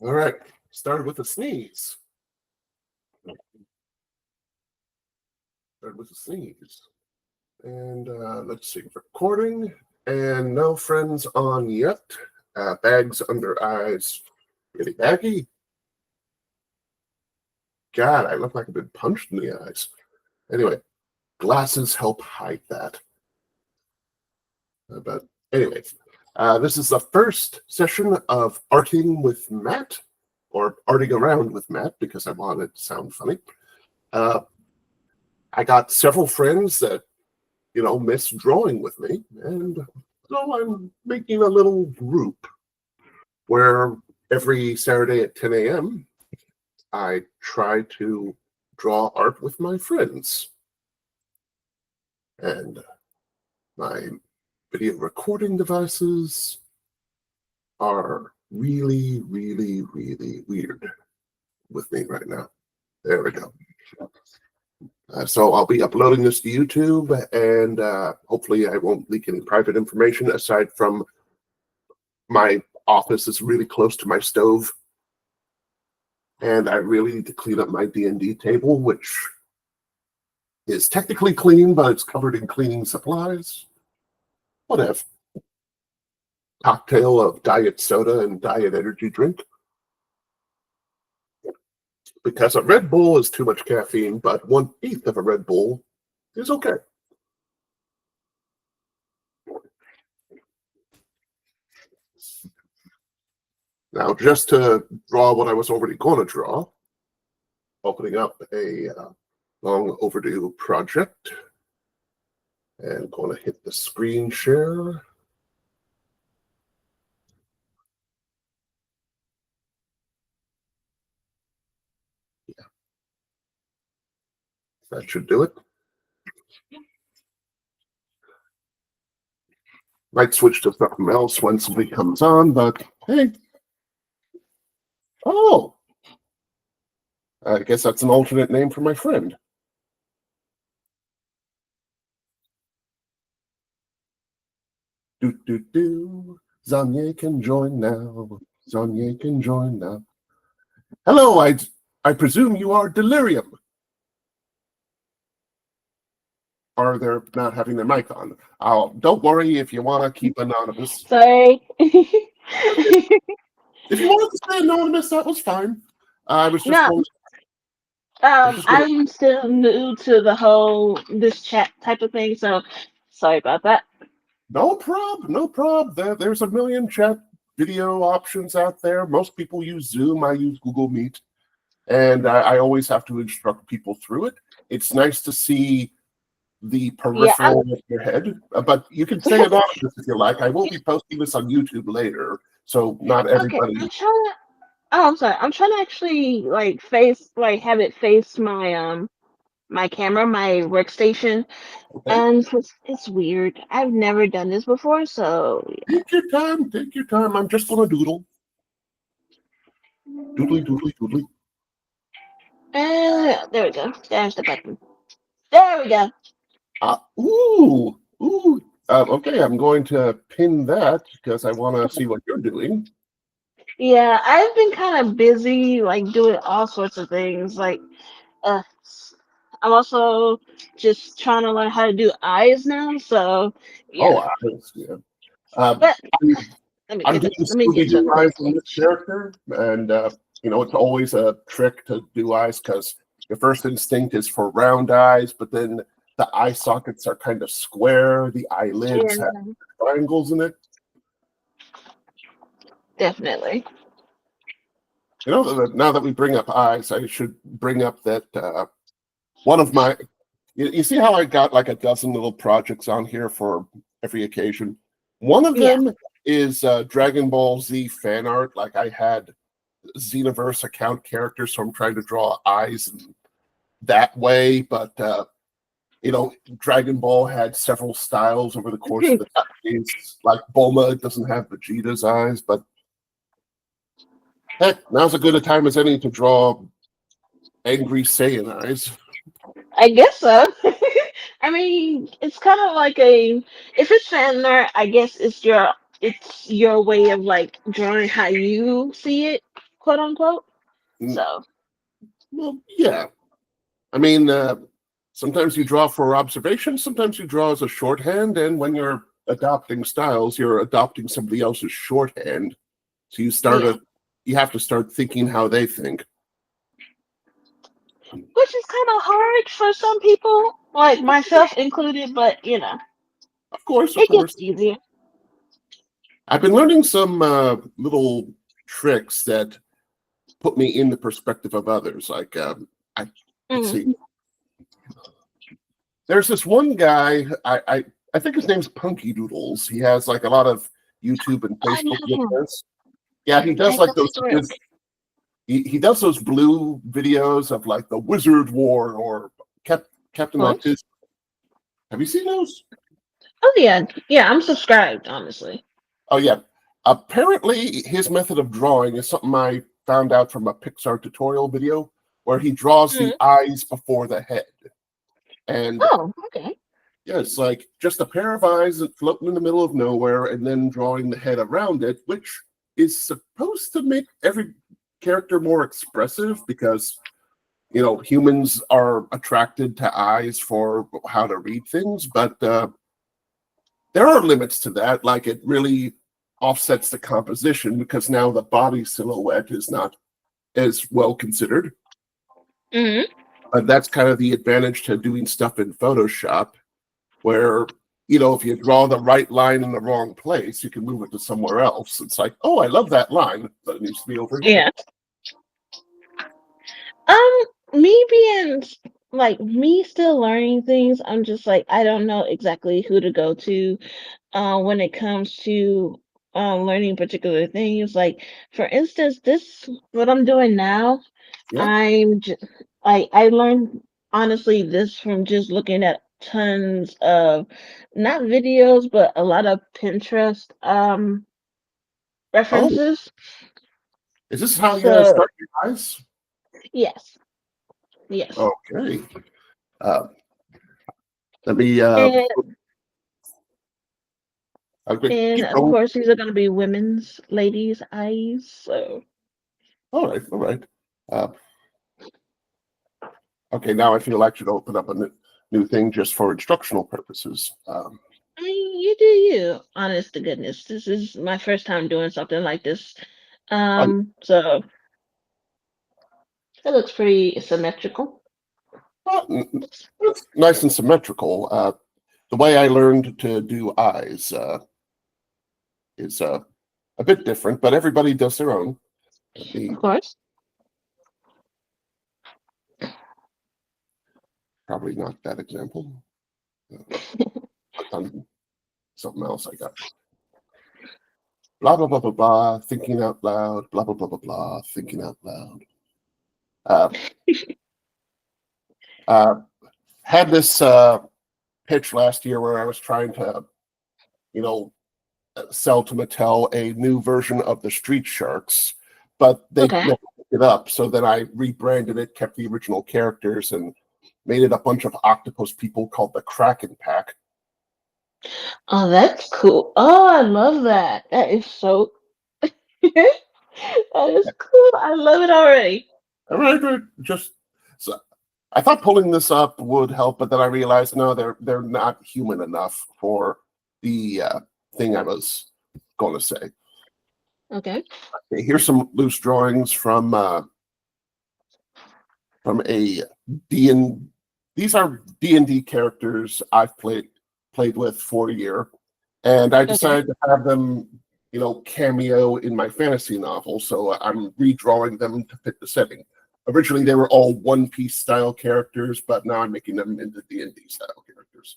All right. Started with a sneeze. And let's see, recording. And no friends on yet. Bags under eyes. Really baggy. God, I look like I've been punched in the eyes. Anyway, glasses help hide that. But anyway, this is the first session of Arting with Matt, or Arting Around with Matt, because I want it to sound funny. I got several friends that, miss drawing with me, and so I'm making a little group where every Saturday at 10 a.m. I try to draw art with my friends. And my video recording devices are really, really, really weird with me right now. There we go. So I'll be uploading this to YouTube, and hopefully I won't leak any private information aside from my office is really close to my stove. And I really need to clean up my D&D table, which is technically clean, but it's covered in cleaning supplies. Whatever. Cocktail of diet soda and diet energy drink. Because a Red Bull is too much caffeine, but 1/8 of a Red Bull is okay. Now, just to draw what I was already going to draw, opening up a long overdue project, and going to hit the screen share. Yeah. That should do it. Might switch to something else when somebody comes on, but hey. Oh, I guess that's an alternate name for my friend. Zanye can join now. Zanye can join now. Hello, I presume you are Delirium. Or they're not having their mic on. Don't worry if you want to keep anonymous. Sorry. If you wanted to stay anonymous, that was fine. I was just No. I'm still new to the whole this chat type of thing, so sorry about that. No prob. There's a million chat video options out there. Most people use Zoom. I use Google Meet. And I always have to instruct people through it. It's nice to see the peripheral of your head. But you can say anonymous if you like. I will be posting this on YouTube later, so not everybody... Okay, I'm sorry. I'm trying to actually have it face my my camera, my workstation. Okay. And it's weird. I've never done this before, so yeah. Take your time. I'm just gonna doodle. Doodly. There we go. There's the button. There we go. Okay, I'm going to pin that because I want to see what you're doing. Yeah, I've been kind of busy, doing all sorts of things. Uh, I'm also just trying to learn how to do eyes now. So, yeah. Oh, eyes, yeah. But I'm doing Scooby-Doo eyes in this character, and it's always a trick to do eyes because your first instinct is for round eyes, but then the eye sockets are kind of square. The eyelids have triangles in it. Definitely. Now that we bring up eyes, I should bring up that one of my... You see how I got like a dozen little projects on here for every occasion? One of them is Dragon Ball Z fan art. Like I had Xenoverse account characters, so I'm trying to draw eyes that way. But Dragon Ball had several styles over the course of the decades. Like Bulma doesn't have Vegeta's eyes, but heck, now's as good a time as any to draw angry Saiyan eyes. I guess so. I mean, it's kind of like if it's fan art, I guess it's your way of drawing how you see it, quote unquote. Mm, So well, yeah. I mean, sometimes you draw for observation, sometimes you draw as a shorthand, and when you're adopting styles, you're adopting somebody else's shorthand. So yeah, you have to start thinking how they think. which is kind of hard for some people, like myself included. But Of it gets course. easier. I've been learning some little tricks that put me in the perspective of others. Like, let's Mm. see, there's this one guy. I think his name's Punky Doodles. He has like a lot of YouTube and I Facebook know him. videos. Yeah, he does I like know those. his work. He does those blue videos of like the Wizard War or Captain What? Autism. Have you seen those? Oh yeah, yeah. I'm subscribed, honestly. Oh yeah. Apparently, his method of drawing is something I found out from a Pixar tutorial video where he draws the Mm. eyes before the head. And Oh, okay. yeah, it's like just a pair of eyes that floating in the middle of nowhere and then drawing the head around it, which is supposed to make every character more expressive because humans are attracted to eyes for how to read things, but there are limits to that. Like it really offsets the composition because now the body silhouette is not as well considered. Hmm. But that's kind of the advantage to doing stuff in Photoshop, where if you draw the right line in the wrong place, you can move it to somewhere else. It's like, oh, I love that line, but it needs to be over here. Yeah. Um, me being like me still learning things, I'm just like I don't know exactly who to go to when it comes to learning particular things. Like for instance, this what I'm doing now, Yeah. I'm just I learned honestly this from just looking at tons of not videos but a lot of Pinterest Oh, references. is this how you So start your eyes? yes, yes. Okay. Uh, let me. And Okay, and keep of going. course these are gonna be women's ladies' eyes. So All right. All right. Uh, okay. Now I feel like I should open up a new thing just for instructional purposes. I mean, you do you, honest to goodness. This is my first time doing something like this. I- So it looks pretty symmetrical. it's nice and symmetrical. The way I learned to do eyes is a bit different, but everybody does their own. Of course. Probably not that example. On something else I got. Blah blah blah blah blah. Thinking out loud. Blah blah blah blah blah. Thinking out loud. Uh, uh, had this pitch last year where I was trying to, you know, sell to Mattel a new version of the Street Sharks, but they Okay. never picked it up. So then I rebranded it, kept the original characters, and made it a bunch of octopus people called the Kraken Pack. Oh, that's cool. Oh, I love that. That is so that is cool. I love it already. All right, right, just so I thought pulling this up would help, but then I realized no, they're not human enough for the thing I was going to say. Okay. Okay, here's some loose drawings from a D and these are D&D characters I've played with for a year, and I Okay. decided to have them, cameo in my fantasy novel. So I'm redrawing them to fit the setting. Originally, they were all One Piece style characters, but now I'm making them into D&D style characters.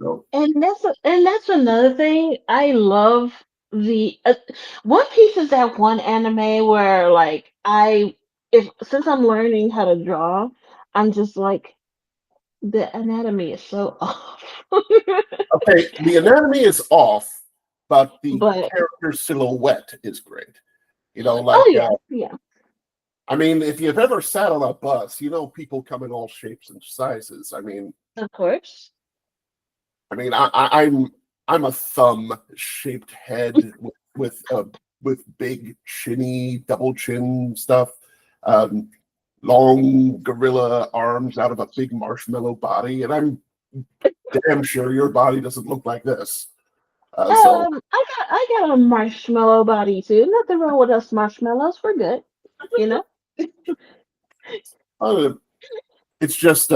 So And that's another thing. I love the One Piece is that one anime where like I if since I'm learning how to draw, I'm just like the anatomy is so off. okay, the anatomy is off, but the But character silhouette is great. oh Like yeah, yeah, I mean, if you've ever sat on a bus, people come in all shapes and sizes. of course. I'm a thumb shaped head with a with big chinny double chin stuff, um, long gorilla arms out of a big marshmallow body, and I'm damn sure your body doesn't look like this. So I got a marshmallow body too. Nothing wrong with us marshmallows. We're good. You know. uh, it's just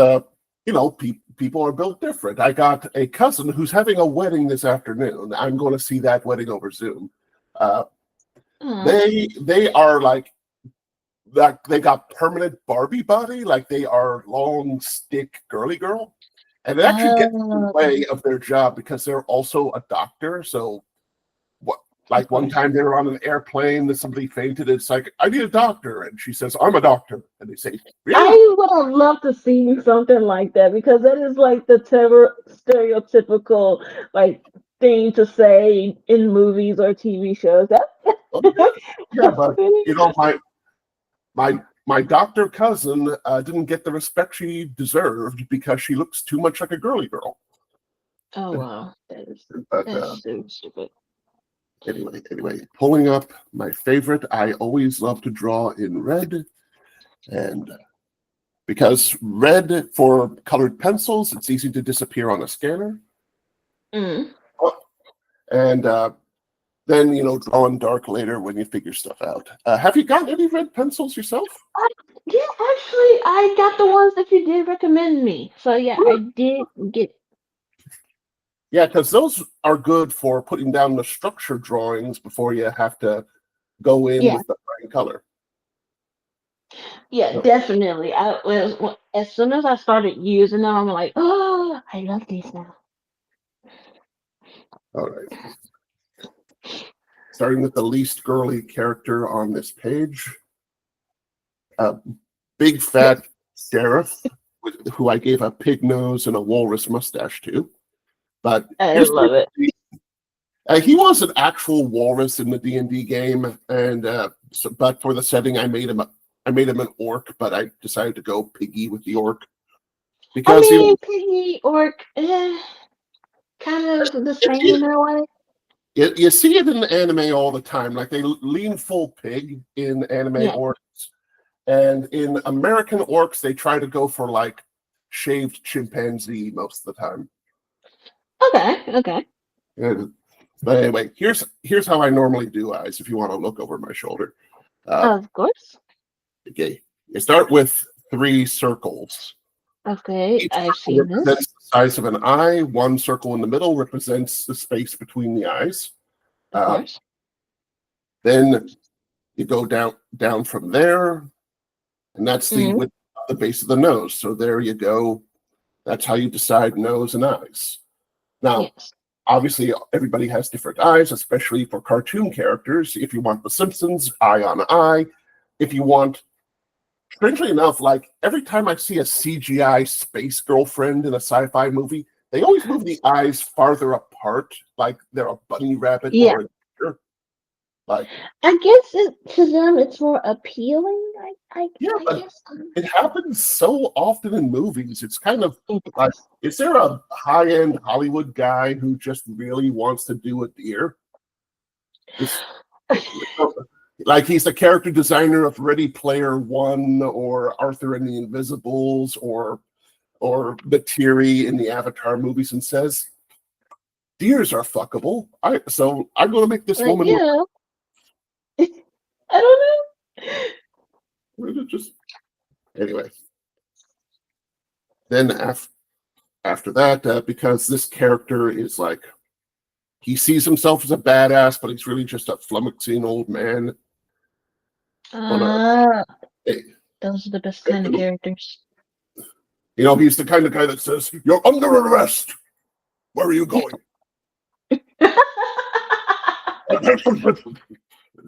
people are built different. I got a cousin who's having a wedding this afternoon. I'm going to see that wedding over Zoom. Uh, Uh, they are like they got permanent Barbie body, like they are long stick girly girl, and it actually gets in the okay. way of their job because they're also a doctor. So what? Of Like one course. time they were on an airplane that somebody fainted. It's like, I need a doctor, and she says, I'm a doctor, and they say, really? I would have loved to see something like that because that is like the stereotypical like thing to say in movies or TV shows. That Oh, yeah, that's but really you know, my doctor cousin didn't get the respect she deserved because she looks too much like a girly girl. oh wow, that is But that's so stupid. anyway, pulling up my favorite. I always love to draw in red, and because red for colored pencils, it's easy to disappear on a scanner. Mm. Oh, and then draw in dark later when you figure stuff out. Have you got any red pencils yourself? I, yeah, actually, I got the ones that you did recommend me. So yeah, I did get. Yeah, because those are good for putting down the structure drawings before you have to go in Yeah, with the bright color. yeah, So, definitely. As soon as I started using them, I'm like, oh, I love these now. all right. Starting with the least girly character on this page, uh, big Yes, fat sheriff, who I gave a pig nose and a walrus mustache to. But I here's love it. he was an actual walrus in the D&D game, and but for the setting, I made him an orc, but I decided to go piggy with the orc I because mean, Piggy Orc, kind of the if same in a way. you see it in the anime all the time. Like they lean full pig in anime Yeah. orcs, and in American orcs, they try to go for like shaved chimpanzee most of the time. Okay. Okay. And, but anyway, here's how I normally do eyes. If you want to look over my shoulder, uh, Of course. okay, you start with 3 circles. Okay. Each I've circle seen this. represents the size of an eye. One circle in the middle represents the space between the eyes. Of Uh, course. then you go down from there, and that's the Mm. width of the base of the nose. So there you go. That's how you decide nose and eyes. Now, Yes. obviously, everybody has different eyes, especially for cartoon characters. If you want The Simpsons, eye on eye. If you want, strangely enough, like every time I see a CGI space girlfriend in a sci-fi movie, they always move the eyes farther apart, like they're a bunny rabbit Yeah. or a deer. Like, I guess to them it's more appealing. yeah, I but guess. it happens so often in movies. It's kind of It like, does. is there a high-end Hollywood guy who just really wants to do a deer? This, like he's the character designer of Ready Player One or Arthur and the Invisibles or Materi in the Avatar movies and says, deers are fuckable. So I'm gonna make this Like woman you look know, I don't know. just anyway. Then after that, because this character is like he sees himself as a badass, but he's really just a flummoxing old man. On a, Ah, those are the best kind of characters. he's the kind of guy that says, "You're under arrest. Where are you going?"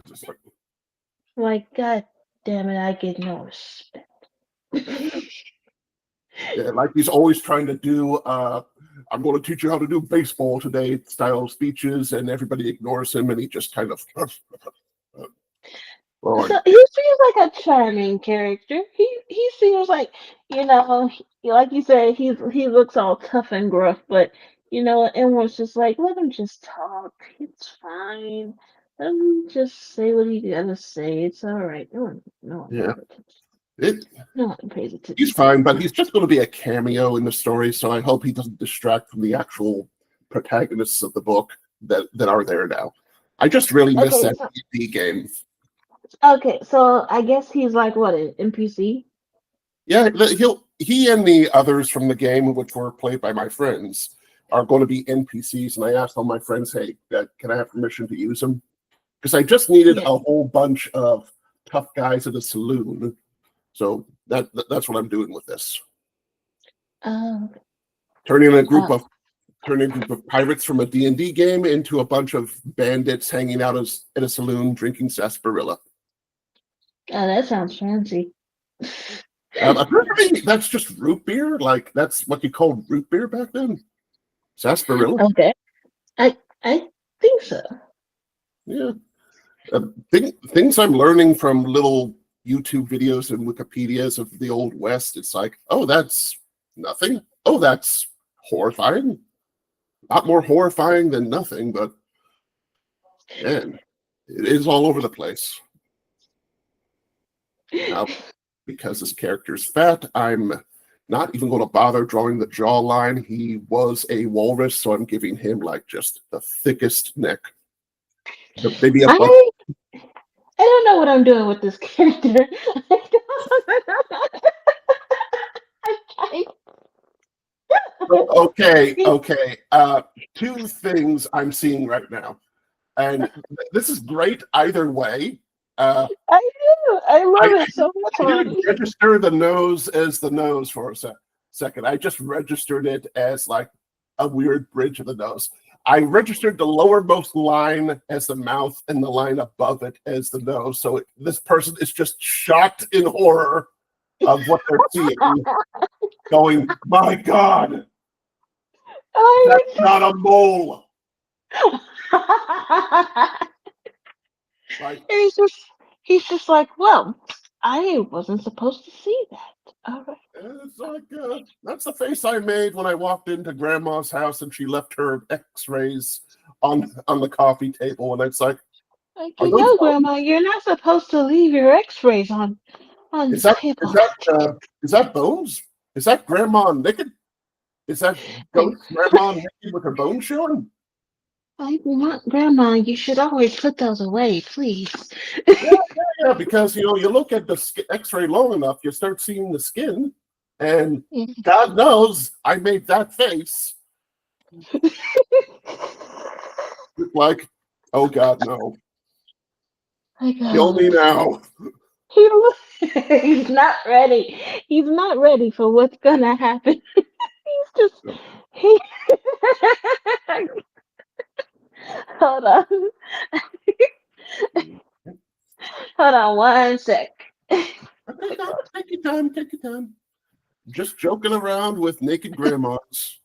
Just like, Like, God damn it, I get no respect. yeah, like he's always trying to do. I'm going to teach you how to do baseball today style speeches, and everybody ignores him, and he just kind of. Well, So he seems like a charming character. He seems like like you said, he looks all tough and gruff, but everyone's just like, let him just talk. It's fine. Just say what you gotta say. It's all right. No one Yeah, pays attention. it. No one pays attention He's to you. fine, but he's just going to be a cameo in the story. So I hope he doesn't distract from the actual protagonists of the book that are there now. I just really miss Okay, that so D&D game. I guess he's like what an NPC. Yeah, he and the others from the game, which were played by my friends, are going to be NPCs. And I asked all my friends, "Hey, can I have permission to use them?" Because I just needed Yeah. a whole bunch of tough guys at a saloon. So that's what I'm doing with this. Uh, Turning a uh, group of turning a group of pirates from a D&D game into a bunch of bandits hanging out at a saloon drinking sarsaparilla. that sounds fancy. Apparently, that's just root beer. Like that's what you called root beer back then. Sarsaparilla. Okay. I think so. Yeah. Things I'm learning from little YouTube videos and Wikipedias of the Old West. It's like, oh, that's nothing. Oh, that's horrifying. Not more horrifying than nothing, but man, it is all over the place. Now, because his character's fat, I'm not even going to bother drawing the jawline. He was a walrus, so I'm giving him like just the thickest neck. Maybe a buck. I I don't know what I'm doing with this character. I Okay, okay. Two things I'm seeing right now, and this is great either way. I do. I I, love it so much I didn't already. register the nose as the nose for a second. I just registered it as like a weird bridge of the nose. I registered the lowermost line as the mouth and the line above it as the nose. So this person is just shocked in horror of what they're seeing, going, "My God, I that's not a mole!" Like, and he's just like, well, I wasn't supposed to see that. All right. it's like that's the face I made when I walked into Grandma's house and she left her X-rays on the coffee table, and it's like, Like, are you those know, bones? Grandma, you're not supposed to leave your X-rays on Is the that is table. that is that bones? Is that Grandma naked? Is that Like, ghost Grandma naked with her bones showing? Grandma, you should always put those away, please. Yeah, yeah, because you look at the X-ray long enough, you start seeing the skin, and Yeah. God knows I made that face. Like, oh God, no. Like, Kill me now. he, he's not ready. He's not ready for what's gonna happen. He's just he. Hold on, hold on one sec. Okay, no, take your time, take your time. Just joking around with naked grandmas.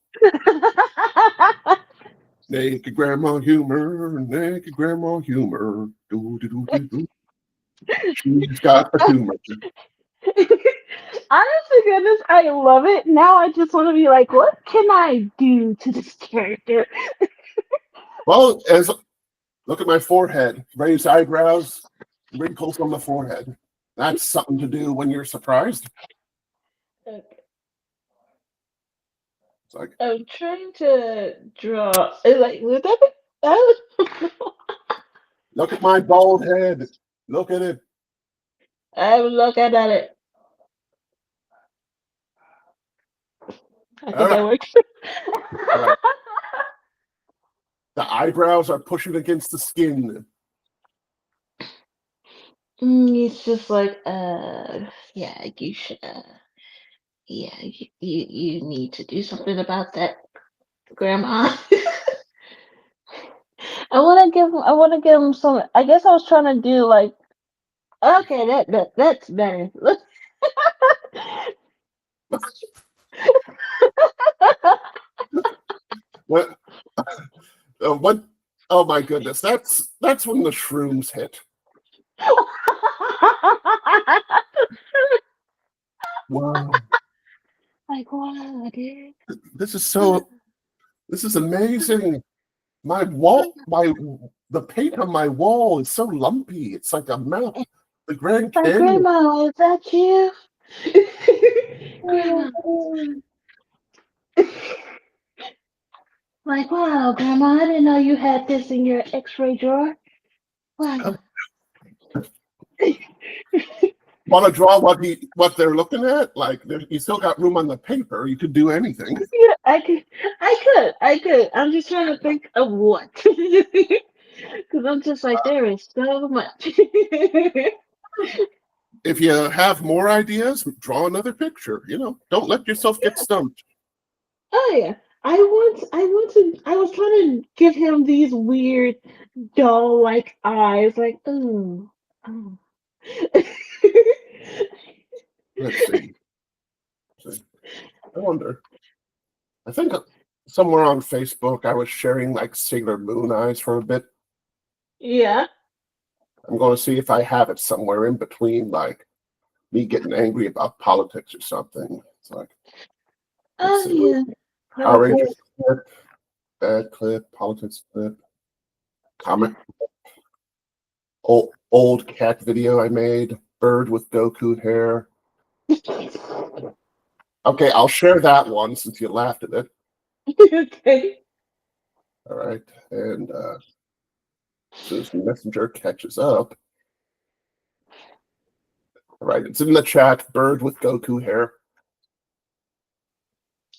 Naked grandma humor, naked grandma humor. Do, do, do, do, do. She's got a tumor. Honestly, goodness, I love it. Now I just want to be like, what can I do to this character? Well, look at my forehead. Raised eyebrows, wrinkles on the forehead. That's something to do when you're surprised. Okay. It's like, I'm trying to draw. Like, would that be? I look at my bald head. Look at it. I'm looking at it. I All think that right. works. All right. The eyebrows are pushing against the skin. It's just like, yeah, you should, yeah, you need to do something about that, Grandma. I want to give him some. I guess I was trying to do like, okay, that's better. What? What? Oh my goodness! That's when the shrooms hit. Wow! Like, wow, dude. This is so. This is amazing. My the paint on my wall is so lumpy. It's like a map. The Grand My Canyon. grandma, is that you? Grandma. Like, wow, Grandma, I didn't know you had this in your x-ray drawer. Wow. Want to draw what they're looking at? Like, you still got room on the paper. You could do anything. Yeah, I could. I'm just trying to think of what. Because I'm just like, there is so much. If you have more ideas, draw another picture. Don't let yourself get stumped. Oh yeah. I was trying to give him these weird doll-like eyes, like, ooh, oh. Let's see. I wonder. I think somewhere on Facebook I was sharing like Sailor Moon eyes for a bit. Yeah. I'm going to see if I have it somewhere in between, like me getting angry about politics or something. It's like, let's Oh see. yeah. Power Perfect. Rangers clip, bad clip, politics clip, comic, old cat video I made, bird with Goku hair. Okay, I'll share that one since you laughed at it. Okay. All right, and as soon as Messenger catches up, all right, it's in the chat. Bird with Goku hair.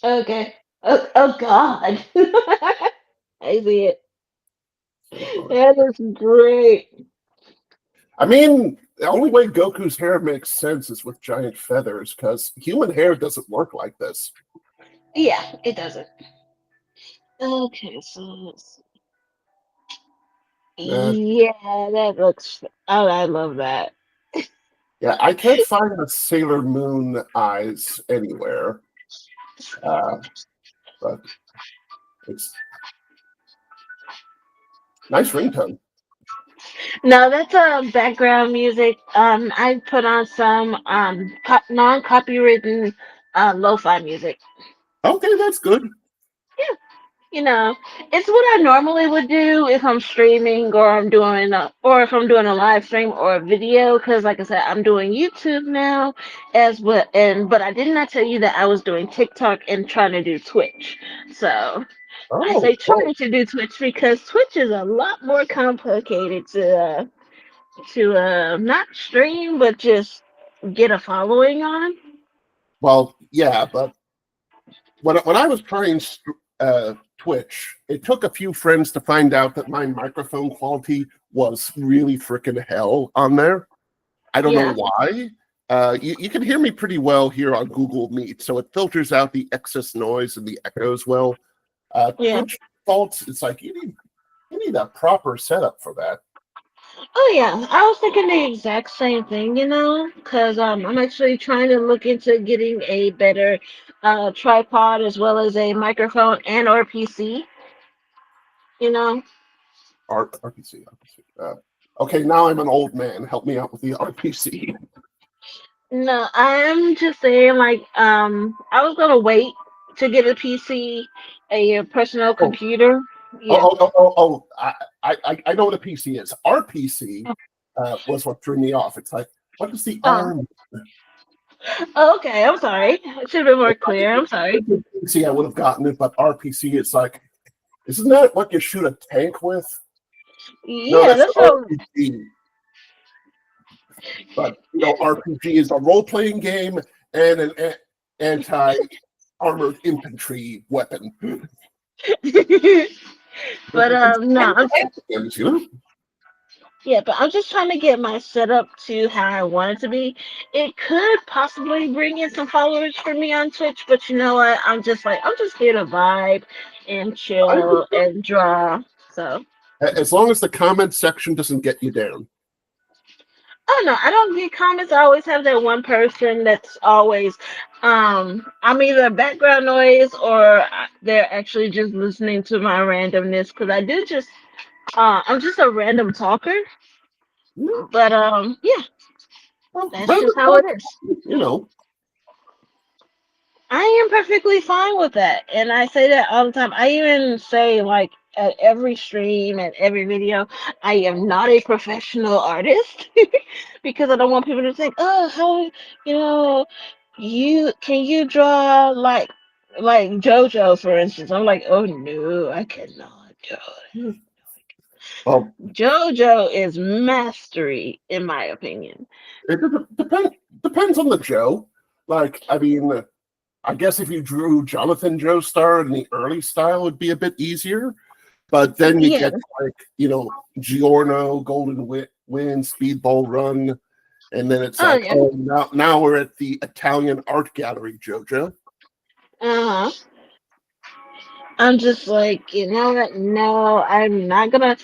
Okay. Oh God. I see it. That is great. I mean, the only way Goku's hair makes sense is with giant feathers, because human hair doesn't work like this. Yeah, it doesn't. Okay, so let's Uh, see. Yeah, that looks. Oh, I love that. yeah, I can't find the Sailor Moon eyes anywhere, but it's nice ringtone. No, that's background music. I put on some non-copywritten lo-fi music. Okay, that's good. You know, it's what I normally would do if I'm streaming or or if I'm doing a live stream or a video. Because, like I said, I'm doing YouTube now as well. But I did not tell you that I was doing TikTok and trying to do Twitch. So I Oh, say oh, trying to do Twitch because Twitch is a lot more complicated to not stream but just get a following on. well, yeah, but when I was trying Twitch, it took a few friends to find out that my microphone quality was really freaking hell on there. I don't know Yeah. why. You can hear me pretty well here on Google Meet, so it filters out the excess noise and the echoes well. Yeah. Twitch faults, it's like you need a proper setup for that. Oh yeah, I was thinking the exact same thing, because I'm actually trying to look into getting a better tripod as well as a microphone and or PC. You know. RPC. Okay, now I'm an old man. Help me out with the RPC. No, I'm just saying like I was gonna wait to get a PC, a personal Oh, computer. Yeah. I know what a PC is. RPC was what threw me off. It's like, what is the Oh, arm? okay. I'm sorry. It should have been more clear. I'm sorry. PC, I would have gotten it, but RPC, it's like, isn't that what you shoot a tank with? No, Yeah, that's that's so. RPG. But RPG is a role-playing game and an anti-armored infantry weapon. But no, Games, you know? yeah, but I'm just trying to get my setup to how I want it to be. It could possibly bring in some followers for me on Twitch, but you know what? I'm just here to vibe and chill and draw. So, As long as the comment section doesn't get you down. oh no, I don't get comments. I always have that one person that's always, I'm either background noise or they're actually just listening to my randomness because I'm just a random talker. But yeah, Well, that's just random how talk, it is. you know. I am perfectly fine with that. And I say that all the time. I even say, like, at every stream, at every video, I am not a professional artist because I don't want people to think, oh, how, you know, you draw like JoJo, for instance. I'm like, oh no, I cannot draw. Well, JoJo is mastery, in my opinion. depends on the Joe. Like, I mean, I guess if you drew Jonathan Joestar in the early style, it'd be a bit easier. But then you Yeah. get like, Giorno, Golden Wind, Speedball Run, and then it's Oh like, yeah. oh, now we're at the Italian art gallery, JoJo. Uh-huh. I'm just like, you know what? No, I'm not gonna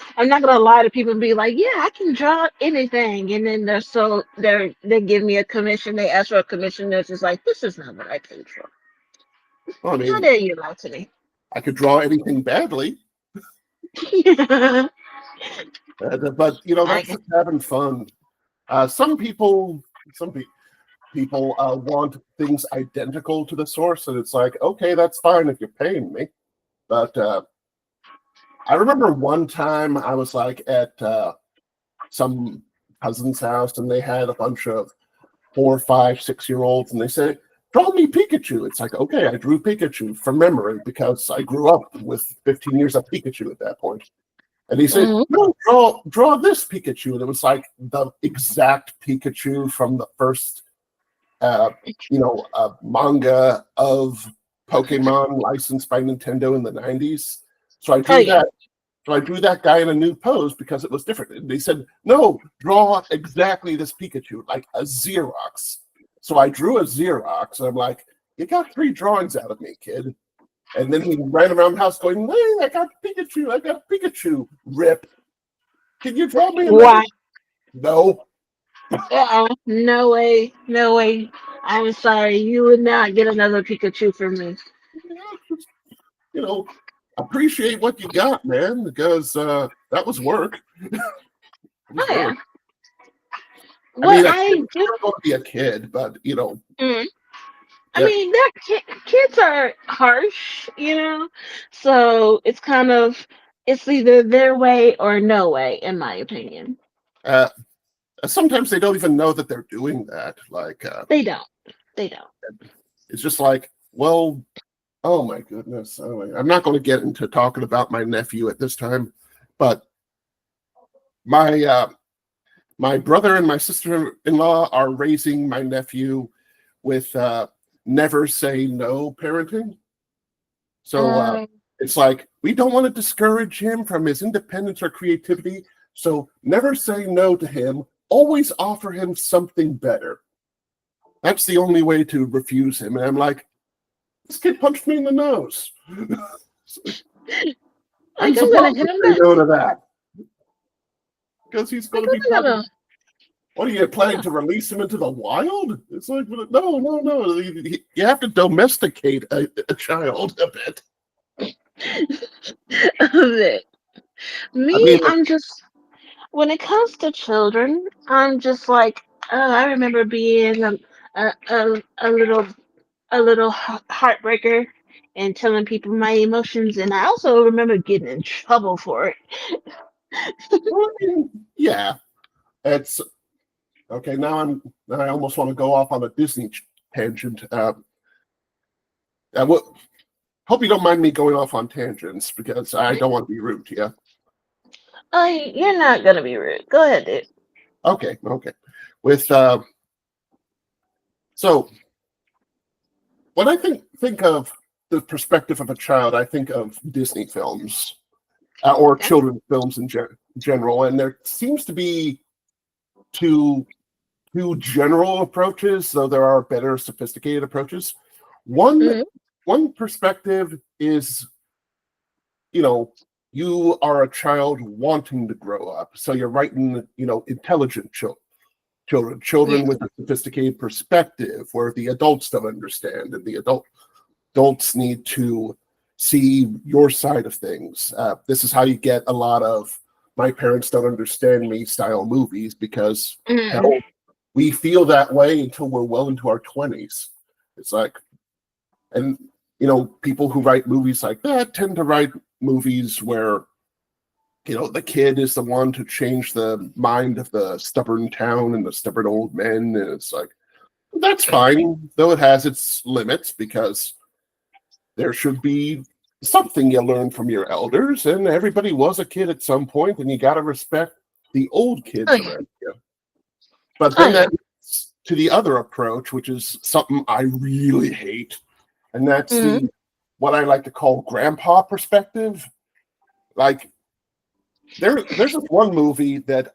lie to people and be like, yeah, I can draw anything. And then they give me a commission, they ask for a commission, they're just like, this is not what I can draw. Well, I How mean, dare you lie to me? I could draw anything badly, I but that's can, just having fun. Some people want things identical to the source, and it's like, okay, that's fine if you're paying me. But I remember one time I was like at some cousin's house, and they had a bunch of 4, 5, 6-year-olds, and they said, "Draw me Pikachu." It's like, okay, I drew Pikachu from memory because I grew up with 15 years of Pikachu at that point. And he said, Mhm. "No, draw this Pikachu," and it was like the exact Pikachu from the first, manga of Pokemon licensed by Nintendo in the 90s. So I Oh drew yeah. that. So I drew that guy in a new pose because it was different. And they said, "No, draw exactly this Pikachu, like a Xerox." So I drew a Xerox, and I'm like, "You got 3 drawings out of me, kid." And then he ran around the house going, "Hey, I got Pikachu, I got Pikachu." Rip. Can you draw me another? Why? No. No way. No way. I'm sorry. You would not get another Pikachu from me. You know, appreciate what you got, man, because that was work. It was Oh yeah. work. I What mean, a kid I do. still going to be a kid, but mm, I yeah, mean, kids are harsh, you know. So it's either their way or no way, in my opinion. uh, sometimes they don't even know that they're doing that. Like, They don't. They don't. it's just like, well, oh my goodness. Anyway, I'm not going to get into talking about my nephew at this time, but my brother and my sister-in-law are raising my nephew with never say no parenting. So Um. it's like we don't want to discourage him from his independence or creativity. So never say no to him. Always offer him something better. That's the only way to refuse him. And I'm like, this kid punched me in the nose. I'm Like I'm gonna supposed hit to him say back. no to that because he's going Like to be I'm punished. gonna. What are you planning Yeah. to release him into the wild? It's like, no, no, no. You have to domesticate a child a bit. That. I Me, mean, I'm just when it comes to children, I'm just like, oh, I remember being a little heartbreaker and telling people my emotions, and I also remember getting in trouble for it. yeah, it's okay. Now I almost want to go off on a Disney tangent. I hope you don't mind me going off on tangents because I don't want to be rude to you. Oh, you're not gonna be rude. Go ahead, dude. Okay. With so when I think of the perspective of a child, I think of Disney films or Okay. children's films in general, and there seems to be two general approaches, though there are better sophisticated approaches. One Hmm. one perspective is, you are a child wanting to grow up, so you're writing, intelligent children Yeah. with a sophisticated perspective where the adults don't understand, and the adults need to see your side of things. This is how you get a lot of "my parents don't understand me" style movies because Hmm. hell, we feel that way until we're well into our 20s. It's like, And people who write movies like that tend to write movies where the kid is the one to change the mind of the stubborn town and the stubborn old men, and it's like, that's fine, though it has its limits, because there should be something you learn from your elders, and everybody was a kid at some point, and you got to respect the old kids Oh yeah. around you. But Oh then yeah. that leads to the other approach, which is something I really hate, and that's Mm-hmm. what I like to call grandpa perspective. Like, there's this one movie that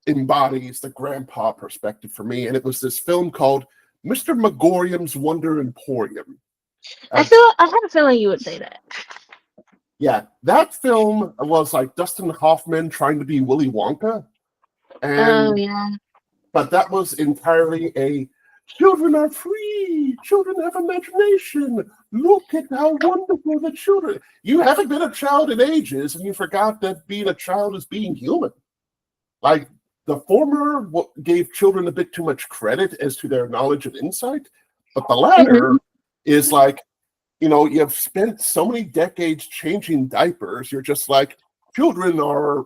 embodies the grandpa perspective for me, and it was this film called Mr. Megorium's Wonder Emporium. I had a feeling you would say that. Yeah, that film was like Dustin Hoffman trying to be Willy Wonka, Oh and yeah. but that was entirely a children are free, children have imagination. Look at how wonderful the children. You haven't been a child in ages, and you forgot that being a child is being human. Like, the former gave children a bit too much credit as to their knowledge and insight, but the latter is like, you've spent so many decades changing diapers. You're just like, children are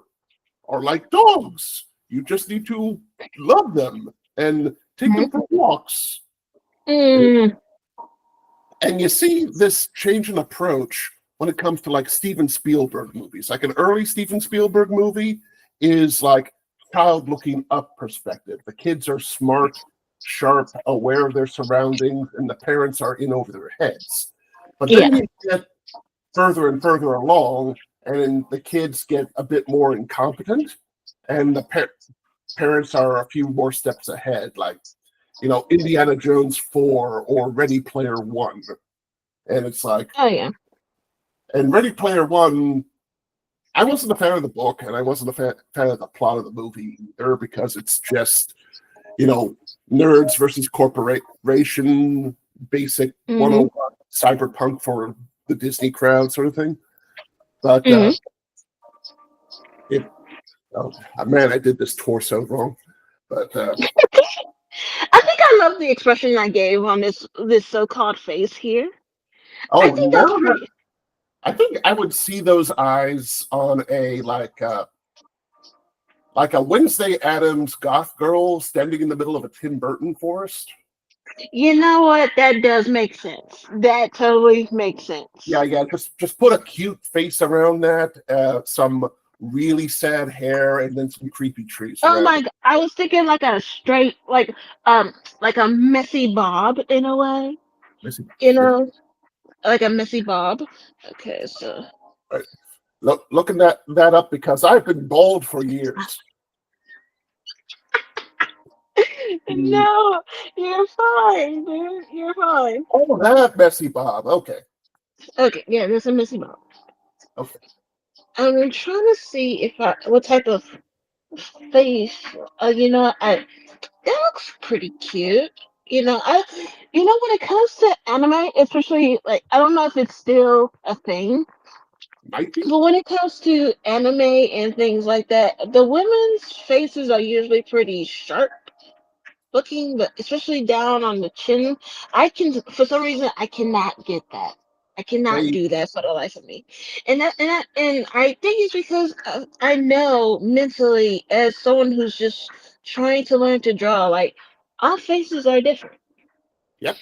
like dogs. You just need to love them and take them for walks. Mm. And you see this change in approach when it comes to like Steven Spielberg movies. Like, an early Steven Spielberg movie is like child looking up perspective. The kids are smart, sharp, aware of their surroundings, and the parents are in over their heads. But then you get further and further along, and then the kids get a bit more incompetent, and the parents are a few more steps ahead, like, Indiana Jones 4 or Ready Player One. And it's like, Oh yeah. and Ready Player One, I wasn't a fan of the book, and I wasn't a fan of the plot of the movie either, because it's just, nerds versus corporation, basic 101 cyberpunk for the Disney crowd sort of thing. But man, I did this torso wrong. But I think I love the expression I gave on this so-called face here. I think that's pretty. I think I would see those eyes on a like a Wednesday Addams goth girl standing in the middle of a Tim Burton forest. You know what? That does make sense. That totally makes sense. Yeah. Just put a cute face around that, some really sad hair, and then some creepy trees. Oh my God. I was thinking like a straight, like a messy bob in a way. Like a messy bob. Okay, so. Right. Looking that up, because I've been bald for years. No, you're fine, dude. You're fine. Oh, that messy bob. Okay. Okay, yeah, there's a messy bob. Okay. I'm trying to see what type of face. That looks pretty cute. When it comes to anime, especially like I don't know if it's still a thing, Might be. but when it comes to anime and things like that, the women's faces are usually pretty sharp looking, but especially down on the chin. For some reason, I cannot get that. I cannot do that for the life of me, and I think it's because I know mentally, as someone who's just trying to learn to draw, like our faces are different. Yep.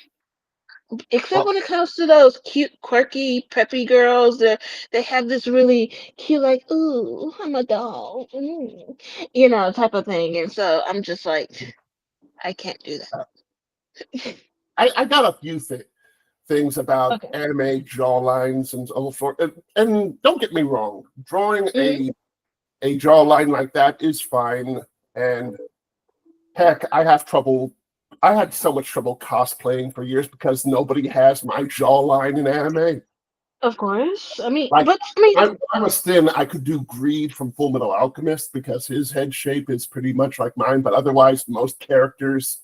Except when it comes to those cute, quirky, preppy girls, they have this really cute, like, ooh, I'm a doll, type of thing. And so I'm just like, I can't do that. I got a few things about Okay. anime jawlines and so forth. And don't get me wrong, drawing a jawline like that is fine. And heck, I had so much trouble cosplaying for years because nobody has my jawline in anime. Of course. I mean, Like, but I mean, I was thin. I could do Greed from Full Metal Alchemist because his head shape is pretty much like mine. But otherwise, most characters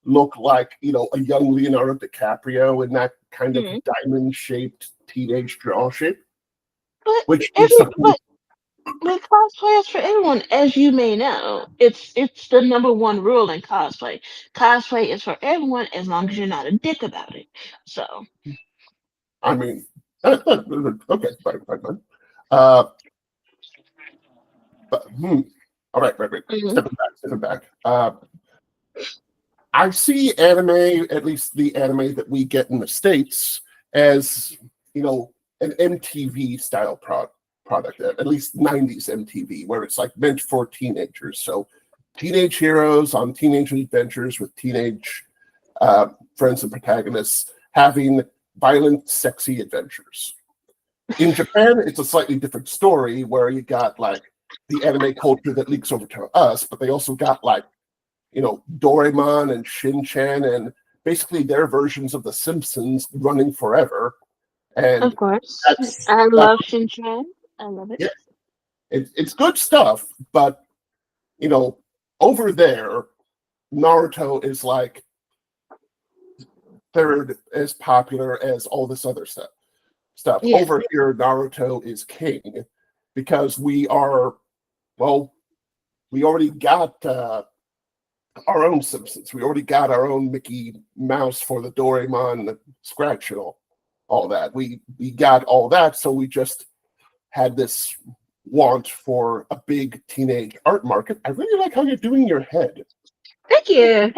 look like, a young Leonardo DiCaprio in that kind of diamond-shaped teenage jaw shape. but Which is but cosplay is for everyone, as you may know. It's the number one rule in cosplay. Cosplay is for everyone as long as you're not a dick about it. So. I mean, okay, fine. Uh, but, all right. Mhm. Stepping back. I see anime, at least the anime that we get in the States, as, an MTV style product, at least 90s MTV, where it's like meant for teenagers. So teenage heroes on teenage adventures with teenage friends and protagonists having violent, sexy adventures. In Japan, it's a slightly different story where you got like the anime culture that leaks over to us, but they also got like, Doraemon and Shin-Chan and basically their versions of The Simpsons running forever. And Of course. that's I that, love Shin-Chan. I love it. yeah, it's good stuff, but over there, Naruto is like third as popular as all this other stuff. Yeah. Over here, Naruto is king because we already got our own Simpsons. We already got our own Mickey Mouse for the Doraemon scratch and all that. We got all that, so we just had this want for a big teenage art market. I really like how you're doing your head. Thank you.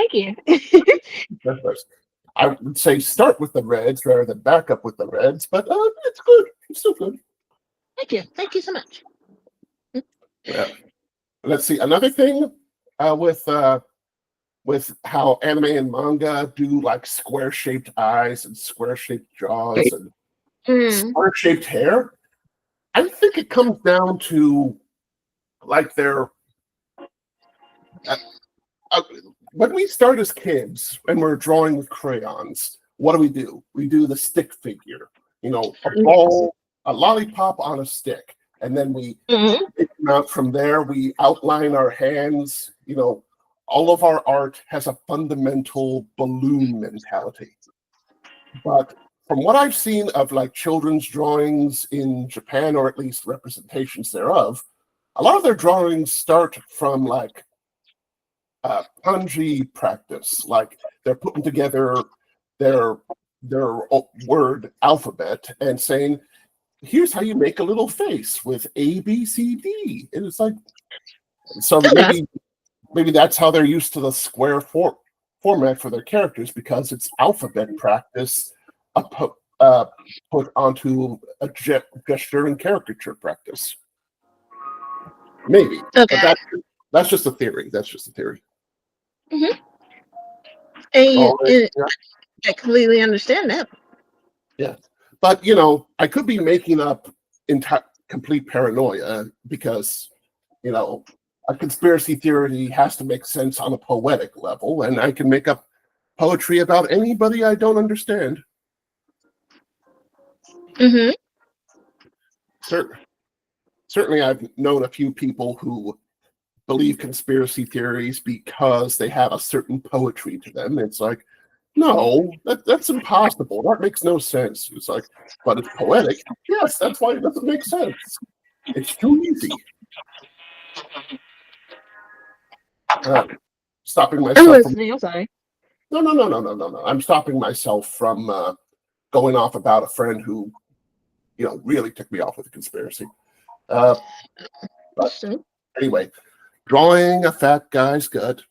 I would say start with the reds rather than back up with the reds, but it's good. It's still good. Thank you so much. Yeah. Let's see. Another thing with how anime and manga do like square-shaped eyes and square-shaped jaws and square-shaped hair. I think it comes down to like their when we start as kids and we're drawing with crayons, what do? We do the stick figure, a ball, a lollipop on a stick, and then we pick them out from there. We outline our hands, all of our art has a fundamental balloon mentality. But from what I've seen of like children's drawings in Japan, or at least representations thereof, a lot of their drawings start from like kanji practice. Like they're putting together their word alphabet and saying, here's how you make a little face with A, B, C, D. And it's like, so maybe that's how they're used to the square format for their characters, because it's alphabet practice put onto a gesture and caricature practice. Maybe. Okay. But that's just a theory. And I completely understand that. Yeah. But, I could be making up complete paranoia because, a conspiracy theory has to make sense on a poetic level, and I can make up poetry about anybody I don't understand. Certainly, I've known a few people who believe conspiracy theories because they have a certain poetry to them. It's like, no, that's impossible. That makes no sense. It's like, but it's poetic. Yes, that's why it doesn't make sense. It's too easy. Stopping myself. I'm listening. I'm sorry. No. I'm stopping myself from going off about a friend who, really took me off with a conspiracy. But anyway, drawing a fat guy's gut.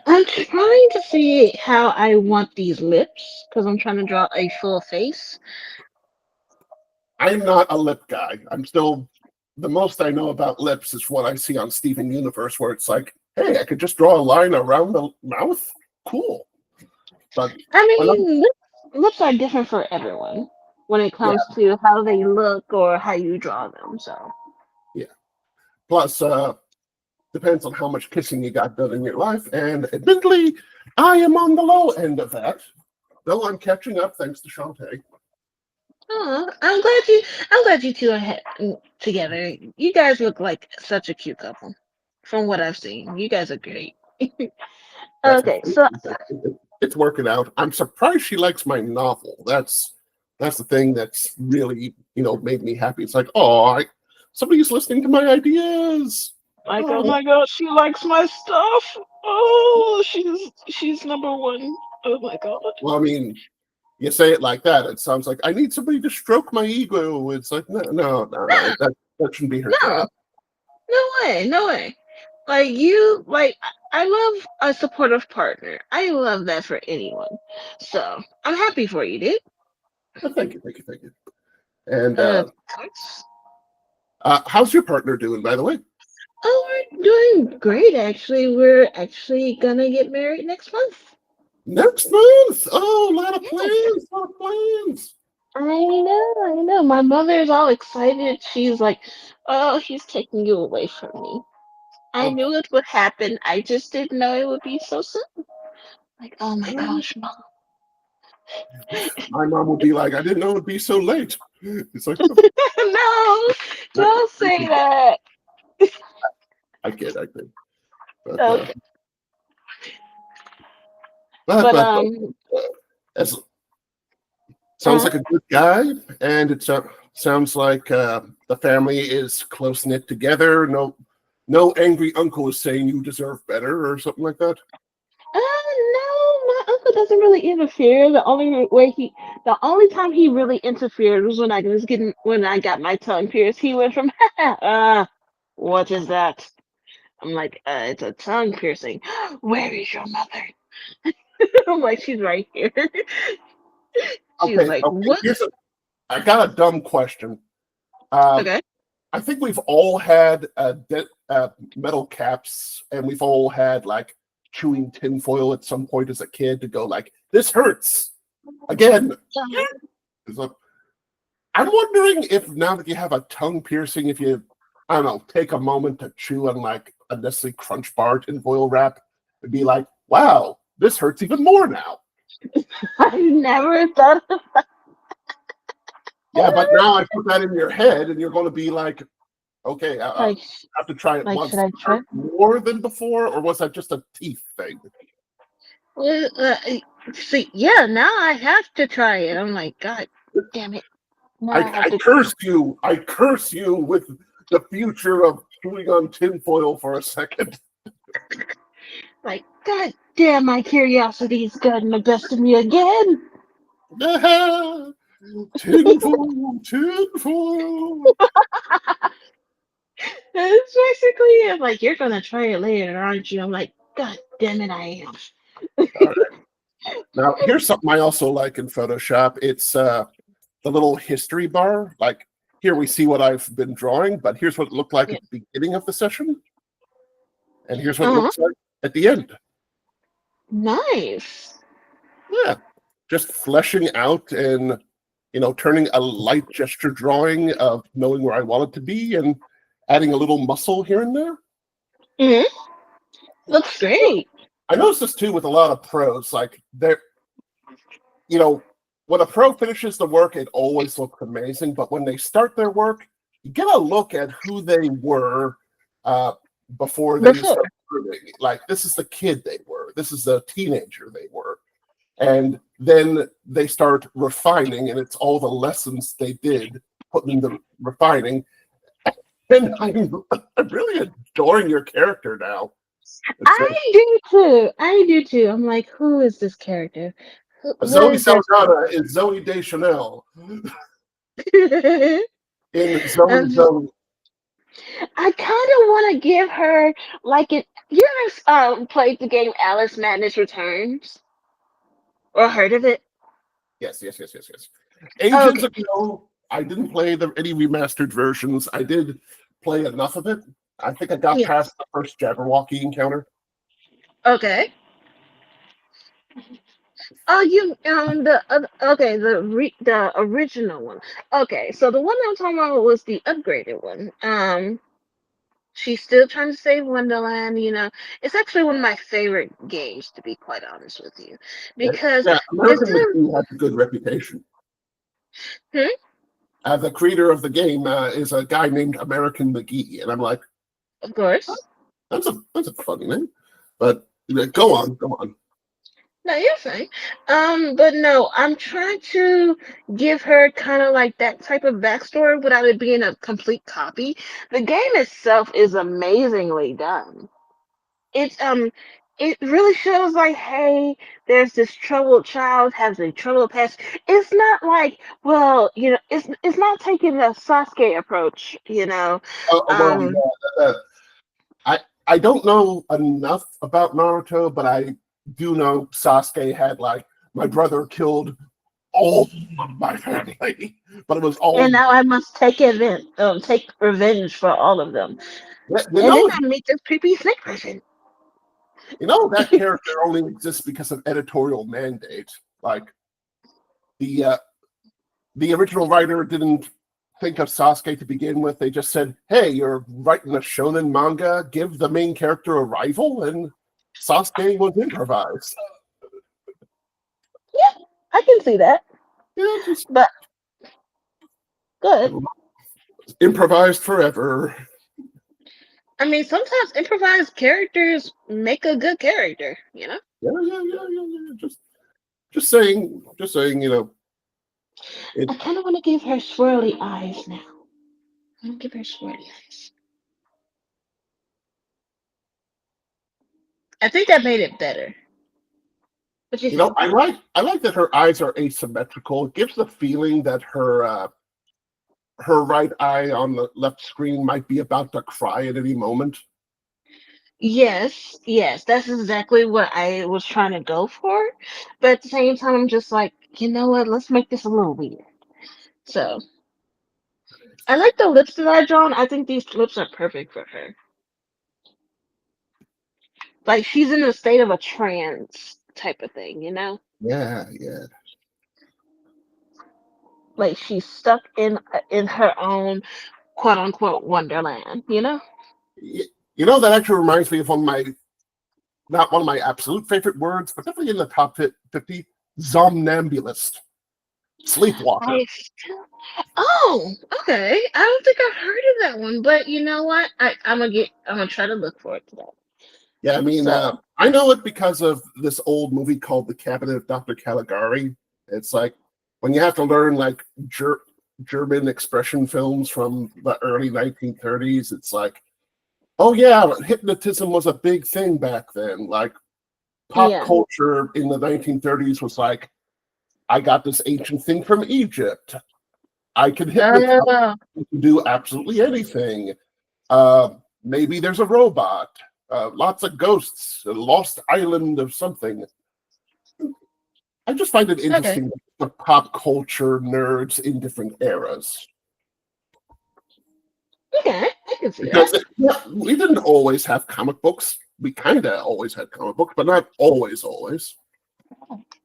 I'm trying to see how I want these lips because I'm trying to draw a full face. I'm not a lip guy. The most I know about lips is what I see on Steven Universe, where it's like, hey, I could just draw a line around the mouth. Cool. But lips are different for everyone when it comes to how they look or how you draw them. So yeah. Plus, depends on how much kissing you got done in your life, and admittedly, I am on the low end of that. Though I'm catching up thanks to Shantae. Oh, I'm glad you two are together. You guys look like such a cute couple. From what I've seen, you guys are great. Okay, so it's working out. I'm surprised she likes my novel. That's the thing that's really made me happy. It's like, somebody's listening to my ideas. Like, oh my god, she likes my stuff. Oh, she's number one. Oh my god. Well, I mean, you say it like that, it sounds like I need somebody to stroke my ego. It's like no. That shouldn't be her No, job. no way, no way. Like you, like I love a supportive partner. I love that for anyone. So I'm happy for you, dude. But thank you. And Thanks. how's your partner doing, by the way? Oh, we're doing great actually. We're actually gonna get married next month. Next month. Oh, a lot of Yes. plans, a lot of plans. I know. My mother's all excited. She's like, "Oh, he's taking you away from me." I Oh, knew it would happen. I just didn't know it would be so soon. Like, oh my gosh, mom. my mom would be like, I didn't know it'd be so late. It's like, oh, No, don't say that. I get. But Okay. but But but, but as sounds uh, like a good guy, and it sounds like the family is close knit together. No angry uncle is saying you deserve better or something like that. no, my uncle doesn't really interfere. The only time he really interfered was when I got my tongue pierced. He went from, what is that? I'm like, it's a tongue piercing. Where is your mother? I'm like, she's right here. She's like, Okay. what? I got a dumb question. Um, Okay. I think we've all had metal caps, and we've all had like chewing tinfoil at some point as a kid to go like, "This hurts." Again, so I'm wondering if now that you have a tongue piercing, if you, I don't know, take a moment to chew on like a Nestle Crunch Bar tinfoil wrap, and be like, "Wow, this hurts even more now." I never thought of Yeah, but now I put that in your head, and you're going to be like, okay, like, have to try it should once. I try? More than before, or was that just a teeth thing? Well, see, yeah, now I have to try it. I'm like, God damn it. Now I have I to try. curse you. I curse you with the future of chewing on tinfoil for a second. Like, God damn, my curiosity is gotten the best of me again. Tinfoil, tinfoil. It's basically I'm like, you're gonna try it later, aren't you? I'm like, God damn it, I am. All right. Now, here's something I also like in Photoshop. It's the little history bar. Like, here we see what I've been drawing, but here's what it looked like Yeah. at the beginning of the session, and here's what it Uh-huh. looks like at the end. Nice. Yeah, just fleshing out and turning a light gesture drawing of knowing where I want it to be and adding a little muscle here and there. Hmm. Looks great. I noticed this too with a lot of pros. Like they're, when a pro finishes the work, it always looks amazing. But when they start their work, you get a look at who they were uh, before they Before. start. Like this is the kid they were. This is the teenager they were. And then they start refining, and it's all the lessons they did put into refining. And I'm really adoring your character now. It's I do too. I do too. I'm like, who is this character? What Zoe is their Saldana is Zoe Deschanel story? in Zoe Um, Zoe. I kind of want to give her like it. You ever played the game Alice Madness Returns or heard of it? Yes. Ages Okay. ago, I didn't play any remastered versions. I did play enough of it. I think I got Yes. past the first Jabberwocky encounter. Okay. Oh, you okay the original one. Okay, so the one I'm talking about was the upgraded one. She's still trying to save Wonderland. It's actually one of my favorite games, to be quite honest with you, because Yeah, it's American McGee has a good reputation. hmm? The creator of the game is a guy named American McGee, and I'm like, Of course. that's a funny name. But go on. No, you're fine. But no, I'm trying to give her kind of like that type of backstory without it being a complete copy. The game itself is amazingly done. It's it really shows like, hey, there's this troubled child has a troubled past. It's not like, well, it's not taking the Sasuke approach, Well, Um, yeah, I don't know enough about Naruto, but I do know Sasuke had like my brother killed all of my family, but it was and all now I must take revenge for all of them. you And then know I meet this creepy snake person. that character only exists because of editorial mandate. Like the uh, the original writer didn't think of Sasuke to begin with. They just said, "Hey, you're writing a shonen manga. Give the main character a rival," and Sasuke was improvised. Yeah, I can see that. Yeah, just But good. improvised forever. I mean, sometimes improvised characters make a good character, Yeah. Just saying. It. I kind of want to give her swirly eyes now. I want to give her swirly eyes. I think that made it better. What you think? I like that her eyes are asymmetrical. It gives the feeling that her right eye on the left screen might be about to cry at any moment. Yes, that's exactly what I was trying to go for. But at the same time, I'm just like, you know what? Let's make this a little weird. So I like the lips that I drawn. I think these lips are perfect for her. Like she's in a state of a trance type of thing. Yeah. Like she's stuck in her own quote unquote wonderland. That actually reminds me of not one of my absolute favorite words, but definitely in the top 50, somnambulist, sleepwalker. I still. Oh, okay. I don't think I've heard of that one, but you know what? I'm gonna try to look forward to that. Yeah, I mean, So I know it because of this old movie called The Cabinet of Dr. Caligari. It's like when you have to learn like German expression films from the early 1930s, it's like, oh yeah, hypnotism was a big thing back then. Like pop yeah. culture in the 1930s was like, I got this ancient thing from Egypt. I can hypnotize Oh, you to do absolutely anything. Uh, Maybe there's a robot. Lots of ghosts, a lost island of something. I just find it okay. interesting the pop culture nerds in different eras. Okay, I can see that. Because we didn't always have comic books. We kind of always had comic books, but not always.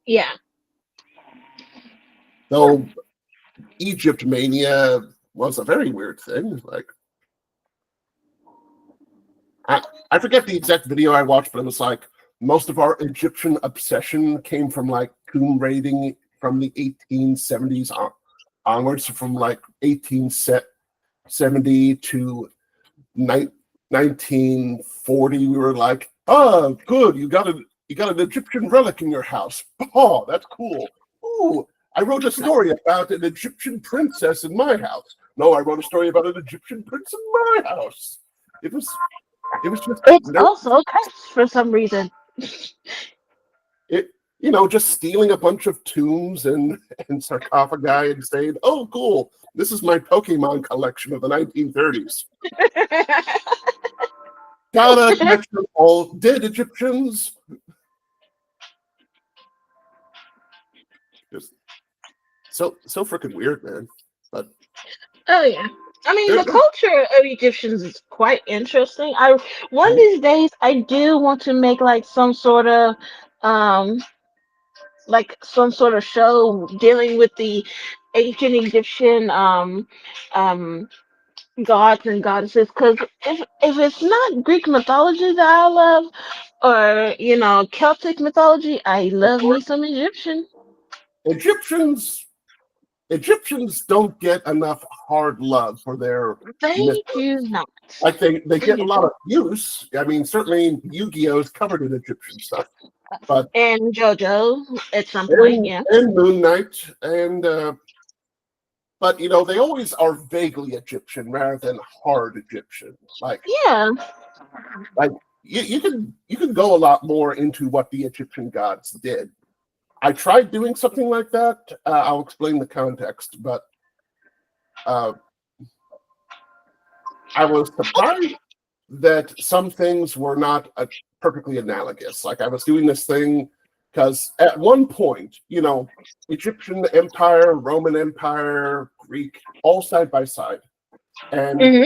Yeah. Though Egypt mania was a very weird thing. Like I forget the exact video I watched, but it was like most of our Egyptian obsession came from like tomb raiding from the 1870s onwards, from like 1870 to 1940. We were like, oh, good, you got an Egyptian relic in your house. Oh, that's cool. Ooh, I wrote a story about an Egyptian princess in my house. No, I wrote a story about an Egyptian prince in my house. It was just It's also cursed for some reason. it just stealing a bunch of tombs and sarcophagi and saying, oh cool, this is my Pokemon collection of the 1930s. Got a collection of all dead Egyptians. Just so freaking weird, man. But Oh yeah. I mean, the there- culture of Egyptians is quite interesting. One of these days I do want to make um like some sort of show dealing with the ancient Egyptian um gods and goddesses, because if it's not Greek mythology that I love, or Celtic mythology, I love me some Egyptian. Egyptians Egyptians don't get enough hard love for their myth. They do not. Like they They get a do lot not. of use. I mean, certainly Yu-Gi-Oh is covered in Egyptian stuff, but And JoJo at some point, yeah. and Moon Knight but they always are vaguely Egyptian rather than hard Egyptian. Yeah. Like you can go a lot more into what the Egyptian gods did. I tried doing something like that. I'll explain the context, but uh, I was surprised that some things were not perfectly analogous. Like I was doing this thing because at one point, Egyptian Empire, Roman Empire, Greek, all side by side. And Hmm.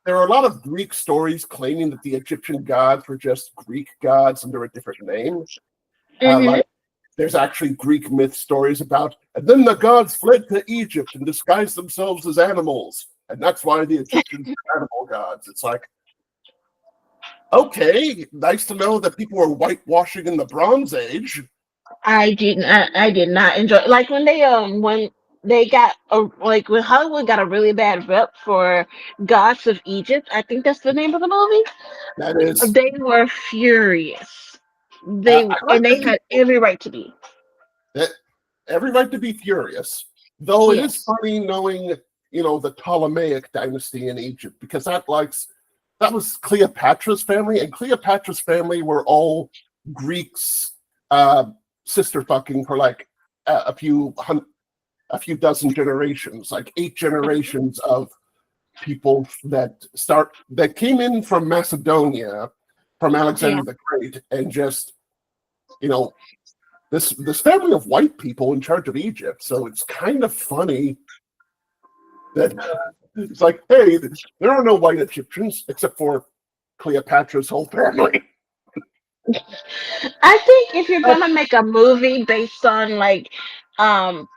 there are a lot of Greek stories claiming that the Egyptian gods were just Greek gods under a different name. Hmm. Like there's actually Greek myth stories about, and then the gods fled to Egypt and disguised themselves as animals. And that's why the Egyptians are animal gods. It's like, okay, nice to know that people were whitewashing in the Bronze Age. I did not enjoy like when they got like when Hollywood got a really bad rep for Gods of Egypt. I think that's the name of the movie. That is, They were furious. I like And they that had people every right to be. that every right to be furious. Though it is Yes. funny knowing, the Ptolemaic dynasty in Egypt because that was Cleopatra's family, and Cleopatra's family were all Greeks, uh, sister fucking for like a few dozen generations, like 8 generations of people that came in from Macedonia, from Yeah. Alexander the Great, and just you know this family of white people in charge of Egypt. So it's kind of funny that it's like, hey, there are no white Egyptians except for Cleopatra's whole family. I think if you're gonna make a movie based on like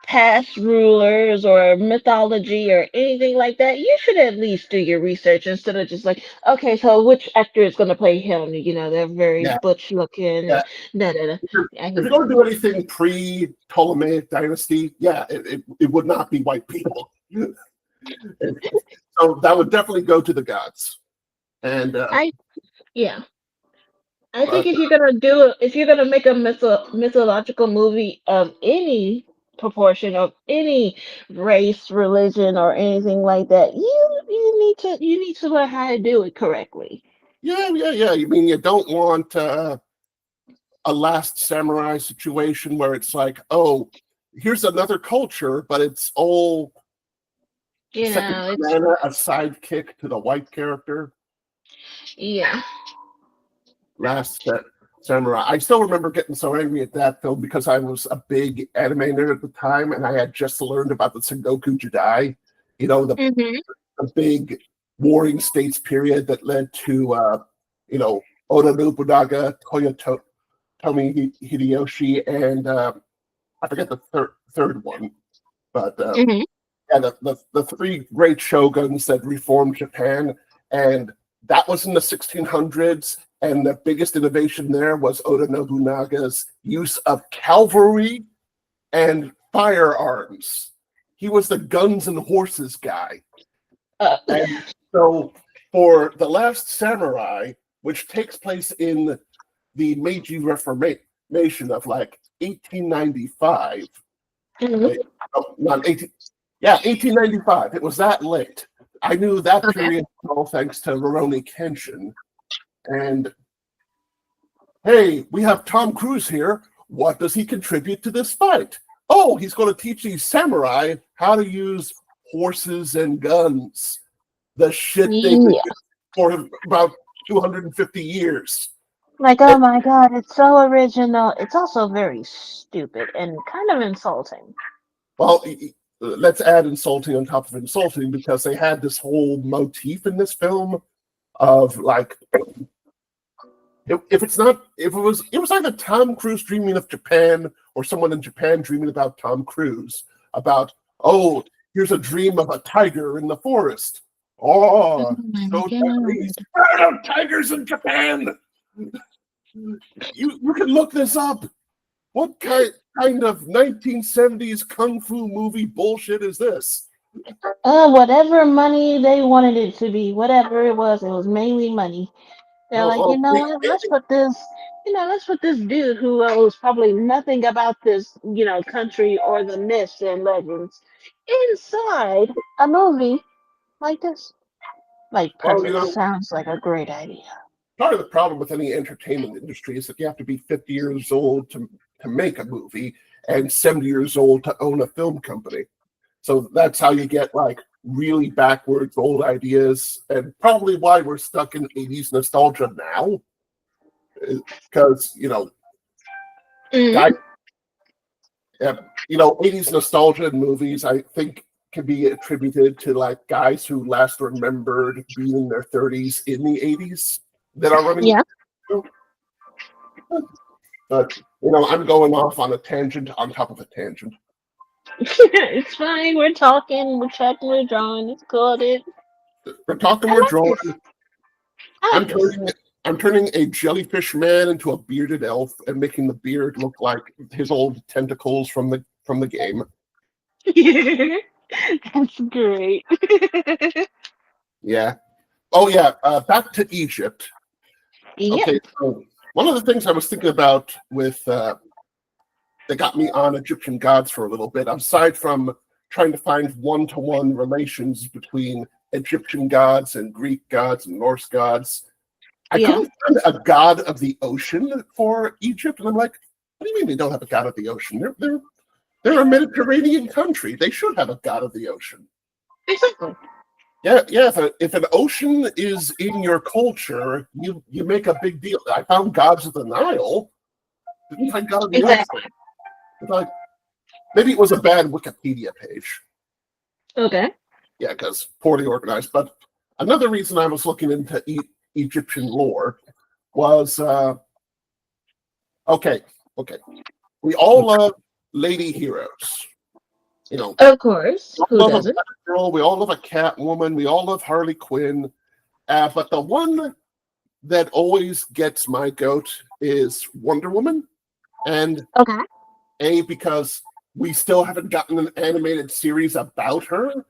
past rulers or mythology or anything like that, you should at least do your research instead of just like, okay, so which actor is gonna play him? They're very Yeah, butch looking yeah. and da da da. I If you're hate going to do anything pre-Ptolemaic dynasty, yeah, it would not be white people. So that would definitely go to the gods. And I yeah. I think but if you're gonna make a mythological movie of any proportion of any race, religion, or anything like that, you need to learn how to do it correctly. yeah, yeah, yeah. I mean, you don't want a Last Samurai situation where it's like, oh, here's another culture, but it's all second It's banana, a sidekick to the white character. yeah. Last Samurai. I still remember getting so angry at that film because I was a big anime nerd at the time, and I had just learned about the Sengoku Jidai. Hmm. The big warring states period that led to Oda Nobunaga, Toyotomi Hideyoshi, and I forget the third one, but Hmm. yeah, the three great shoguns that reformed Japan, and that was in the 1600s. And the biggest innovation there was Oda Nobunaga's use of cavalry and firearms. He was the guns and horses guy. Uh, And so for The Last Samurai, which takes place in the Meiji Reformation of like 1895, mhm. not 18, yeah, 1895. It was that late. I knew that Okay. period all thanks to Rurouni Kenshin. And hey, we have Tom Cruise here. What does he contribute to this fight? Oh, he's going to teach these samurai how to use horses and guns. The shit they've been Yeah. using for about 250 years. Like, And, oh my God, it's so original. It's also very stupid and kind of insulting. well, let's add insulting on top of insulting because they had this whole motif in this film of like if it was either Tom Cruise dreaming of Japan or someone in Japan dreaming about Tom Cruise about, oh, here's a dream of a tiger in the forest. Oh Oh, my so Japanese. God. There are no tigers in Japan. You can look this up. What kind of 1970s kung fu movie bullshit is this? Whatever money they wanted it to be, whatever it was mainly money. They're Oh, like, you oh, know what? Let's put this dude who knows probably nothing about this, country or the myths and legends inside a movie like this. Like, well, perfect. Sounds like a great idea. part of the problem with any entertainment industry is that you have to be 50 years old to make a movie and 70 years old to own a film company. So that's how you get like really backwards old ideas, and probably why we're stuck in 80s nostalgia now. Because, guys, 80s nostalgia in movies, I think, can be attributed to like guys who last remembered being in their 30s in the 80s that are running. Yeah. But I'm going off on a tangent on top of a tangent. It's fine. We're talking. We're chatting. We're drawing. It's cool, dude. We're talking. I We're like drawing. this. I like this. I'm turning a jellyfish man into a bearded elf and making the beard look like his old tentacles from the game. That's great. Yeah. Oh yeah. Back to Egypt. Yep. Okay. So one of the things I was thinking about with that got me on Egyptian gods for a little bit, aside from trying to find one-to-one relations between Egyptian gods and Greek gods and Norse gods, I couldn't find a god of the ocean for Egypt, and I'm like, what do you mean they don't have a god of the ocean? They're a Mediterranean country. They should have a god of the ocean. Exactly. Yeah. If an ocean is in your culture, you make a big deal. I found gods of the Nile. Didn't find god of the ocean. Like, maybe it was a bad Wikipedia page. Okay. Yeah, because poorly organized. But another reason I was looking into Egyptian lore was okay. We all love lady heroes. Of course. Who doesn't? Girl, we all love a Catwoman. We all love Harley Quinn. But the one that always gets my goat is Wonder Woman. And because we still haven't gotten an animated series about her.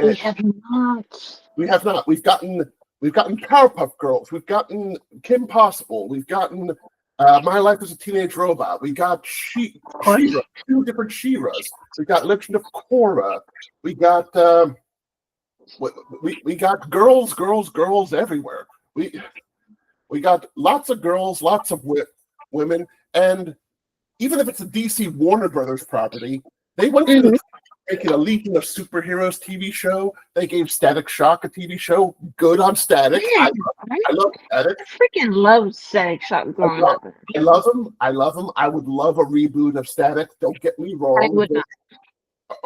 We have not. We have not. We've gotten Powerpuff Girls. We've gotten Kim Possible. We've gotten My Life as a Teenage Robot. We got She-Ra, 2 different She-Ras. We got Legend of Korra. We got we got girls everywhere. We got lots of girls, lots of women, and even if it's a DC Warner Brothers property, they went to making a Legion of Superheroes TV show. They gave Static Shock a TV show. Good on Static. I love Static. I freaking love Static Shock growing up. I love him. I would love a reboot of Static. Don't get me wrong. I would not.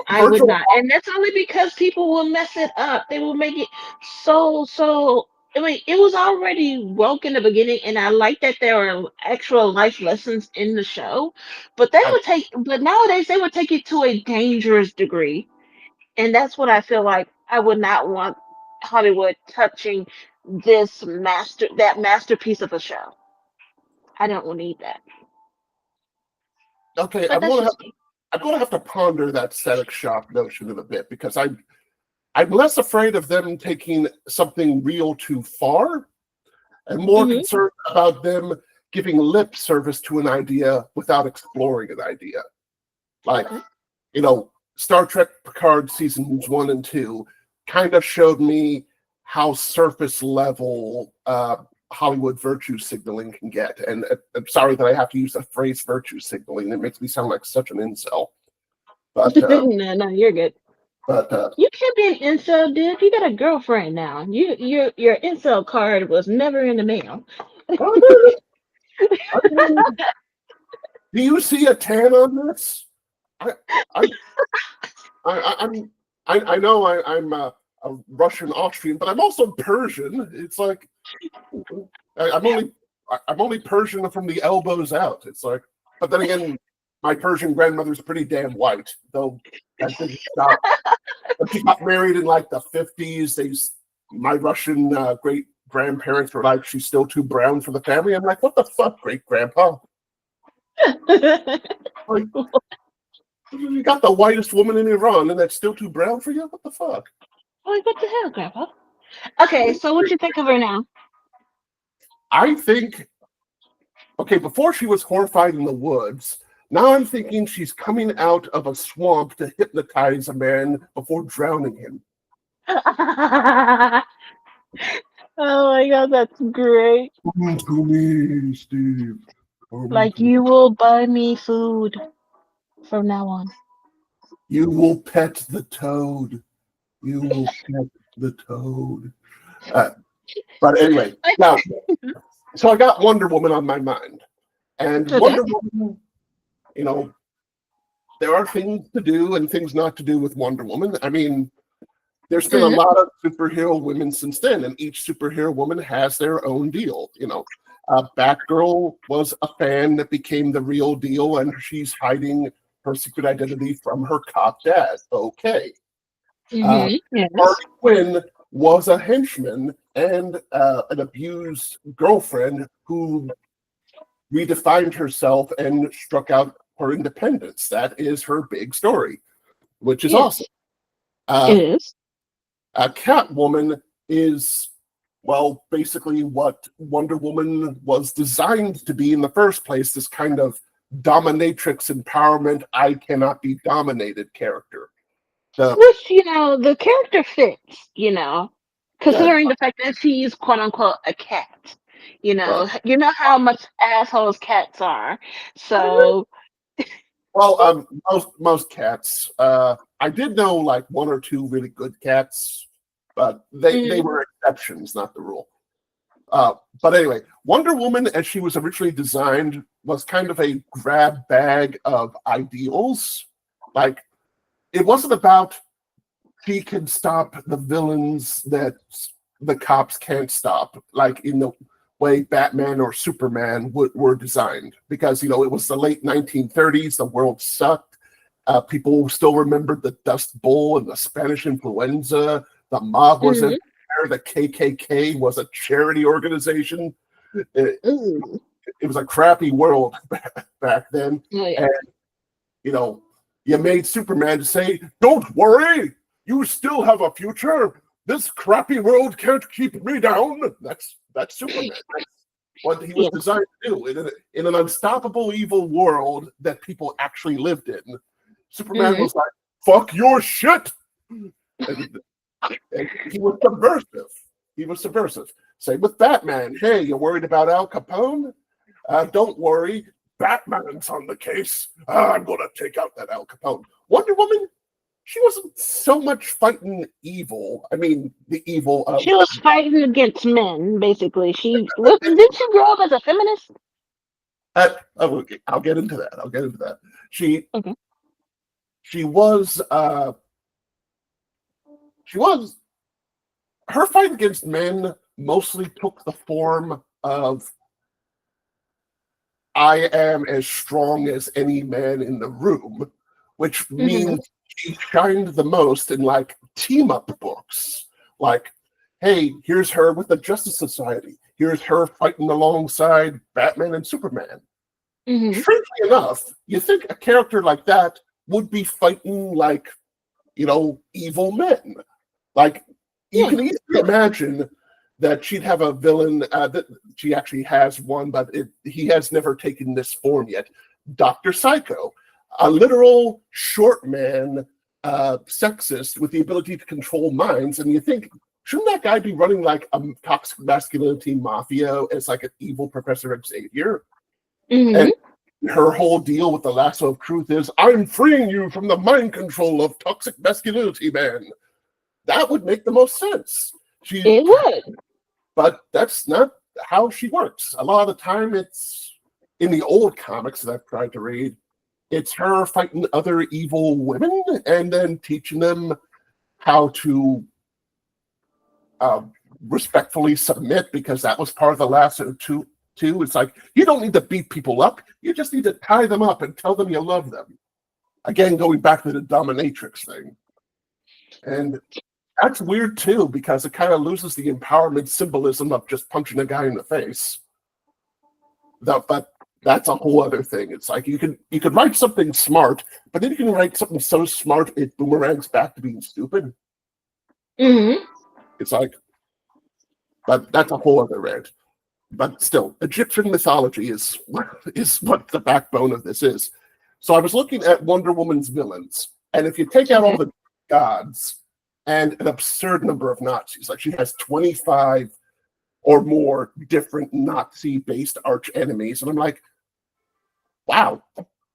I would not. And that's only because people will mess it up. They will make it so. I mean, it was already woke in the beginning, and I like that there are actual life lessons in the show. But nowadays they would take it to a dangerous degree, and that's what I feel like. I would not want Hollywood touching that masterpiece of a show. I don't need that. Okay, I'm gonna have to ponder that Static Shock notion in a bit, because I'm less afraid of them taking something real too far and more concerned about them giving lip service to an idea without exploring an idea. Like, Star Trek Picard seasons 1 and 2 kind of showed me how surface level Hollywood virtue signaling can get. And I'm sorry that I have to use the phrase virtue signaling. It makes me sound like such an incel. But no, you're good. But you can't be an incel, dude. You got a girlfriend now. Your incel card was never in the mail. Do you see a tan on this? I know I'm a Russian Austrian, but I'm also Persian. It's like I'm only Persian from the elbows out. It's like, but then again, my Persian grandmother's pretty damn white, though. That didn't stop. But she got married in like the 50s. My Russian great grandparents were like, she's still too brown for the family. I'm like, what the fuck, great grandpa? Like, you got the whitest woman in Iran, and that's still too brown for you? What the fuck? Like, what the hell, grandpa? Okay, so what you think of her now? I think, before she was horrified in the woods. Now I'm thinking she's coming out of a swamp to hypnotize a man before drowning him. Oh my god, that's great. Come to me, Steve. Come Like to- you will buy me food from now on. You will pet the toad. You will pet the toad. Uh, but anyway, now, so I got Wonder Woman on my mind. And Okay. Wonder Woman, you know, there are things to do and things not to do with Wonder Woman. I mean, there's been a Mhm. lot of superhero women since then, and each superhero woman has their own deal. Batgirl was a fan that became the real deal, and she's hiding her secret identity from her cop dad. Okay. Yes. Harley Quinn was a henchman and an abused girlfriend who redefined herself and struck out her independence. That is her big story, which is Yes. awesome. It is. Catwoman is, well, basically what Wonder Woman was designed to be in the first place, this kind of dominatrix empowerment, I cannot be dominated character. Which, the character fits, Yeah, considering the fact that she's quote unquote a cat. right. You know how much assholes cats are. So Well, most cats. I did know like one or two really good cats, but they mhm, were exceptions, not the rule. But anyway, Wonder Woman, as she was originally designed, was kind of a grab bag of ideals. Like, it wasn't about she can stop the villains that the cops can't stop, like in the way Batman or Superman were designed. Because, it was the late 1930s, the world sucked. People still remembered the Dust Bowl and the Spanish influenza. The mob was mhm. everywhere. The KKK was a charity organization. It, Ooh. it was a crappy world back then. Oh yeah. And, you know, you made Superman to say, don't worry, you still have a future. This crappy world can't keep me down. That's Superman. That's what he was Yeah. designed to do in an unstoppable evil world that people actually lived in. Superman Mhm. was like, fuck your shit. And he was subversive. He was subversive. Same with Batman. Hey, you worried about Al Capone? Don't worry. Batman's on the case. I'm going to take out that Al Capone. Wonder Woman, she wasn't so much fighting evil. I mean, the evil of. She was fighting against men, basically. Didn't she grow up as a feminist? I'll get into that. I'll get into that. Okay. She was. She was. Her fight against men mostly took the form of I am as strong as any man in the room, which Mhm. means she shined the most in like team up books. Like, hey, here's her with the Justice Society. Here's her fighting alongside Batman and Superman. Mhm. Strangely enough, you think a character like that would be fighting like, evil men. Like, you Yeah. can easily imagine that she'd have a villain that she actually has one, but he has never taken this form yet. Dr. Psycho, a literal short man, sexist with the ability to control minds. And you think, shouldn't that guy be running like a toxic masculinity mafia as like an evil Professor Xavier? Mhm. And her whole deal with the lasso of truth is, I'm freeing you from the mind control of toxic masculinity, man. That would make the most sense. It would. But that's not how she works. A lot of the time, it's in the old comics that I've tried to read, it's her fighting other evil women and then teaching them how to uh, respectfully submit, because that was part of the lasso too. It's like, you don't need to beat people up. You just need to tie them up and tell them you love them. Again, going back to the dominatrix thing. And that's weird too, because it kind of loses the empowerment symbolism of just punching a guy in the face. But that's a whole other thing. It's like you could write something smart, but then you can write something so smart it boomerangs back to being stupid. Mhm. It's like, but that's a whole other rant. But still, Egyptian mythology is what the backbone of this is. So I was looking at Wonder Woman's villains, and if you take out all Okay. the gods and an absurd number of Nazis, like she has 25 or more different Nazi-based arch enemies. And I'm like, wow,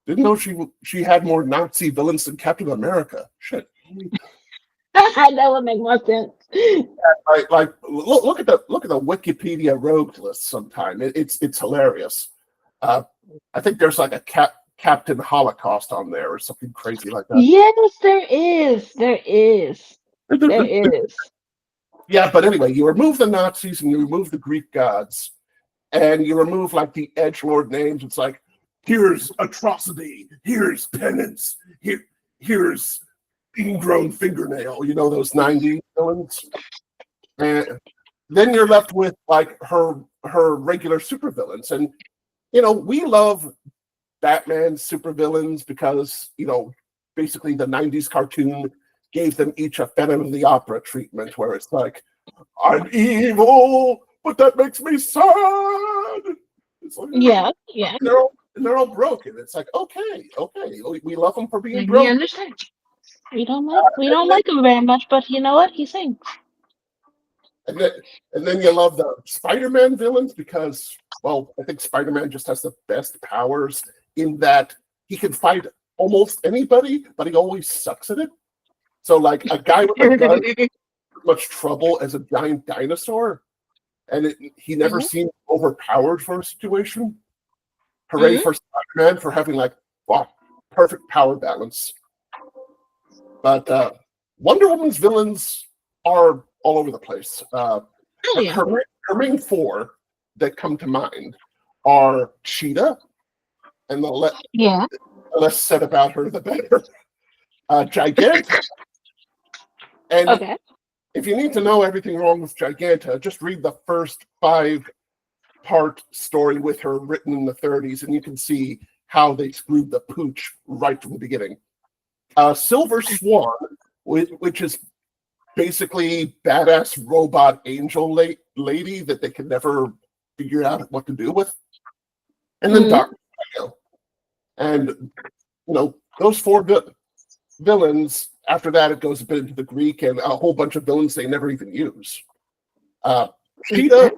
didn't know she had more Nazi villains than Captain America. Shit. That would make more sense. Like look at the Wikipedia rogues list sometime. It's hilarious. I think there's like a Captain Holocaust on there or something crazy like that. Yes, there is. There is. There is. Yeah, but anyway, you remove the Nazis and you remove the Greek gods, and you remove like the edgelord names. It's like, here's atrocity, here's penance, here's ingrown fingernail. You know, those 90s villains. And then you're left with like her regular supervillains. And you know, we love Batman supervillains because, you know, basically the 90s cartoon gave them each a Phantom of the Opera treatment where it's like, I'm evil, but that makes me sad. It's like, Yeah. and they're all broken. It's like, okay, we love them for being We broken. understand. We don't like him very much, but you know what? He sings. And then you love the Spider-Man villains because, well, I think Spider-Man just has the best powers in that he can fight almost anybody, but he always sucks at it. So, like, a guy with a gun much trouble as a giant dinosaur, and he never seemed overpowered for a situation. Hooray for Spider-Man for having like perfect power balance. But Wonder Woman's villains are all over the place. Her main four that come to mind are Cheetah, and the less said about her, the better. Giganta. And if you need to know everything wrong with Giganta, just read the first 5-part story with her written in the 30s, and you can see how they screwed the pooch right from the beginning. Silver Swan, which is basically badass robot angel lady that they can never figure out what to do with. And then Dr. Psycho. And, you know, those four villains, after that it goes a bit into the Greek and a whole bunch of villains they never even use. Cheetah,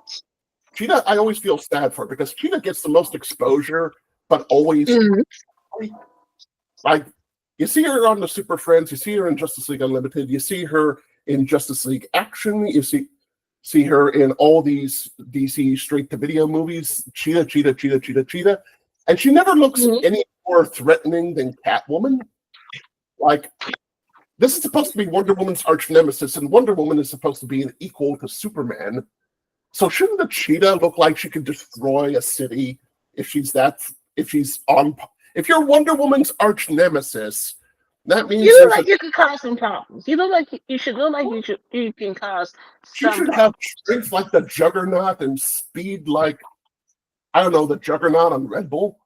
I always feel sad for because Cheetah gets the most exposure, but always like, you see her on the Super Friends, you see her in Justice League Unlimited, you see her in Justice League Action, you see her in all these DC straight-to-video movies, Cheetah, and she never looks any more threatening than Catwoman. Like, this is supposed to be Wonder Woman's arch nemesis, and Wonder Woman is supposed to be an equal to Superman. So shouldn't the Cheetah look like she could destroy a city if you're Wonder Woman's arch nemesis? That means you look like you could cause some problems. You look like you can cause. She should have strength like the Juggernaut and speed like, I don't know, the Juggernaut on Red Bull.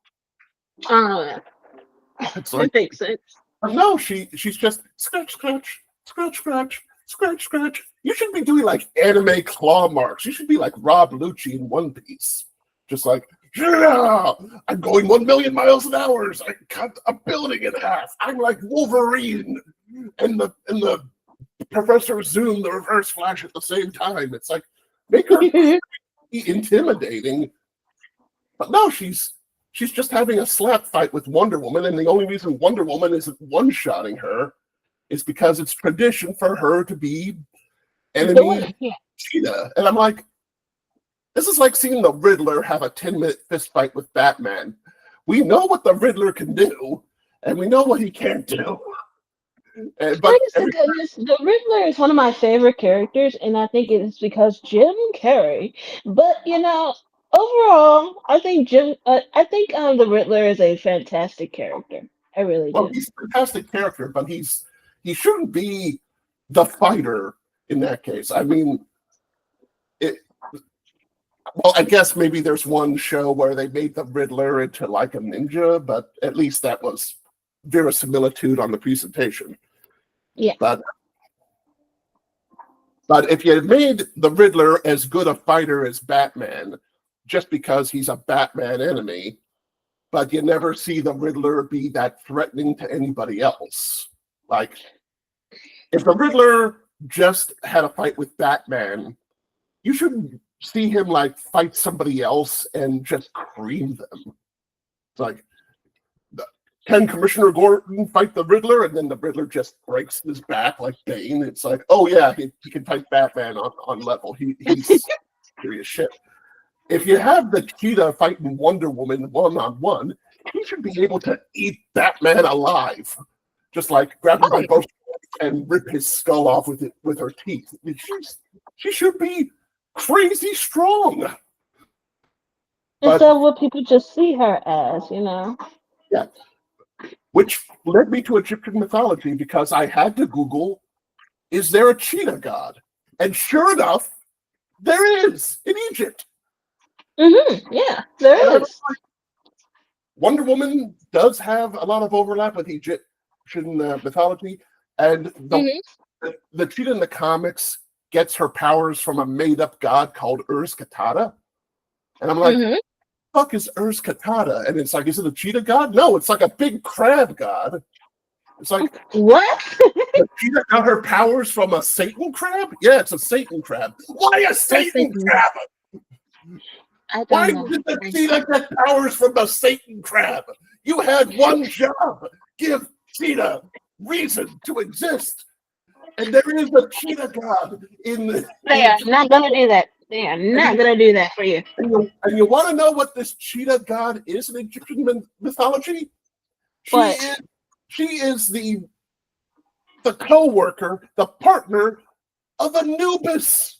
It's like, that makes sense. No, she's just scratch. You should be doing like anime claw marks. You should be like Rob Lucci in One Piece. Just like, yeah, I'm going 1 million miles an hour. I cut a building in half. I'm like Wolverine and the Professor Zoom, the Reverse Flash at the same time. It's like, make her intimidating. But no, she's just having a slap fight with Wonder Woman, and the only reason Wonder Woman isn't one-shotting her is because it's tradition for her to be enemy Cheetah. And I'm like, this is like seeing the Riddler have a 10-minute fist fight with Batman. We know what the Riddler can do, and we know what he can't do. But the Riddler is one of my favorite characters, and I think it's because Jim Carrey. But you know, overall, I think the Riddler is a fantastic character. I really do. Well, he's a fantastic character, but he shouldn't be the fighter in that case. I mean, well, I guess maybe there's one show where they made the Riddler into like a ninja, but at least that was verisimilitude on the presentation. Yeah. But if you made the Riddler as good a fighter as Batman, just because he's a Batman enemy, but you never see the Riddler be that threatening to anybody else. Like, if the Riddler just had a fight with Batman, you shouldn't see him like fight somebody else and just cream them. It's like, can Commissioner Gordon fight the Riddler? And then the Riddler just breaks his back like Bane. It's like, oh yeah, he can fight Batman on level. He's serious shit. If you have the Cheetah fighting Wonder Woman one-on-one, he should be able to eat Batman alive. Just like grab him by both and rip his skull off with her teeth. She should be crazy strong. Instead of what people just see her as, Yeah. Which led me to Egyptian mythology because I had to Google, is there a cheetah god? And sure enough, there is in Egypt. Yeah, there is. Wonder Woman does have a lot of overlap with Egyptian mythology, and the cheetah in the comics gets her powers from a made-up god called Urs-Katata. And I'm like, what the fuck is Urs-Katata? And it's like, is it a cheetah god? No, it's like a big crab god. It's like, what? The cheetah got her powers from a Satan crab? Yeah, it's a Satan crab. Why a Satan crab? Why did the cheetah get powers from a Satan crab? You had one job. Give cheetah reason to exist. And there is a cheetah god in the... They are not going to do that. They are not going to do that for you. And you want to know what this cheetah god is in Egyptian mythology? She is the co-worker, the partner of Anubis.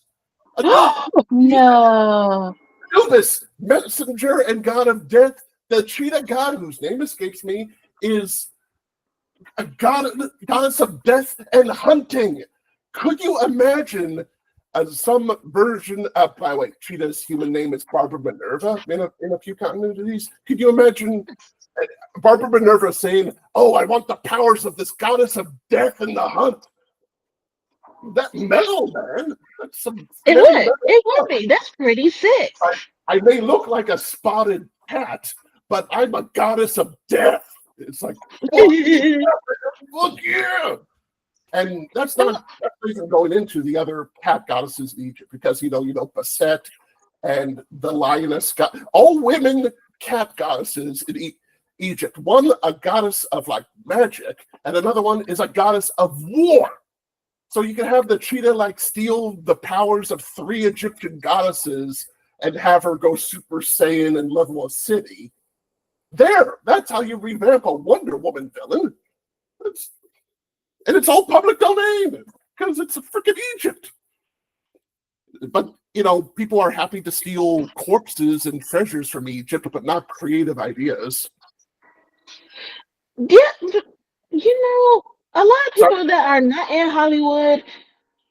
No. Anubis, messenger and god of death. The cheetah god, whose name escapes me, is a goddess of death and hunting. Could you imagine some version of, by the way, Cheetah's human name is Barbara Minerva in a few continuities. Could you imagine Barbara Minerva saying, oh, I want the powers of this goddess of death and the hunt? That metal, man. That's some it would be. That's pretty sick. I may look like a spotted cat, but I'm a goddess of death. It's like, look here. And that's even going into the other cat goddesses in Egypt, because Bastet and the lioness all women cat goddesses in Egypt. One a goddess of like magic, and another one is a goddess of war. So you can have the cheetah like steal the powers of 3 Egyptian goddesses and have her go Super Saiyan and level a city. That's how you revamp a Wonder Woman villain. And it's all public domain because it's a freaking Egypt. But, people are happy to steal corpses and treasures from Egypt, but not creative ideas. Yeah, a lot of people that are not in Hollywood,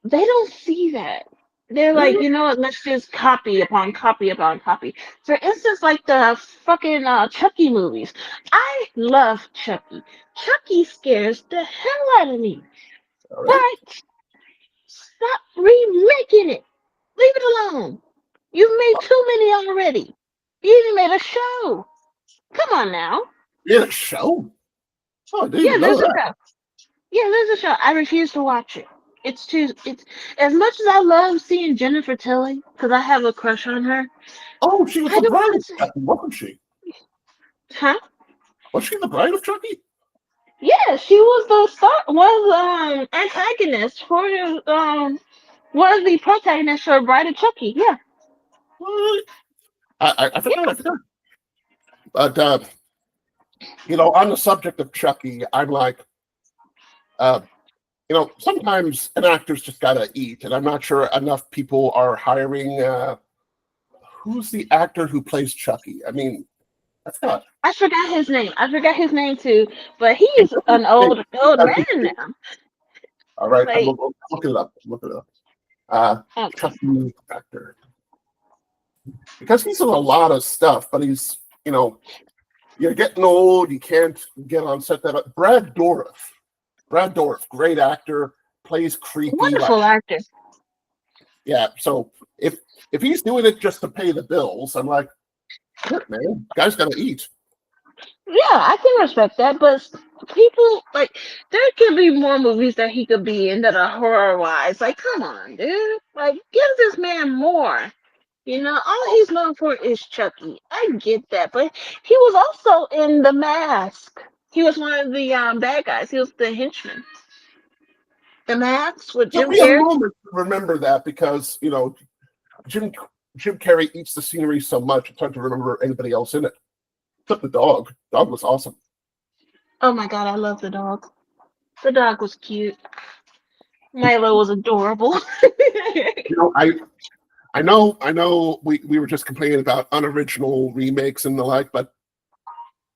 they don't see that. They're like, you know what, let's just copy upon copy upon copy. For instance, like the fucking Chucky movies. I love Chucky. Chucky scares the hell out of me. Right. But stop remaking it. Leave it alone. You've made too many already. You even made a show. Come on now. You had a show? Oh, Yeah, there's a show. Yeah, there's a show. I refuse to watch it. It's as much as I love seeing Jennifer Tilly, because I have a crush on her. Oh, she was the bride of Chucky, wasn't she? Huh? Was she the bride of Chucky? Yeah, she was the antagonist for one of the protagonists for Bride of Chucky. Yeah. What? I forgot. But on the subject of Chucky, I'm like, sometimes an actor's just gotta eat, and I'm not sure enough people are hiring. Who's the actor who plays Chucky? I mean, I forgot his name. I forgot his name too, but he's an old man now. All right, I'm look it up. Okay. Chucky actor, because he's in a lot of stuff, but he's you're getting old. You can't get on set that. Brad Dourif, great actor, plays creepy. Wonderful actor. Yeah, so if he's doing it just to pay the bills, I'm like, shit, man, guy's gotta eat. Yeah, I can respect that, but people like there could be more movies that he could be in that are horror wise. Like, come on, dude. Like, give this man more. All he's known for is Chucky. I get that, but he was also in The Mask. He was one of the bad guys. He was the henchman. The Mask with Took Jim me a Carrey. moment to remember that because Jim Jim Carrey eats the scenery so much, it's hard to remember anybody else in it. Except the dog. Dog was awesome. Oh my god, I love the dog. The dog was cute. Milo was adorable. You know, I know we were just complaining about unoriginal remakes and the like, but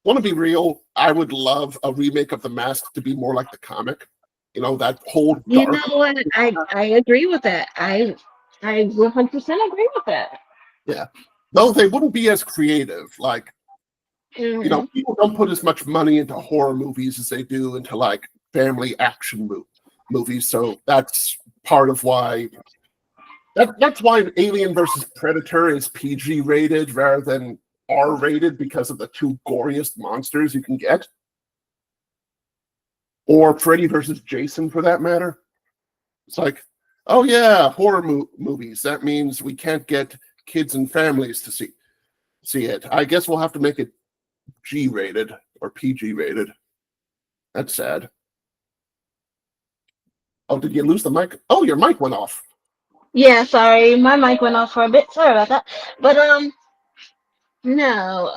want to be real, I would love a remake of The Mask to be more like the comic. That whole You dark. know what? I agree with that. I 100% agree with that. Yeah. Though they wouldn't be as creative. Like, Mhm. people don't put as much money into horror movies as they do into like family action movies. So that's part of why that's why Alien versus Predator is PG rated rather than R rated because of the two goriest monsters you can get. Or Freddy versus Jason for that matter. It's like, oh yeah, horror movies. That means we can't get kids and families to see it. I guess we'll have to make it G rated or PG rated. That's sad. Oh, did you lose the mic? Oh, your mic went off. Yeah, sorry, my mic went off for a bit. Sorry about that. But no,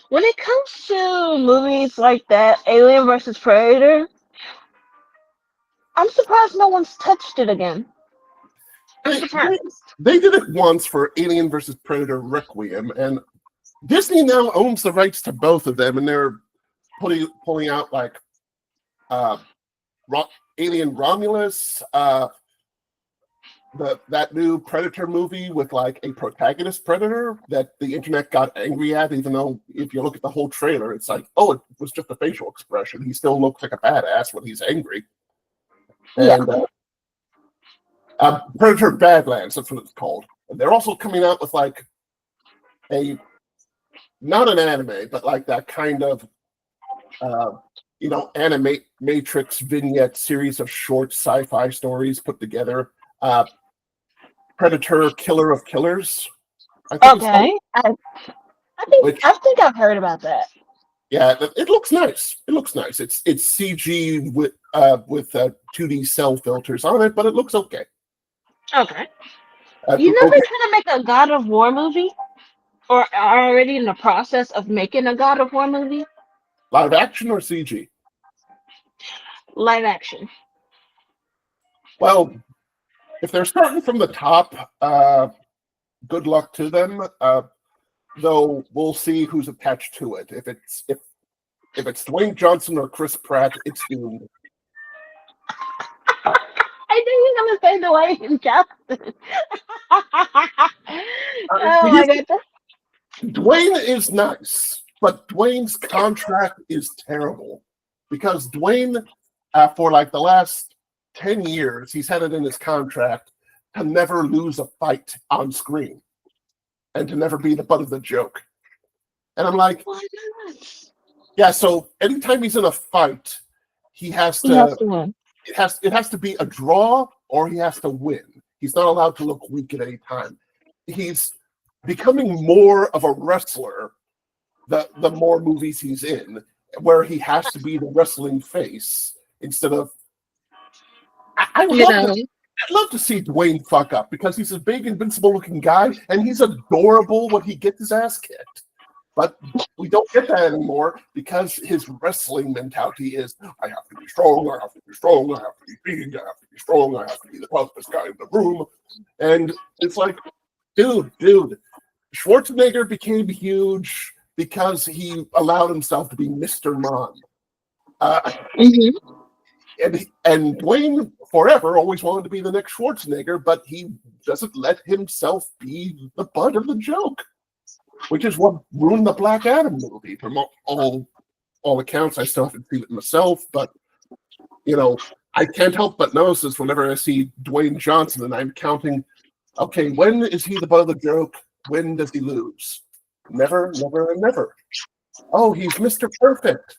when it comes to movies like that, Alien versus Predator, I'm surprised no one's touched it again. I'm They, surprised. they did it once for Alien versus Predator Requiem, and Disney now owns the rights to both of them, and they're pulling out like uh, Alien Romulus, that new Predator movie with like a protagonist predator that the internet got angry at, even though if you look at the whole trailer, it's like, oh, it was just a facial expression. He still looks like a badass when he's angry. Yeah. And Predator Badlands, that's what it's called. And they're also coming out with like not an anime, but like that kind of animate matrix vignette series of short sci-fi stories put together. Predator Killer of Killers, I think it's called. Okay. I think I've heard about that. Yeah, it looks nice. It looks nice. It's CG with 2D cell filters on it, but it looks okay. Okay. You know Okay, they're trying to make a God of War movie, or are already in the process of making a God of War movie, live action or CG? live action. Well, if they're starting from the top, good luck to them. Though we'll see who's attached to it. If it's Dwayne Johnson or Chris Pratt, it's doomed. I knew you were gonna say Dwayne Johnson. Oh my Here's god. Dwayne is nice, but Dwayne's contract is terrible because Dwayne, for like the last 10 years, he's had it in his contract to never lose a fight on screen and to never be the butt of the joke. And I'm like, Why not? yeah, so anytime he's in a fight, he has He has to to win. it has to be a draw or he has to win. He's not allowed to look weak at any time. He's becoming more of a wrestler the more movies he's in, where he has to be the wrestling face instead of. You know. I'd love to see Dwayne fuck up because he's a big, invincible looking guy and he's adorable when he gets his ass kicked. But we don't get that anymore because his wrestling mentality is I have to be strong, I have to be strong, I have to be big, I have to be strong, I have to be the toughest guy in the room. And it's like, dude, Schwarzenegger became huge because he allowed himself to be Mr. Mom. Mhm. And Dwayne forever always wanted to be the next Schwarzenegger, but he doesn't let himself be the butt of the joke, which is what ruined the Black Adam movie. From all accounts, I still haven't seen it myself, but I can't help but notice whenever I see Dwayne Johnson and I'm counting, okay, when is he the butt of the joke? When does he lose? Never, never, and never. Oh, he's Mr. Perfect.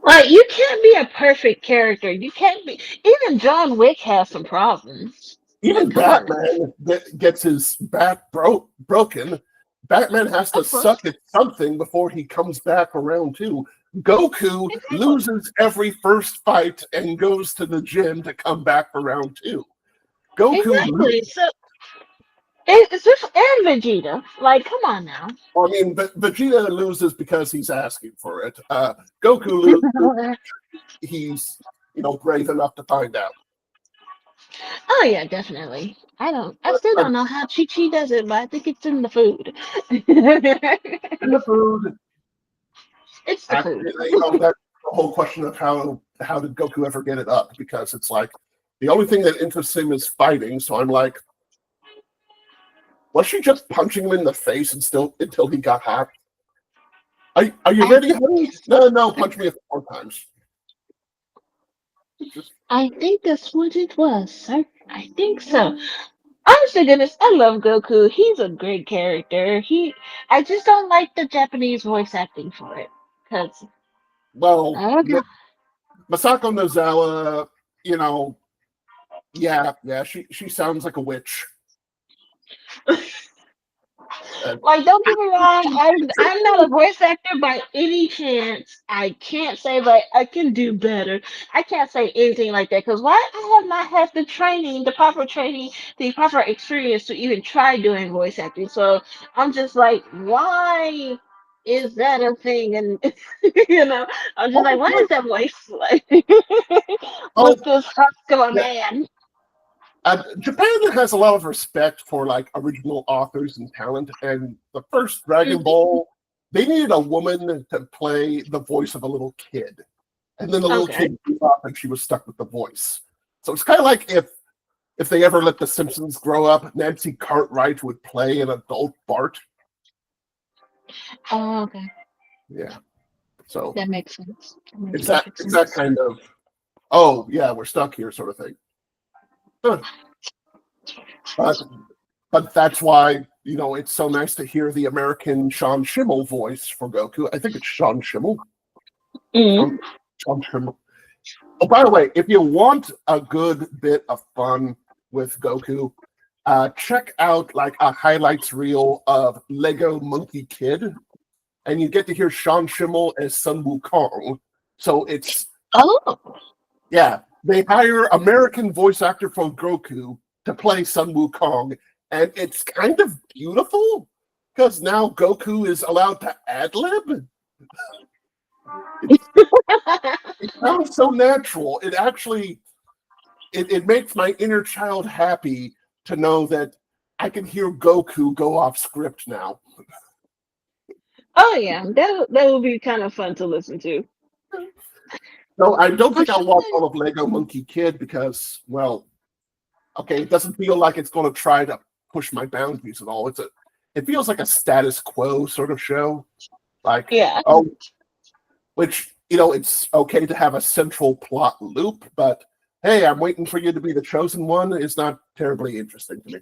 Like you can't be a perfect character. You can't be. Even John Wick has some problems. Even Come on. Batman gets his back broken. Batman has to Of course. suck at something before he comes back around too. Goku Exactly. loses every first fight and goes to the gym to come back for round two. Goku Exactly. So it's just and Vegeta. Like, come on now. I mean, but Vegeta loses because he's asking for it. Goku he's brave enough to find out. Oh yeah, definitely. I don't. I But, still but don't know how Chi Chi does it, but I think it's in the food. in the food, It's the actually, food. that's the whole question of how did Goku ever get it up? Because it's like the only thing that interests him is fighting. So I'm like, was she just punching him in the face and still until he got hacked? Are you I ready, think honey? No, punch me 4 times. Just, I think that's what it was, sir. I think so. Honestly, goodness, I love Goku. He's a great character. I just don't like the Japanese voice acting for it, cause well, I don't know. Masako Nozawa, you know, yeah, she sounds like a witch. Uh, Like, don't get me wrong, I'm not a voice actor by any chance. I can't say that I can do better. I can't say anything like that because why I have not had the training, the proper training, the proper experience to even try doing voice acting. So I'm just like, why is that a thing? And I'm just like, what is that voice like oh, with this husk of a yeah, man? Japan has a lot of respect for like original authors and talent. And the first Dragon Mhm. Ball, they needed a woman to play the voice of a little kid, and then the little Okay. kid grew up and she was stuck with the voice. So it's kind of like if they ever let The Simpsons grow up, Nancy Cartwright would play an adult Bart. Oh, okay. Yeah. So That makes sense. That makes it's that perfect it's that sense. kind of oh yeah, we're stuck here sort of thing. Huh. But but that's why it's so nice to hear the American Sean Schimmel voice for Goku. I think it's Sean Schimmel. Mhm. Sean Schimmel. Oh, by the way, if you want a good bit of fun with Goku, check out like a highlights reel of Lego Monkey Kid, and you get to hear Sean Schimmel as Sun Wukong. So it's Oh. yeah, they hire American voice actor for Goku to play Sun Wukong, and it's kind of beautiful because now Goku is allowed to ad lib. It sounds so natural. It actually it makes my inner child happy to know that I can hear Goku go off script now. Oh yeah, that would be kind of fun to listen to. No, I don't I'm think I'll watch sure. all of Lego Monkey Kid because, well, okay, it doesn't feel like it's going to try to push my boundaries at all. It feels like a status quo sort of show. Like, Yeah. oh, which it's okay to have a central plot loop, but hey, I'm waiting for you to be the chosen one is not terribly interesting to me.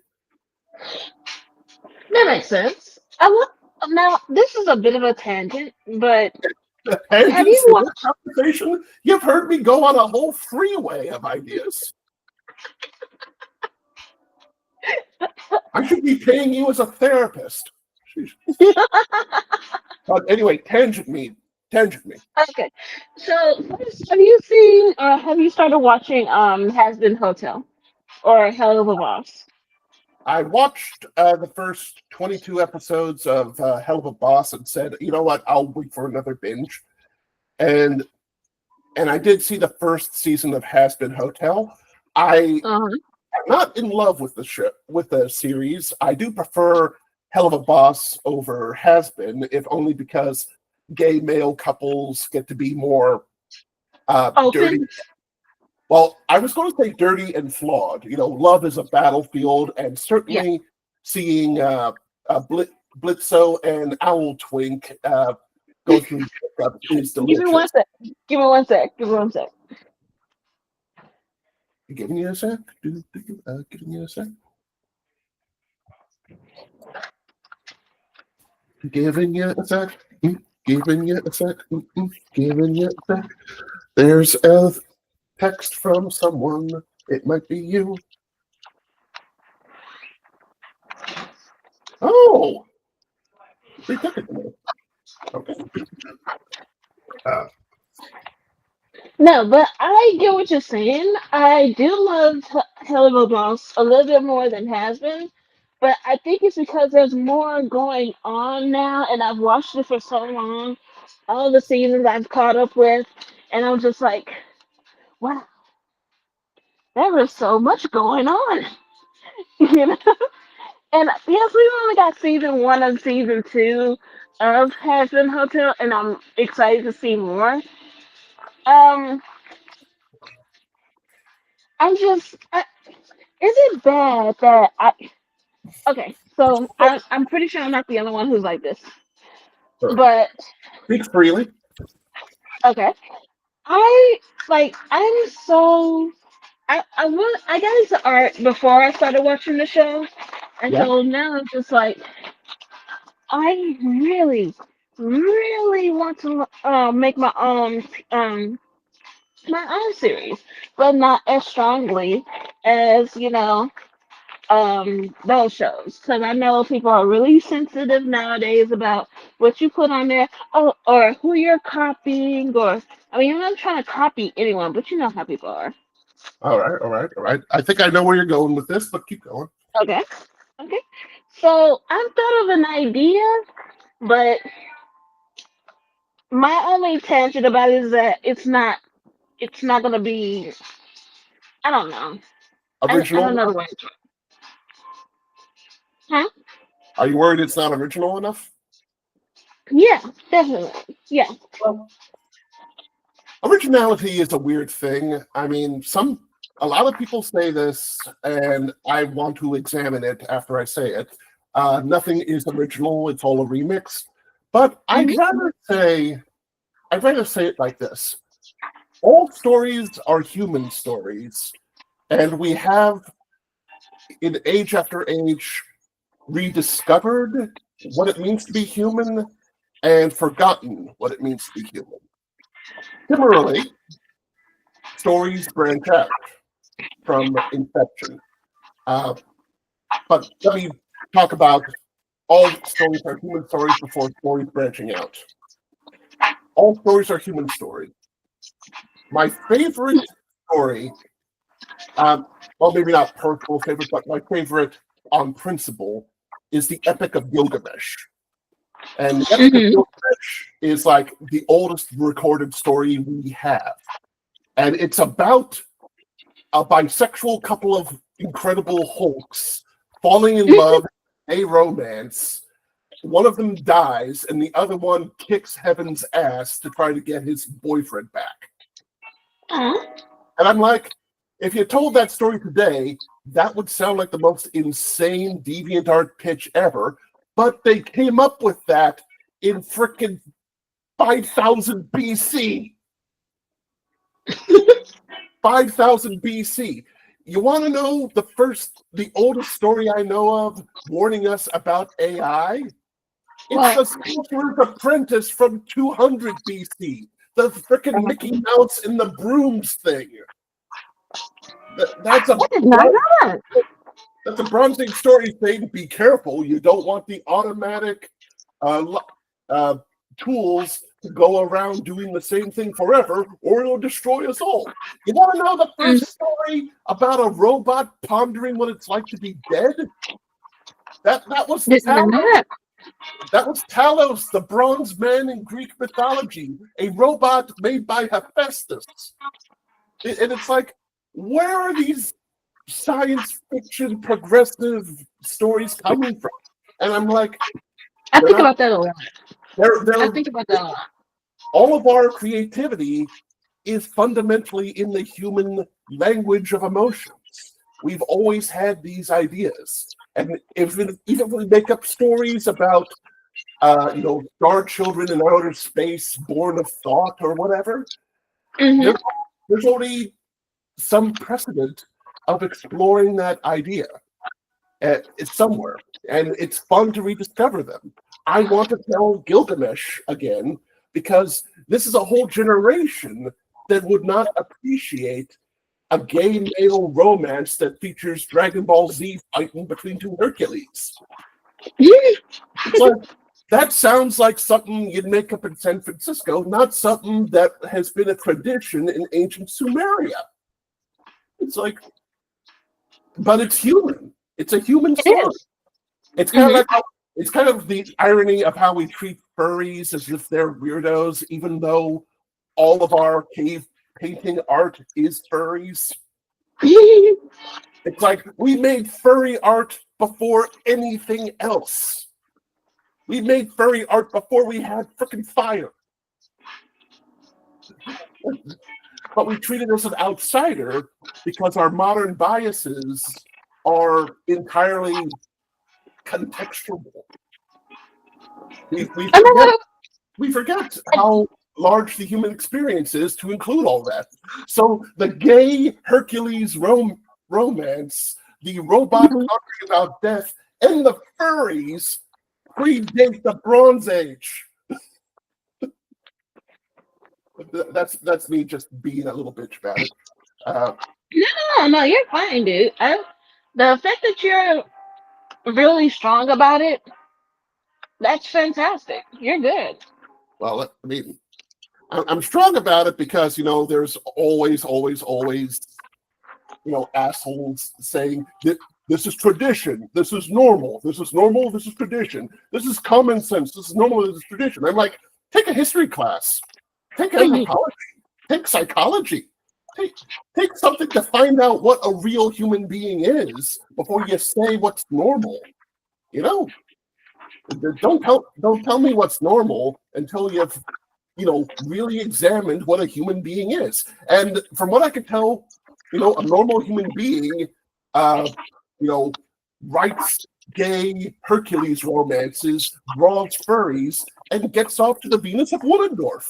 That makes sense. I want now. This is a bit of a tangent, but The have tangents you in this watched? conversation, you've heard me go on a whole freeway of ideas. I should be paying you as a therapist. Sheesh. But anyway, tangent me. Okay, so first, have you seen or have you started watching Has Been Hotel or Hell of a Boss? I watched the first 22 episodes of Hell of a Boss and said, you know what, I'll wait for another binge. And I did see the first season of Has Been Hotel. I Uh-huh. am not in love with the series. I do prefer Hell of a Boss over Has Been, if only because gay male couples get to be more dirty. Open. Well, I was going to say dirty and flawed. Love is a battlefield, and Yeah. certainly seeing Blitzo and Owl Twink go through breakup is Give me one delicious. sec. Give me one sec. Give me one sec. Giving you a sec? Giving you a sec? Giving you a sec? Giving you a sec? Giving you a sec? There's a text from someone. It might be you. Oh, we took it. Okay. No, but I get what you're saying. I do love Hannibal Boss a little bit more than has been, but I think it's because there's more going on now, and I've watched it for so long. All the seasons I've caught up with, and I'm just like, wow, there was so much going on, you know. And yes, we only got season one and season two of Hazbin Hotel, and I'm excited to see more. Um, I'm just, is it bad that I? Okay, so I'm pretty sure I'm not the only one who's like this, Sure. but Speak freely. okay, I I'm so I got into art before I started watching the show, and Yeah. so now I'm just like I really want to make my own series, but not as strongly as those shows, because I know people are really sensitive nowadays about what you put on there, or who you're copying, or I mean, I'm not trying to copy anyone, but you know how people are. All right. All right. All right. I think I know where you're going with this, but keep going. Okay, okay. So I've thought of an idea, but my only tangent about it is that it's not gonna be. I don't know. I don't Original? know the word. Huh? Are you worried it's not original enough? Yeah, definitely. Yeah. Well, originality is a weird thing. I mean, a lot of people say this, and I want to examine it after I say it. Nothing is original; it's all a remix. But Hmm. I'd rather say it like this: all stories are human stories, and we have, in age after age, rediscovered what it means to be human and forgotten what it means to be human. Similarly, stories branch out from inception. Uh, but let me talk about all stories are human stories before stories branching out. All stories are human stories. My favorite story, well, maybe not personal favorite, but my favorite on principle is the Epic of Gilgamesh. And the Epic of Hmm. Gilgamesh is like the oldest recorded story we have. And it's about a bisexual couple of incredible hulks falling in love, a romance. One of them dies, and the other one kicks Heaven's ass to try to get his boyfriend back. And I'm like, if you told that story today, that would sound like the most insane DeviantArt pitch ever. But they came up with that in frickin' 5000 BC. 5000 BC. You want to know the oldest story I know of warning us about AI? It's What? the Sorcerer's Apprentice from 200 BC. The frickin' Mickey Mouse in the brooms thing. That's a I did not know that. that's a Bronze Age story saying, be careful, you don't want the automatic tools to go around doing the same thing forever, or it'll destroy us all. You want to know the first story about a robot pondering what it's like to be dead? That was Did not know Talos. that. That was Talos, the bronze man in Greek mythology, a robot made by Hephaestus. And it's like, where are these science fiction progressive stories coming from? And I'm like, I think about that a lot. I they're think about that a lot. all of our creativity is fundamentally in the human language of emotions. We've always had these ideas. And even if we make up stories about star children in outer space born of thought or whatever, Hmm. there's already some precedent of exploring that idea. It's somewhere, and it's fun to rediscover them. I want to tell Gilgamesh again because this is a whole generation that would not appreciate a gay male romance that features Dragon Ball Z fighting between two Hercules. It's like, that sounds like something you'd make up in San Francisco, not something that has been a tradition in ancient Sumeria. It's like, but it's human. It's a human It story. is. It's kind of Mhm. like it's kind of the irony of how we treat furries as if they're weirdos, even though all of our cave painting art is furries. It's like we made furry art before anything else. We made furry art before we had freaking fire. But we treat it as an outsider because our modern biases are entirely contextual. We I forget know. we forget how large the human experience is to include all that. So the gay Hercules romance, the robot Mhm. talking about death, and the furries predate the Bronze Age. That's me just being a little bitch about it. No, you're fine, dude. The fact that you're really strong about it, that's fantastic. You're good. Well, I mean, I'm strong about it because there's always assholes saying that this is tradition, this is normal, this is normal, this is tradition, this is common sense, this is normal, this is tradition. I'm like, take a history class, take anthropology, take psychology, take something to find out what a real human being is before you say what's normal. Don't tell me what's normal until you've really examined what a human being is. And from what I can tell, a normal human being, uh, writes gay Hercules romances, draws furries, and gets off to the Venus of Willendorf.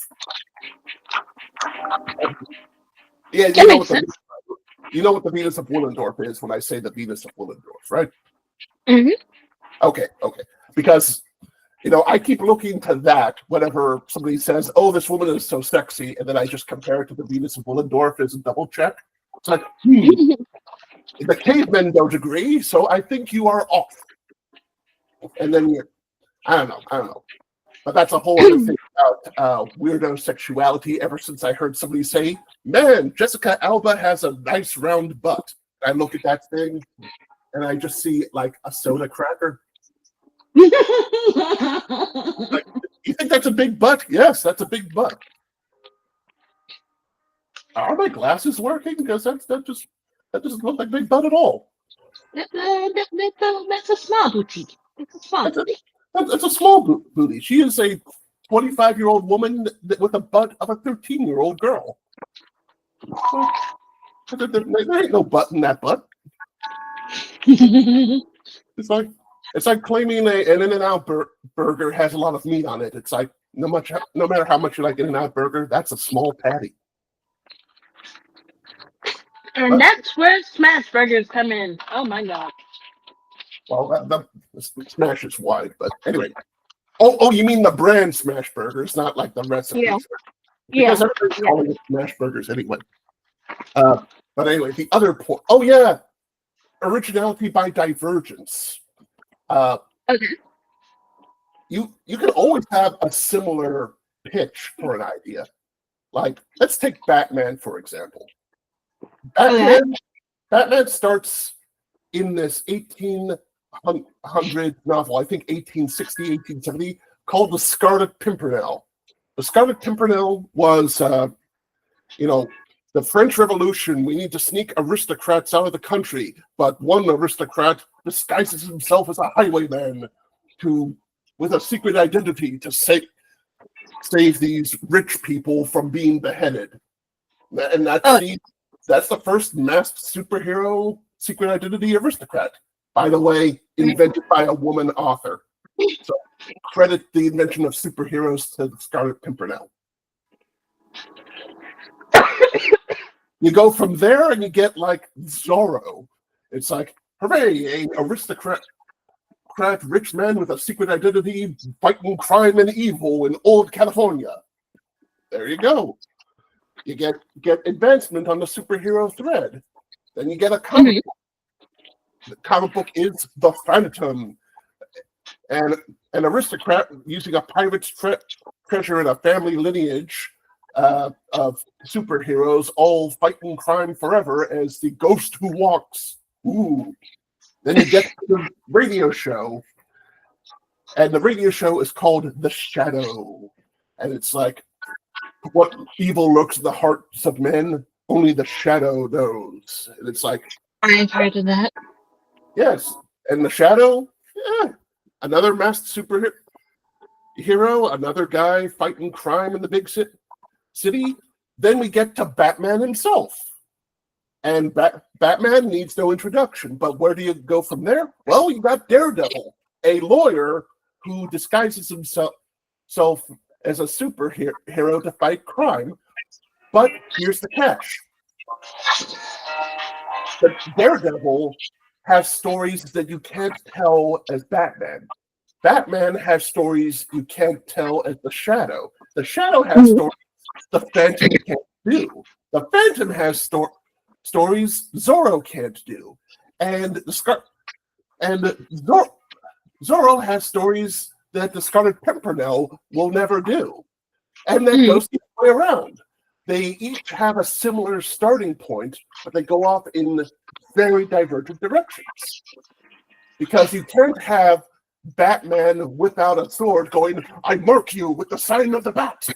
Yeah, That makes sense. You know what the Venus of Willendorf is when I say the Venus of Willendorf, right? Hmm. Okay. Because I keep looking to that whenever somebody says, "Oh, this woman is so sexy," and then I just compare it to the Venus of Willendorf as a double check. It's like, the cavemen don't agree, so I think you are off. And then I don't know. But that's a whole other thing about weirdo sexuality. Ever since I heard somebody say, "Man, Jessica Alba has a nice round butt," I look at that thing and I just see like a soda cracker. Like, you think that's a big butt? Yes, that's a big butt. Are my glasses working? Because that doesn't look like big butt at all. That's a small boutique. It's a small That's a boutique. that's a small booty. She is a 25-year-old woman with a butt of a 13-year-old girl. There ain't no butt in that butt. It's like claiming an In-N-Out burger has a lot of meat on it. It's like no matter how much you like In-N-Out burger, that's a small patty. And that's where smash burgers come in. Oh my god. Well, the smash is wide, but anyway. Oh, you mean the brand smash burgers, not like the Yeah. recipes? Yeah. Because everybody's Yeah. calling it smash burgers anyway. But anyway, the other point. Oh yeah, originality by divergence. Okay. You can always have a similar pitch for an idea. Like, let's take Batman for example. Okay. Batman starts in this 1800 novel, I think 1860, 1870, called The Scarlet Pimpernel. The Scarlet Pimpernel was, the French Revolution. We need to sneak aristocrats out of the country, but one aristocrat disguises himself as a highwayman with a secret identity to save these rich people from being beheaded. And that's the first masked superhero secret identity aristocrat. By the way, invented by a woman author. So credit the invention of superheroes to the Scarlet Pimpernel. You go from there and you get like Zorro. It's like, hooray, an aristocrat rich man with a secret identity fighting crime and evil in old California. There you go. You get advancement on the superhero thread. Then you get a comic book. The comic book is the Phantom. and an aristocrat using a pirate's treasure in a family lineage of superheroes all fighting crime forever as the ghost who walks. Ooh. Then you get to the radio show, and the radio show is called The Shadow. And it's like, what evil lurks in the hearts of men, only the shadow knows. And it's like, I've heard of that. yes. And the Shadow, yeah, another masked superhero, another guy fighting crime in the big city. Then we get to Batman himself. And Batman needs no introduction. But where do you go from there? Well, you got Daredevil, a lawyer who disguises himself as a superhero to fight crime. But here's the catch. The Daredevil has stories that you can't tell as Batman. Batman has stories you can't tell as the Shadow. The Shadow has stories the Phantom can't do. The Phantom has stories Zorro can't do. And Zorro has stories that the Scarlet Pimpernel will never do. And that goes the other way around. They each have a similar starting point, but they go off in very divergent directions. Because you can't have Batman without a sword going, I mark you with the sign of the bat.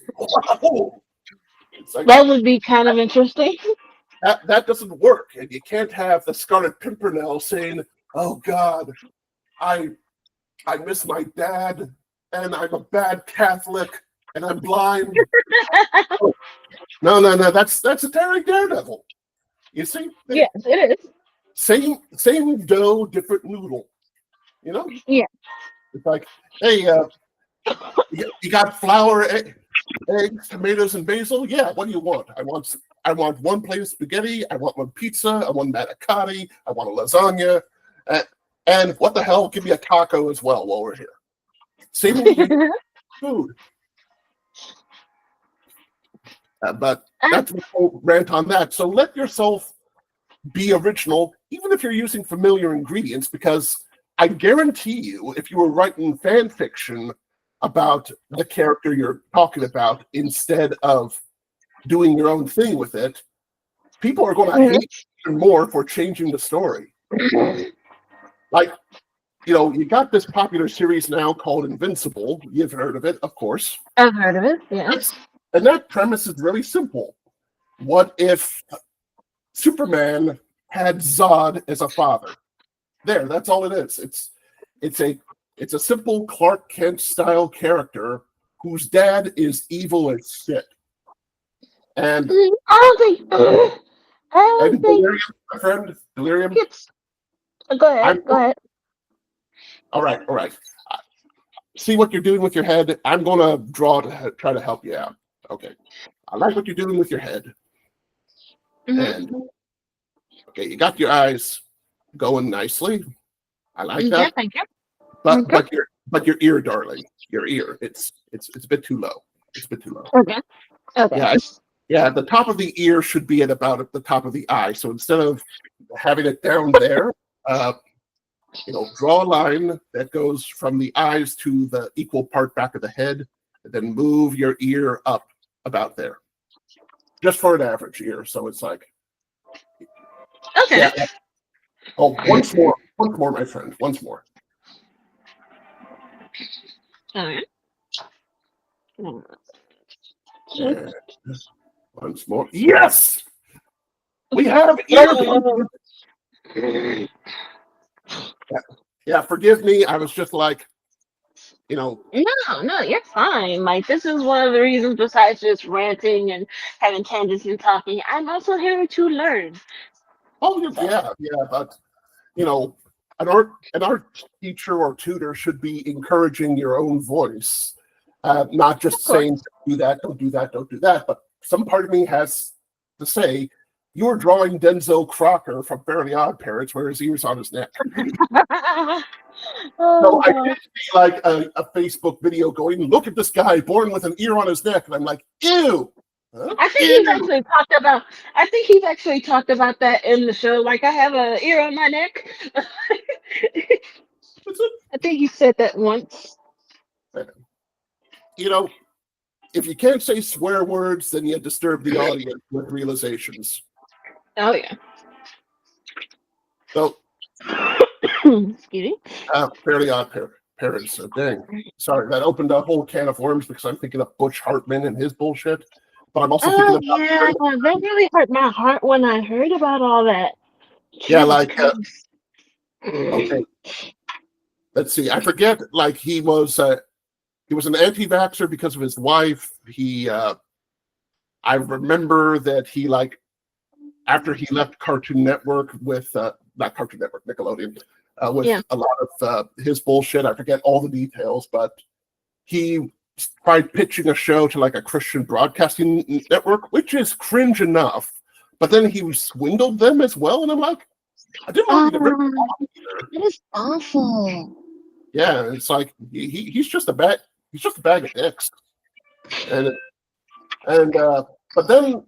It's like, That would be kind of interesting. that doesn't work. And you can't have the Scarlet Pimpernel saying, oh God, I miss my dad, and I'm a bad Catholic, and I'm blind. No, that's a Daredevil. You see? Yes, it is. Same dough, different noodle. You know? Yeah. It's like, hey, you got flour, eggs, tomatoes, and basil? Yeah, what do you want? I want one plate of spaghetti, I want one pizza, I want manicotti, I want a lasagna, and what the hell, give me a taco as well while we're here. Same food. But that's the whole rant on that. So let yourself be original, even if you're using familiar ingredients, because I guarantee you, if you were writing fan fiction about the character you're talking about instead of doing your own thing with it, people are going to hate you more for changing the story. Like, you got this popular series now called Invincible. You've heard of it, of course. I've heard of it, yes. And that premise is really simple. What if Superman had Zod as a father? There, that's all it is. It's a simple Clark Kent style character whose dad is evil as shit. And I don't think Delirium, my friend, Delirium. Go ahead. All right. See what you're doing with your head. I'm gonna draw to try to help you out. Okay. I like what you're doing with your head. And okay, you got your eyes going nicely. I like that. Yeah, thank you. But your ear, darling, your ear. It's a bit too low. It's a bit too low. Okay. Yeah. The top of the ear should be at the top of the eye. So instead of having it down there, draw a line that goes from the eyes to the equal part back of the head, and then move your ear up about there. Just for an average ear. So it's like, okay. Yeah. Oh, once more, my friend. Once more. All right. And once more. Yes! We have ear. Yeah, forgive me. I was just like, No, you're fine. Like, this is one of the reasons, besides just ranting and having tangents and talking, I'm also here to learn. Oh, yeah, but an art teacher or tutor should be encouraging your own voice, not just saying, do that, don't do that, don't do that. But some part of me has to say, you're drawing Denzel Crocker from Fairly Odd Parents, where his ear's on his neck. So I did see like a Facebook video going, look at this guy born with an ear on his neck, and I'm like, ew. Huh? I think he's actually talked about that in the show. Like, I have an ear on my neck. I think you said that once. You know, if you can't say swear words, then you disturb the audience with realizations. Oh yeah. So, Excuse me. Fairly Odd Parents. So dang, sorry, that opened a whole can of worms because I'm thinking of Butch Hartman and his bullshit. But I'm also thinking Oh about yeah, that really hurt my heart when I heard about all that. yeah, Jesus like Christ. okay, let's see. I forget. Like he was an anti-vaxxer because of his wife. I remember that he like after he left Cartoon Network with not Cartoon Network, Nickelodeon, with Yeah. a lot of his bullshit. I forget all the details, but he tried pitching a show to like a Christian broadcasting network, which is cringe enough. But then he swindled them as well, and I'm like, I didn't want you to rip Um, him off either. that is awful. Yeah, it's like he's just a bag. He's just a bag of dicks. And but then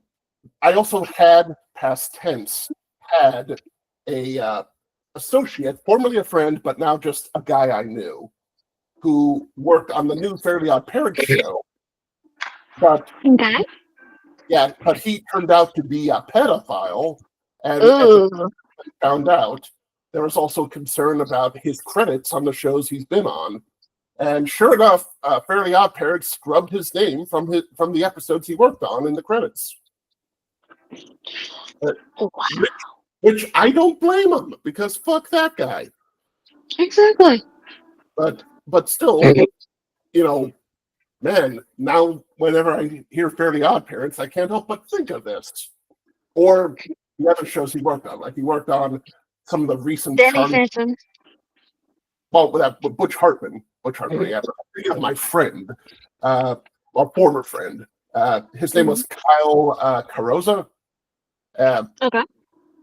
I also had past tense had a associate, formerly a friend, but now just a guy I knew, who worked on the new Fairly Odd Parents show. But Okay. yeah, but he turned out to be a pedophile, and as it Ooh. found out, there was also concern about his credits on the shows he's been on. And sure enough, Fairly Odd Parents scrubbed his name from the episodes he worked on in the credits. Wow. Which I don't blame him because fuck that guy. Exactly. But still, you know, man, now whenever I hear Fairly Odd Parents, I can't help but think of this. Or the other shows he worked on. Like he worked on some of the recent Danny Phantom. well, with Butch Hartman. Butch Hartman, yeah. But thinking of my friend, a former friend. His name was Kyle Carosa. Okay.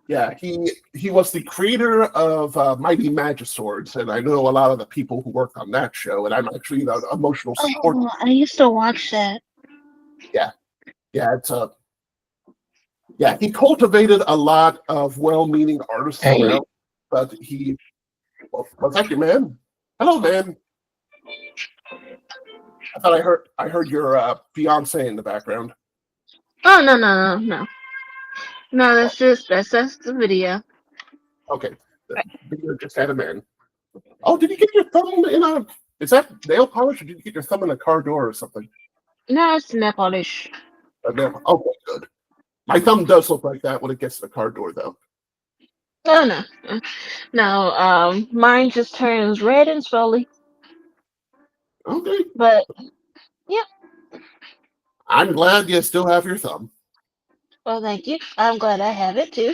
Yeah, he was the creator of Mighty Magiswords, and I know a lot of the people who worked on that show, and I'm actually the emotional support. Oh, I used to watch that. Yeah, it's yeah, he cultivated a lot of well-meaning artists around, but well, thank you, man. Hello, man. I thought I heard your fiance in the background. Oh no. No, that's just the video. Okay, the video just had a man. Oh, did you get your thumb in a? Is that nail polish, or did you get your thumb in a car door or something? No, it's nail polish. Okay, good. My thumb does look like that when it gets to the car door, though. Oh no. No, mine just turns red and slowly. Okay, But yeah. I'm glad you still have your thumb. Well, thank you. I'm glad I have it too.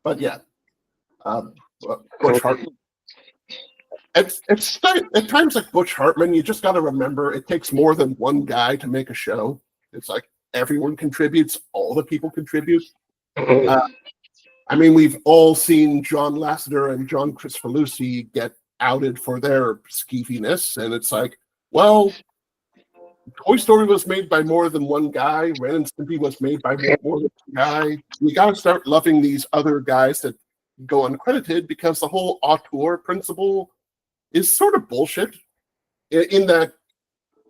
But yeah, Butch Hartman. It's at times like Butch Hartman. You just got to remember it takes more than one guy to make a show. It's like everyone contributes. All the people contribute. I mean, we've all seen John Lasseter and John Kricfalusi get outed for their skeeviness, and it's like, well, Toy Story was made by more than one guy. Ren and Stimpy was made by more than one guy. We got to start loving these other guys that go uncredited because the whole auteur principle is sort of bullshit. In that,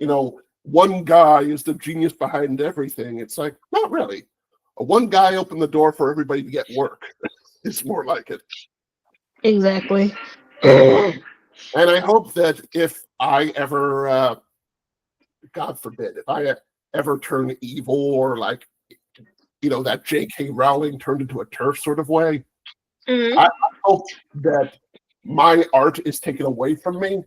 you know, one guy is the genius behind everything. It's like, not really. One guy opened the door for everybody to get work. It's more like it. Exactly. And I hope that if I ever, God forbid, if I ever turn evil or like, you know, that J.K. Rowling turned into a turf sort of way, I hope that my art is taken away from me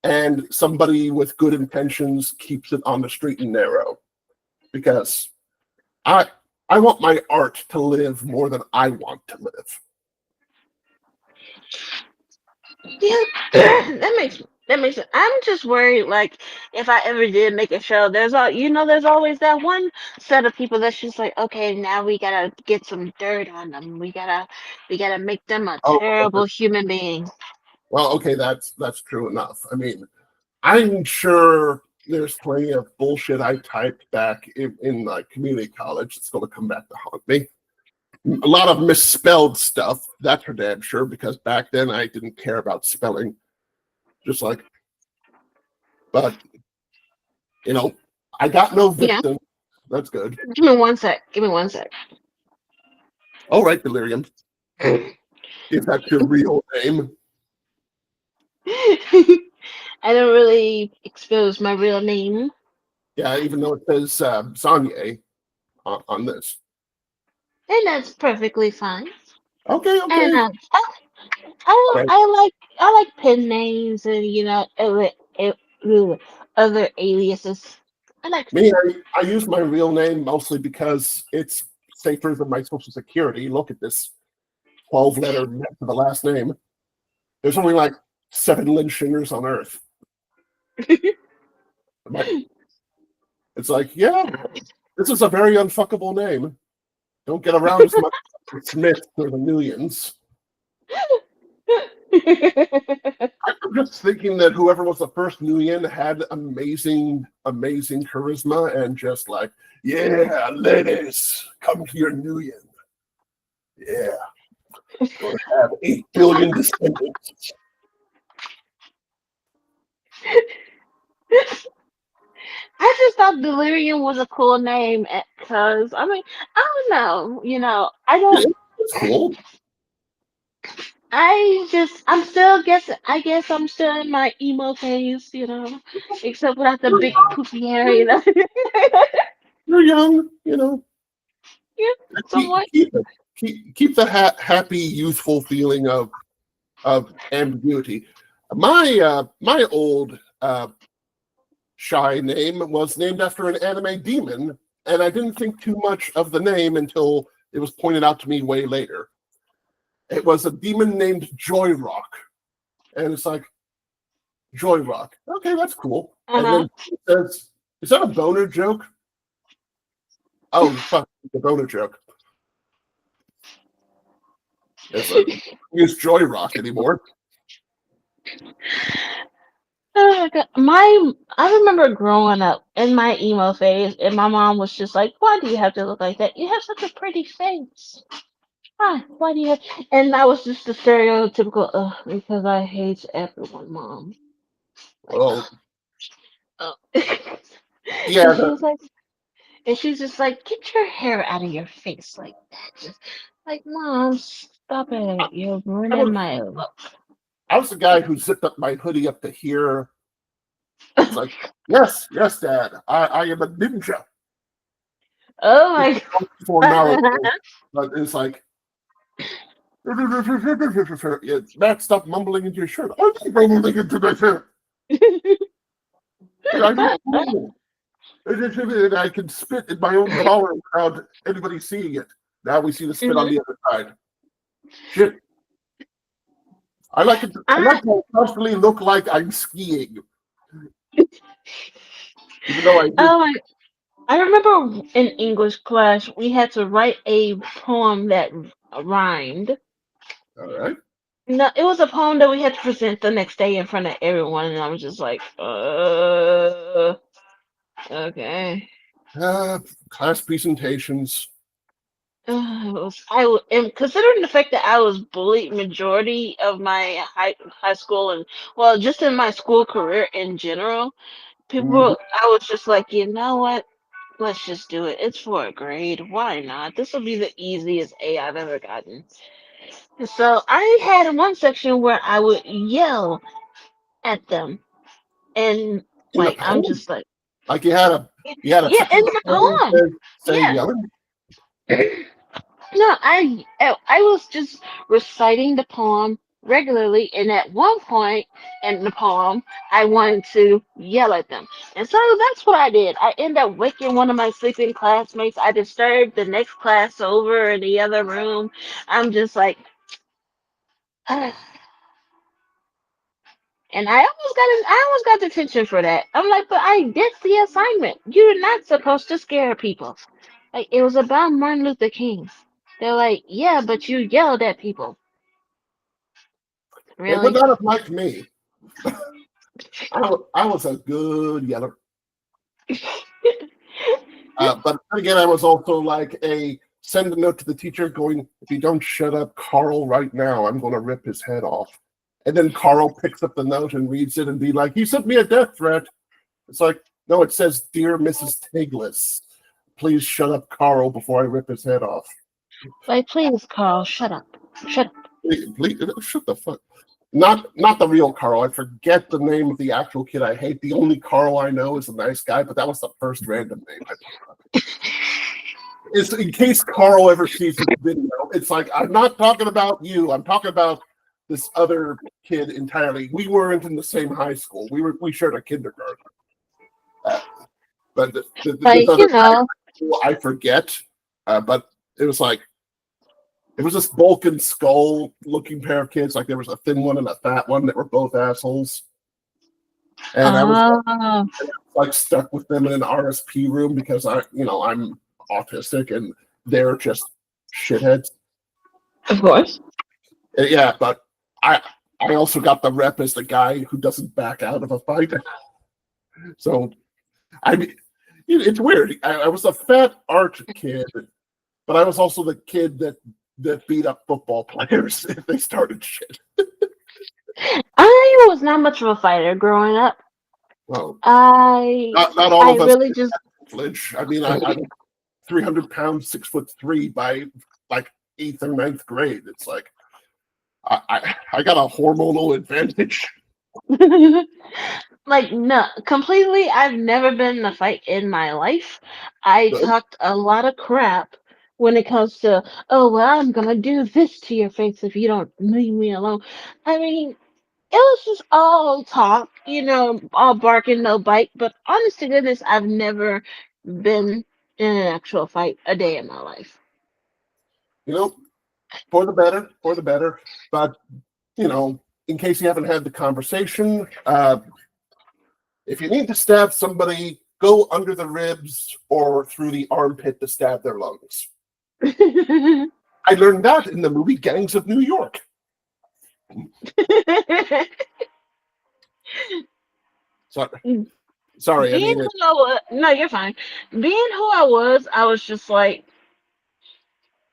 and somebody with good intentions keeps it on the straight and narrow. Because I want my art to live more than I want to live. Yeah, that makes sense. I'm just worried, like, if I ever did make a show, there's always that one set of people that's just like, okay, now we gotta get some dirt on them. We gotta make them a terrible human being. Well, okay, that's true enough. I mean, I'm sure there's plenty of bullshit I typed back in like community college that's going to come back to haunt me. A lot of misspelled stuff. That's for damn sure. Because back then I didn't care about spelling. Just like, but I got no Yeah. victim. That's good. Give me one sec. Give me one sec. All right, Delirium. If that's your real name. I don't really expose my real name. Yeah, even though it says Zanye on this. And that's perfectly fine. Okay. And All right. I like pen names and other aliases. I like Me, I use my real name mostly because it's safer than my social security. Look at this 12-letter mess of the last name. There's only like 7 Lynchingers on Earth. It's like, yeah, this is a very unfuckable name. Don't get around as much as Smith or the millions. I'm just thinking that whoever was the first Nguyen had amazing charisma and just like, yeah, ladies, come to your Nguyen. Yeah, gonna have 8 billion descendants. I just thought Delirium was a cool name because I mean I don't know, I Yeah, don't. it's cool. I'm still guessing. I guess I'm still in my emo phase, except without the big poofy hair, You're young, Yeah, Keep, somewhat. keep, keep the happy, youthful feeling of ambiguity. My old shy name was named after an anime demon, and I didn't think too much of the name until it was pointed out to me way later. It was a demon named Joy Rock, and it's like Joy Rock. Okay, that's cool. And Uh-huh. then it says, "Is that a boner joke?" Oh, fuck, it's a boner joke. It's like, use Joy Rock anymore. Oh my God. I remember growing up in my emo phase, and my mom was just like, "Why do you have to look like that? You have such a pretty face. Why do you have?" And I was just the stereotypical, because I hate everyone, mom. Like, Well, oh. yeah, And she was like, and she's just like, "Get your hair out of your face like that." Just like, mom, stop it. You're I ruining was my look. I was the guy who zipped up my hoodie up to here. It's like, yes, Dad, I am a ninja. Oh my For God. Naruto, but it's like, yeah, Matt, stop mumbling into your shirt. I'm not mumbling into my shirt. I look cool. I can spit in my own collar without anybody seeing it. Now we see the spit on the other side. Shit. I like it. I I, like to constantly look like I'm skiing, even though I did. oh my, I remember in English class we had to write a poem that rhymed. All right. No, it was a poem that we had to present the next day in front of everyone, and I was just like, okay. Uh, Class presentations. And considering the fact that I was bullied majority of my high school and well, just in my school career in general, Mhm. I was just like, you know what? Let's just do it. It's for a grade. Why not? This will be the easiest A I've ever gotten. And so I had one section where I would yell at them, and In the like I'm poem, just like, like you had a yeah, in section of the the poem poem, say yeah. yelling. No, I was just reciting the poem regularly, and at one point in the poem, I wanted to yell at them, and so that's what I did. I ended up waking one of my sleeping classmates. I disturbed the next class over in the other room. I'm just like, and I almost got detention for that. I'm like, but I did the assignment. You're not supposed to scare people. Like it was about Martin Luther King. They're like, yeah, but you yelled at people. They would Really? not have liked me. I was a good yeller. But then again, I was also like a send a note to the teacher going, if you don't shut up Carl right now, I'm going to rip his head off. And then Carl picks up the note and reads it and be like, he sent me a death threat. It's like, no, it says, Dear Mrs. Tiglis, please shut up Carl before I rip his head off. Like, please, Carl, shut up. Shut up. Please, shut the fuck. Not the real Carl. I forget the name of the actual kid I hate. The only Carl I know is a nice guy, but that was the first random name I put up. It's in case Carl ever sees this video. It's like, I'm not talking about you. I'm talking about this other kid entirely. We weren't in the same high school. We shared a kindergarten. But Like, you know, I forget. But it was like, it was this Vulcan skull looking pair of kids. Like there was a thin one and a fat one that were both assholes. And I was like stuck with them in an RSP room because I'm autistic and they're just shitheads. of course. Yeah, but I also got the rep as the guy who doesn't back out of a fight. So I mean, it's weird. I was a fat art kid, but I was also the kid that beat up football players if they started shit. I was not much of a fighter growing up. Well, I not all of us really just flinch. I mean, I'm 300 pounds, 6'3" by like 8th or 9th grade. It's like I got a hormonal advantage. like no, completely. I've never been in a fight in my life. I talked a lot of crap when it comes to, oh well, I'm gonna do this to your face if you don't leave me alone. I mean, it was just all talk, all bark and no bite. But honest to goodness, I've never been in an actual fight a day in my life. For the better. But, in case you haven't had the conversation, if you need to stab somebody, go under the ribs or through the armpit to stab their lungs. I learned that in the movie Gangs of New York. Sorry. No, you're fine. Being who I was just like,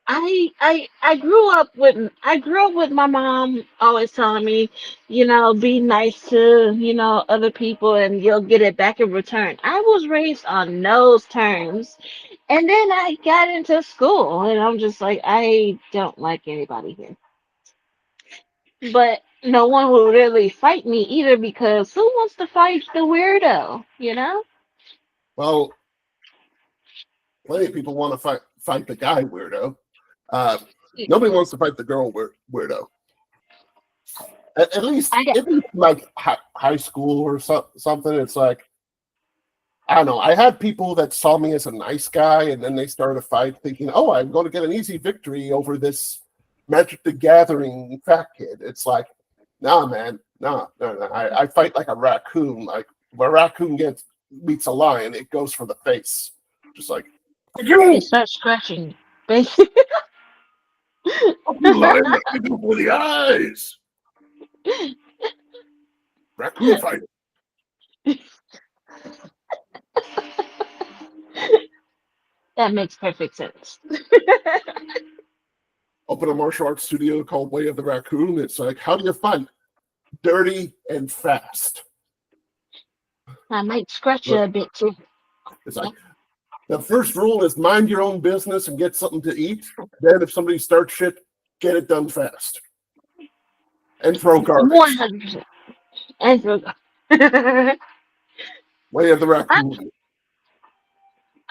I grew up with my mom always telling me, be nice to, other people and you'll get it back in return. I was raised on those terms. And then I got into school and I'm just like, I don't like anybody here. But no one will really fight me either because who wants to fight the weirdo? Well, plenty of people want to fight the guy weirdo. Nobody wants to fight the girl weirdo. At least like high school or something. It's like, I don't know. I had people that saw me as a nice guy, and then they started a fight, thinking, "Oh, I'm going to get an easy victory over this Magic the Gathering fat kid." It's like, nah, man, no. I fight like a raccoon. Like when a raccoon meets a lion, it goes for the face, just like you start scratching, basically. Lion, let me go for the eyes. Raccoon fight. That makes perfect sense. Open a martial arts studio called Way of the Raccoon. It's like, how do you fight? Dirty and fast. I might scratch you a bit too. It's like, the first rule is mind your own business and get something to eat. Then if somebody starts shit, get it done fast. And throw garbage. 100%. And throw garbage. Way of the Raccoon.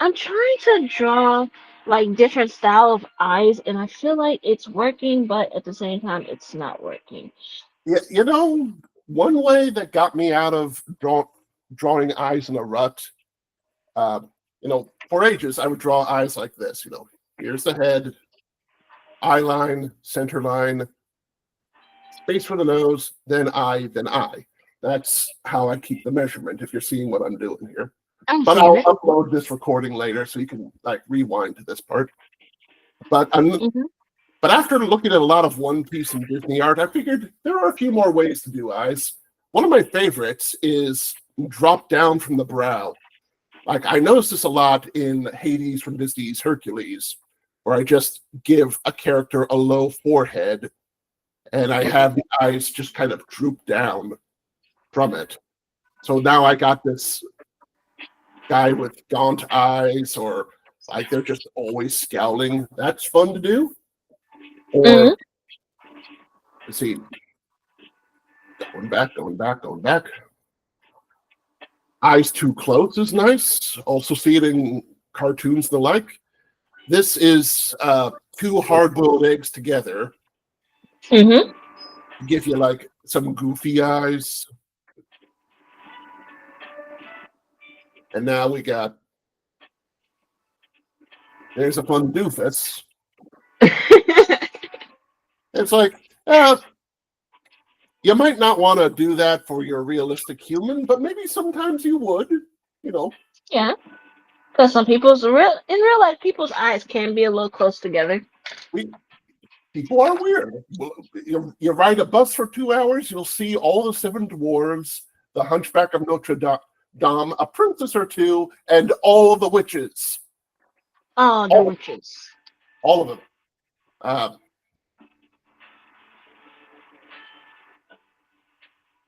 I'm trying to draw like different style of eyes and I feel like it's working, but at the same time it's not working. Yeah, one way that got me out of drawing eyes in a rut, for ages I would draw eyes like this, here's the head, eye line, center line, space for the nose, then eye, then eye. That's how I keep the measurement, if you're seeing what I'm doing here. But I'll upload this recording later so you can rewind to this part. But but after looking at a lot of One Piece and Disney art, I figured there are a few more ways to do eyes. One of my favorites is drop down from the brow. Like I noticed this a lot in Hades from Disney's Hercules, where I just give a character a low forehead and I have the eyes just kind of droop down from it. So now I got this guy with gaunt eyes, or like they're just always scowling. That's fun to do. Or let's see, going back. Eyes too close is nice. Also see it in cartoons and the like. This is two hard-boiled eggs together. Give you like some goofy eyes. And now we got, there's a fun doofus. It's like, you might not want to do that for your realistic human, but maybe sometimes you would, you know. Yeah, because in real life, people's eyes can be a little close together. People are weird. You ride a bus for 2 hours, you'll see all the seven dwarves, the Hunchback of Notre Dame, a princess or two, and all the witches. Oh, the witches. All of them.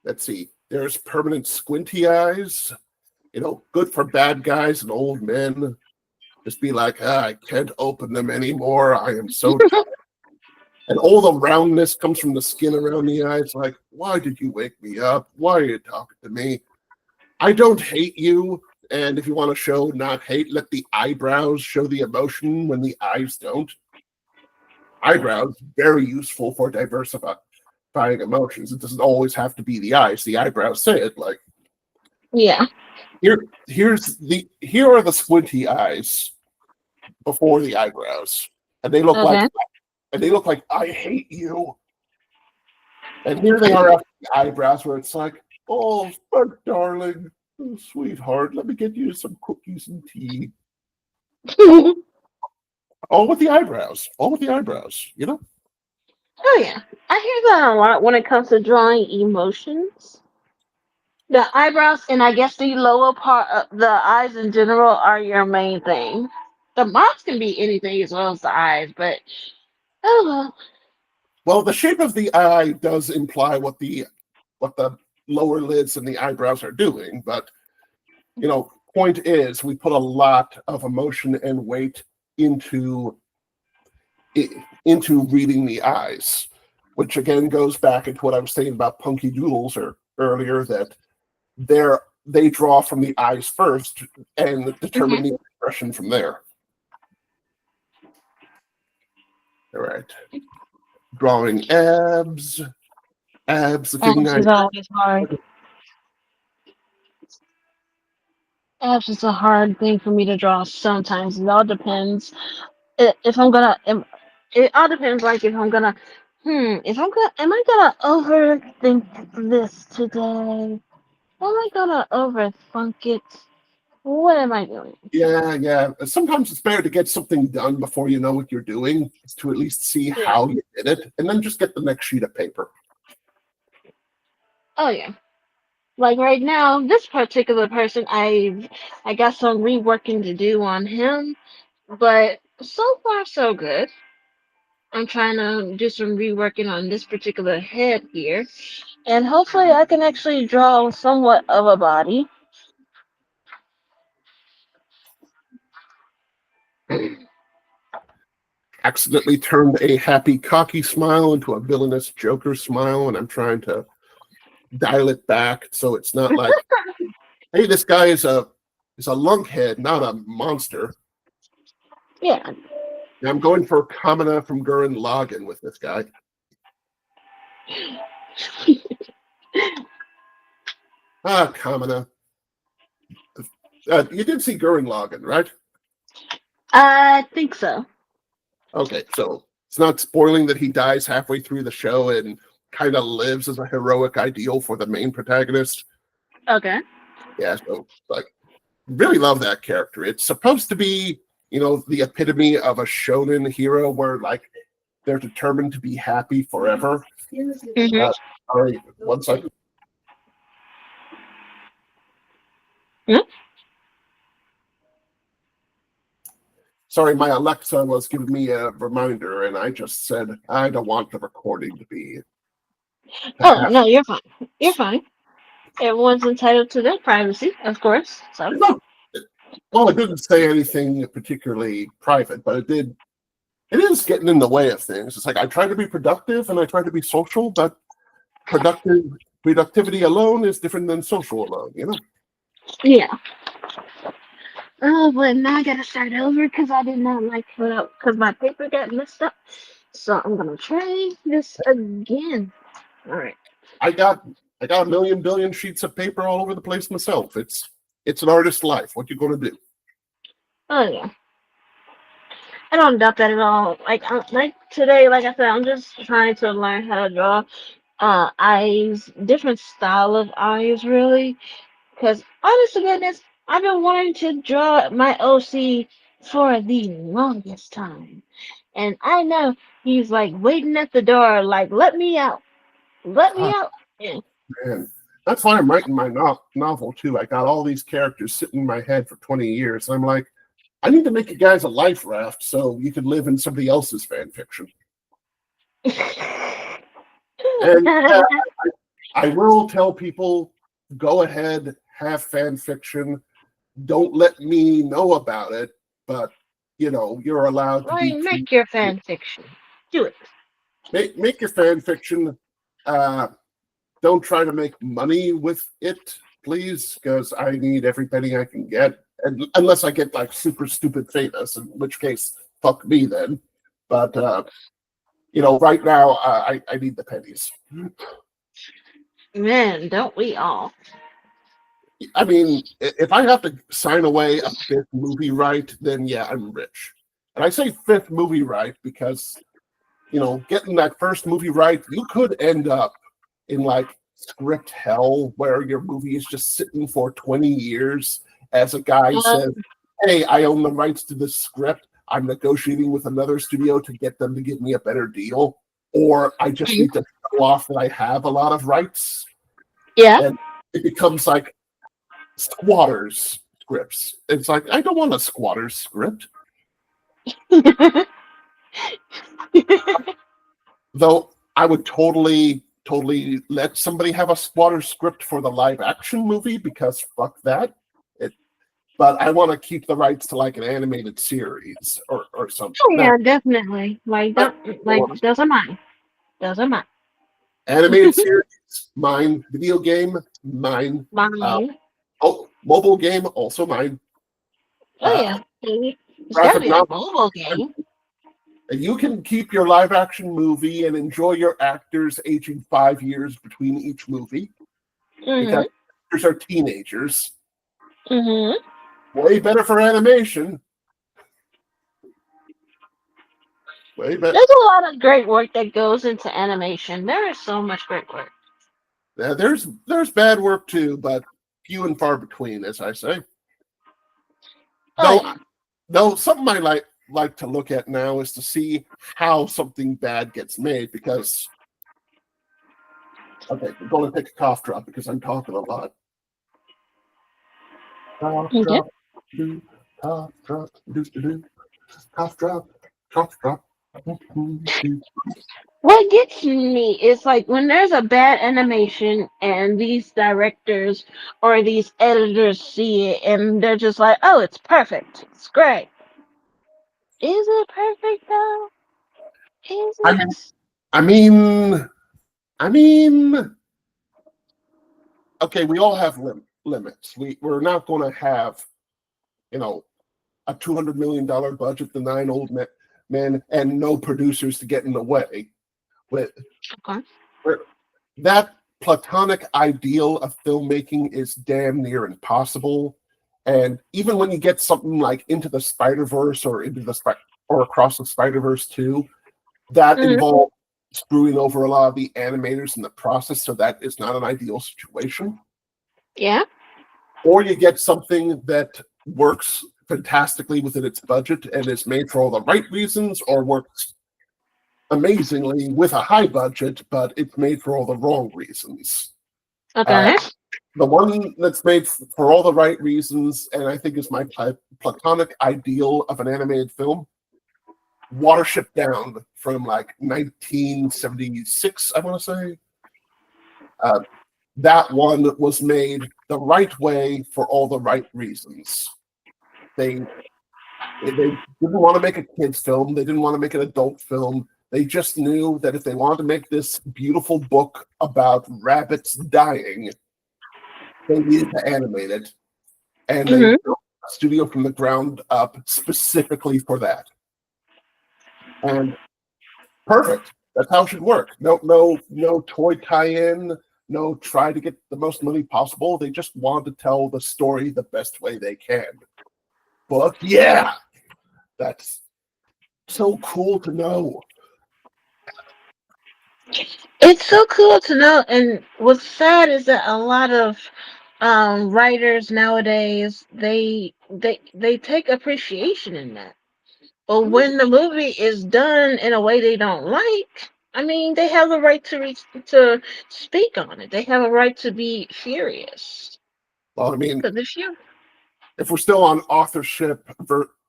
Let's see. There's permanent squinty eyes. You know, good for bad guys and old men. Just be like, I can't open them anymore. I am so tired. And all the roundness comes from the skin around the eyes. Like, why did you wake me up? Why are you talking to me? I don't hate you. And if you want to show not hate, let the eyebrows show the emotion when the eyes don't. Eyebrows, very useful for diversifying emotions. It doesn't always have to be the eyes. The eyebrows say it. Like, yeah. Here are the squinty eyes before the eyebrows, and they look like I hate you. And here they are after the eyebrows, where it's like, oh, but darling, oh, sweetheart, let me get you some cookies and tea. All with the eyebrows, you know. Oh yeah, I hear that a lot when it comes to drawing emotions. The eyebrows and I guess the lower part of the eyes in general are your main thing. The mouth can be anything as well as the eyes, but oh well. Well, the shape of the eye does imply what the lower lids and the eyebrows are doing, but you know, point is we put a lot of emotion and weight into reading the eyes, which again goes back into what I was saying about Punky Doodles earlier, that they draw from the eyes first and determine the expression from there. All right. Drawing abs. Abs is always hard. Abs is a hard thing for me to draw sometimes. It all depends. If I'm gonna, it all depends. Like if I'm gonna, am I gonna overthink this today? Am I gonna overthink it? What am I doing? Yeah. Sometimes it's better to get something done before you know what you're doing, to at least see how you did it, and then just get the next sheet of paper. Oh yeah. Like right now, this particular person, I got some reworking to do on him, but so far so good. I'm trying to do some reworking on this particular head here, and hopefully I can actually draw somewhat of a body. Accidentally turned a happy, cocky smile into a villainous Joker smile, and I'm trying to dial it back so it's not like, hey, this guy is a lunkhead, not a monster. Yeah. I'm going for Kamina from Gurren Lagann with this guy. Kamina. You did see Gurren Lagann, right? I think so. Okay, so it's not spoiling that he dies halfway through the show and kind of lives as a heroic ideal for the main protagonist. Okay. Yeah, so like, really love that character. It's supposed to be, you know, the epitome of a shonen hero where like they're determined to be happy forever. Sorry, 1 second. Sorry, my Alexa was giving me a reminder, and I just said I don't want the recording to be. Oh no, you're fine. You're fine. Everyone's entitled to their privacy, of course. So No, well, it didn't say anything particularly private, but it did. It is getting in the way of things. It's like I try to be productive and I try to be social, but productivity alone is different than social alone. You know. yeah. Oh, but now I gotta start over because I did not like put up because my paper got messed up. So I'm gonna try this again. All right. I got a million billion sheets of paper all over the place myself. It's an artist's life. What you gonna do? Oh yeah. I don't doubt that at all. Like today, like I said, I'm just trying to learn how to draw eyes, different style of eyes, really. Because honest to goodness, I've been wanting to draw my OC for the longest time, and I know he's like waiting at the door, like let me out, let me Ah, out. Yeah. man, that's why I'm writing my novel too. I got all these characters sitting in my head for 20 years. I'm like, I need to make you guys a life raft so you can live in somebody else's fan fiction. And I will tell people, go ahead, have fan fiction. Don't let me know about it, but you're allowed to Right, be make your fan fiction. Do it. make your fan fiction. Don't try to make money with it, please, because I need every penny I can get. And unless I get like super stupid famous, in which case, fuck me then. But right now, I need the pennies. Man, don't we all? I mean, if I have to sign away a fifth movie right, then yeah, I'm rich. And I say fifth movie right because, getting that first movie right, you could end up in like script hell where your movie is just sitting for 20 years as a guy Uh, says, hey, I own the rights to this script. I'm negotiating with another studio to get them to give me a better deal. Or I just need to show off that I have a lot of rights. yeah. And it becomes like squatters scripts. It's like, I don't want a squatters script. Though I would totally let somebody have a squatter script for the live action movie because fuck that. But I want to keep the rights to like an animated series or something. Oh yeah, definitely. Doesn't mind. Doesn't mind. Animated series, mine. Video game, mine. Mine. Mobile game, also mine. Oh yeah. It's gotta Graphic be a novel. mobile game. You can keep your live action movie and enjoy your actors aging 5 years between each movie because actors are teenagers. Mm-hmm. Way better for animation. Way better. There's a lot of great work that goes into animation. There is so much great work. Yeah, there's bad work too, but few and far between, as I say. Though something I like to look at now is to see how something bad gets made because okay, we're going to take a cough drop because I'm talking a lot. Cough drop, do, cough drop, do, cough drop, cough drop. What gets me is like when there's a bad animation and these directors or these editors see it and they're just like, oh, it's perfect. It's great. Is it perfect though? Is it? I mean, okay, we all have limits. We're not going to have, a $200 million budget, the 9 old men, and no producers to get in the way. With that platonic ideal of filmmaking is damn near impossible. And even when you get something like Into the Spider-Verse or Across the Spider-Verse 2, that involves screwing over a lot of the animators in the process, so that is not an ideal situation. Yeah. Or you get something that works fantastically within its budget and is made for all the right reasons, or works amazingly with a high budget, but it's made for all the wrong reasons. Okay. the one that's made for all the right reasons, and I think is my platonic ideal of an animated film, Watership Down from like 1976, I want to say. That one was made the right way for all the right reasons. They didn't want to make a kids film. They didn't want to make an adult film. They just knew that if they wanted to make this beautiful book about rabbits dying, they needed to animate it. And they built a studio from the ground up specifically for that. And perfect. That's how it should work. No toy tie-in. No try to get the most money possible. They just want to tell the story the best way they can. But yeah, that's so cool to know. It's so cool to know. And what's sad is that a lot of writers nowadays they take appreciation in that. But when the movie is done in a way they don't like, I mean, they have the right to speak on it. They have a right to be furious. Well, I mean, Because if we're still on authorship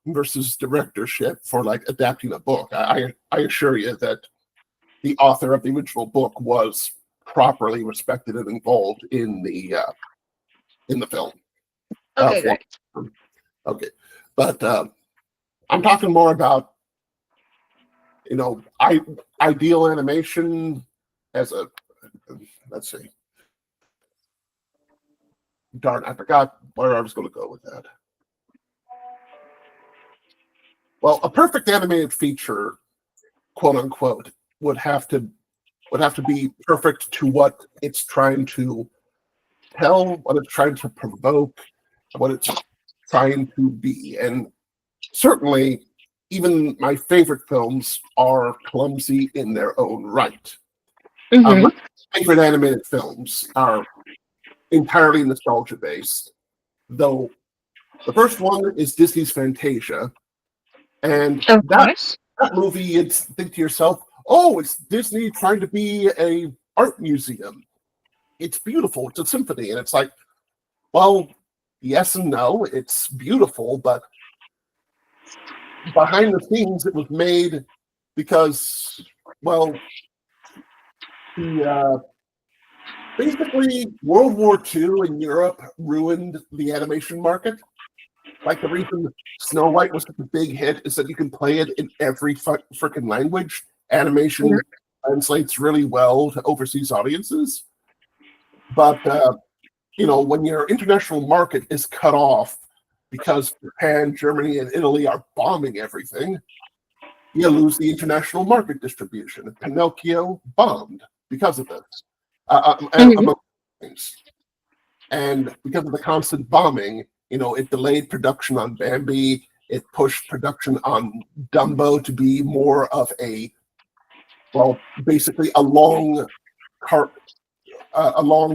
versus directorship for like adapting a book, I assure you that the author of the original book was properly respected and involved in the film. okay, great. Okay, but I'm talking more about ideal animation as a, let's see. Darn, I forgot where I was going to go with that. Well, a perfect animated feature, quote unquote, would have to be perfect to what it's trying to tell, what it's trying to provoke, what it's trying to be. And certainly, even my favorite films are clumsy in their own right. My favorite animated films are entirely nostalgia based, though the first one is Disney's Fantasia, and that movie, you'd think to yourself, oh, it's Disney trying to be a art museum. It's beautiful, it's a symphony, and it's like, well, yes and no, it's beautiful, but behind the scenes it was made because, well, basically, World War II in Europe ruined the animation market. Like the reason Snow White was such a big hit is that you can play it in every freaking language. Animation translates really well to overseas audiences. But, when your international market is cut off because Japan, Germany, and Italy are bombing everything, you lose the international market distribution. Pinocchio bombed because of this. Among things. And because of the constant bombing, it delayed production on Bambi. It pushed production on Dumbo to be more of basically a long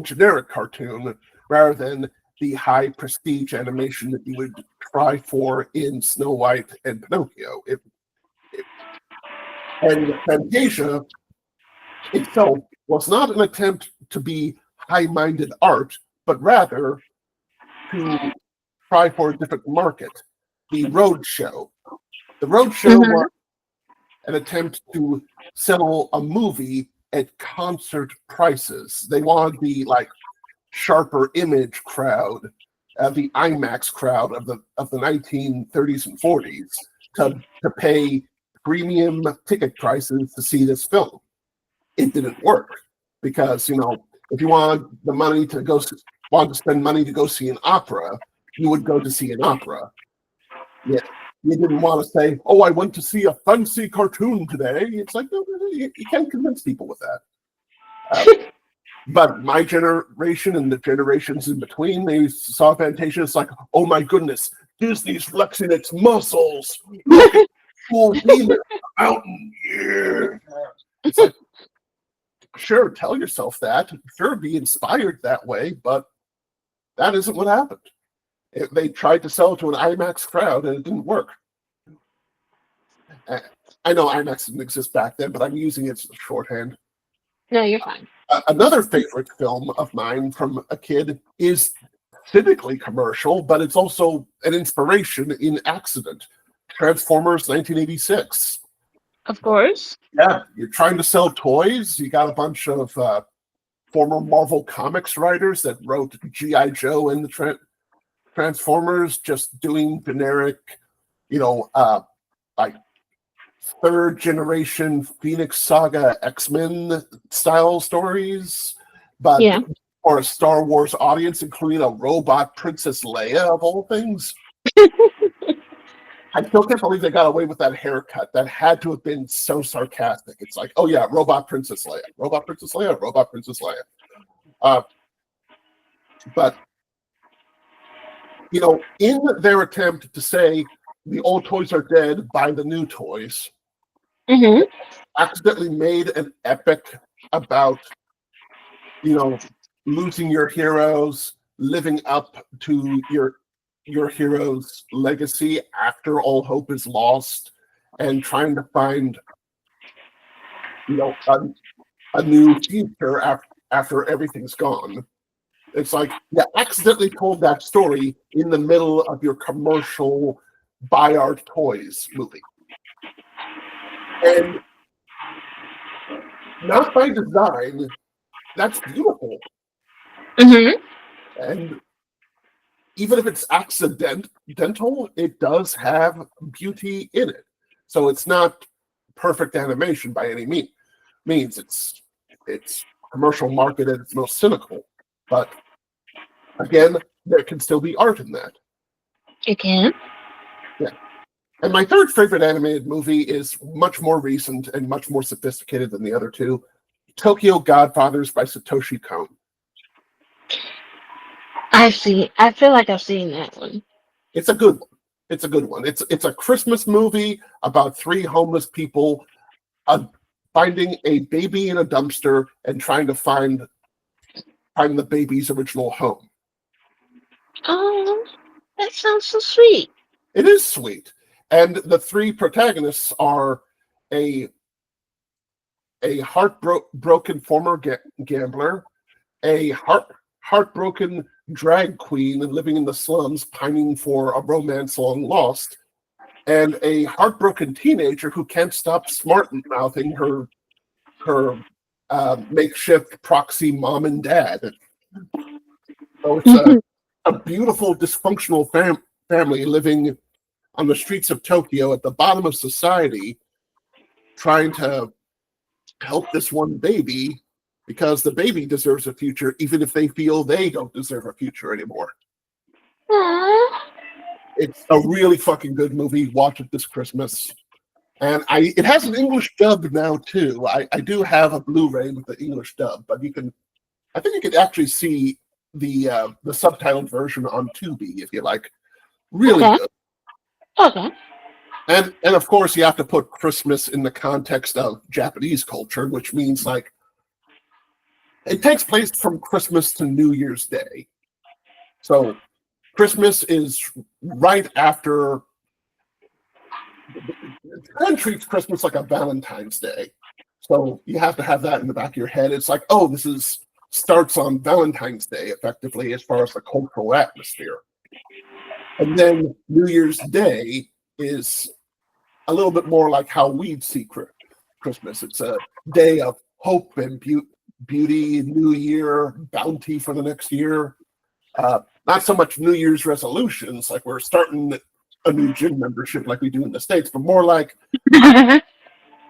generic cartoon rather than the high prestige animation that you would try for in Snow White and Pinocchio. And Fantasia itself was not an attempt to be high-minded art, but rather to try for a different market. The Roadshow. The Roadshow was an attempt to sell a movie at concert prices. They wanted the sharper image crowd, the IMAX crowd of the 1930s and 40s to pay premium ticket prices to see this film. It didn't work because if you wanted the money to spend money to go see an opera, you would go to see an opera. Yet you didn't want to say, "Oh, I went to see a fancy cartoon today." It's like, no, you can't convince people with that. But my generation and the generations in between, they saw Fantasia. It's like, oh my goodness, Disney's flexing its muscles. Look at cool demon mountain. Yeah. It's like, sure, tell yourself that. Sure, be inspired that way, but that isn't what happened. They tried to sell it to an IMAX crowd, and it didn't work. I know IMAX didn't exist back then, but I'm using it as a shorthand. No, you're fine. Another favorite film of mine from a kid is cynically commercial, but it's also an inspiration in accident. Transformers 1986. Of course. Yeah, you're trying to sell toys. You got a bunch of former Marvel Comics writers that wrote G.I. Joe and the Transformers, just doing generic, like third generation Phoenix Saga X-Men style stories, but Yeah. for a Star Wars audience, including a robot Princess Leia of all things. I still can't believe they got away with that haircut. That had to have been so sarcastic. It's like, oh yeah, robot Princess Leia, robot Princess Leia, robot Princess Leia. But in their attempt to say the old toys are dead, buy the new toys, accidentally made an epic about losing your heroes, living up to your hero's legacy after all hope is lost, and trying to find a new future after everything's gone. It's like you accidentally told that story in the middle of your commercial buy our toys movie. And not by design, that's beautiful. And even if it's accidental, it does have beauty in it. So it's not perfect animation by any means. It's commercial market at its most cynical. But again, there can still be art in that. It can. Yeah. And my third favorite animated movie is much more recent and much more sophisticated than the other two. Tokyo Godfathers by Satoshi Kon. I feel like I've seen that one. It's a good one. It's a Christmas movie about three homeless people finding a baby in a dumpster and trying to find the baby's original home. Oh, that sounds so sweet. It is sweet. And the three protagonists are a heartbroken former gambler, a heartbroken drag queen living in the slums pining for a romance long lost, and a heartbroken teenager who can't stop smart-mouthing her makeshift proxy mom and dad. So it's a beautiful dysfunctional family living on the streets of Tokyo at the bottom of society, trying to help this one baby because the baby deserves a future, even if they feel they don't deserve a future anymore. Aww. It's a really fucking good movie. Watch it this Christmas. And it has an English dub now too. I do have a Blu-ray with the English dub, but I think you can actually see the subtitled version on Tubi if you like. Really good. Okay. And of course you have to put Christmas in the context of Japanese culture, which means like it takes place from Christmas to New Year's Day. So Christmas is right after. Japan treats Christmas like a Valentine's Day. So you have to have that in the back of your head. It's like, oh, this starts on Valentine's Day, effectively, as far as the cultural atmosphere. And then New Year's Day is a little bit more like how we'd see Christmas. It's a day of hope and beauty, New Year, bounty for the next year. Not so much New Year's resolutions, like we're starting a new gym membership like we do in the States, but more like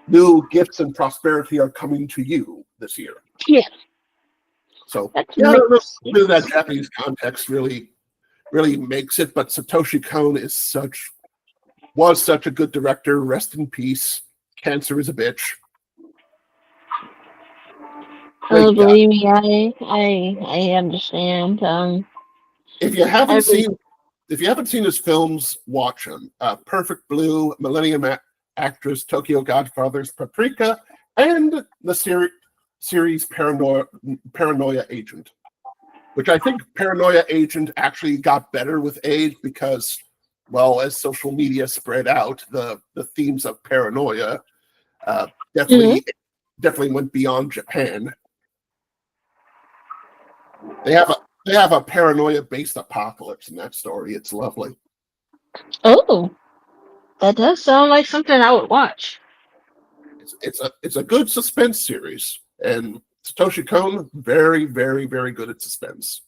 new gifts and prosperity are coming to you this year. Yeah. So That's yeah, a bit of that Japanese context really makes it. But Satoshi Kon was such a good director. Rest in peace. Cancer is a bitch. Oh, believe me, I understand. If you haven't seen his films, watch them. Perfect Blue, Millennium Actress, Tokyo Godfathers, Paprika, and the series Paranoia Agent, which I think Paranoia Agent actually got better with age because, well, as social media spread out, the themes of paranoia definitely definitely went beyond Japan. They have a paranoia-based apocalypse in that story. It's lovely. Oh, that does sound like something I would watch. It's a good suspense series, and Satoshi Kon very, very, very good at suspense.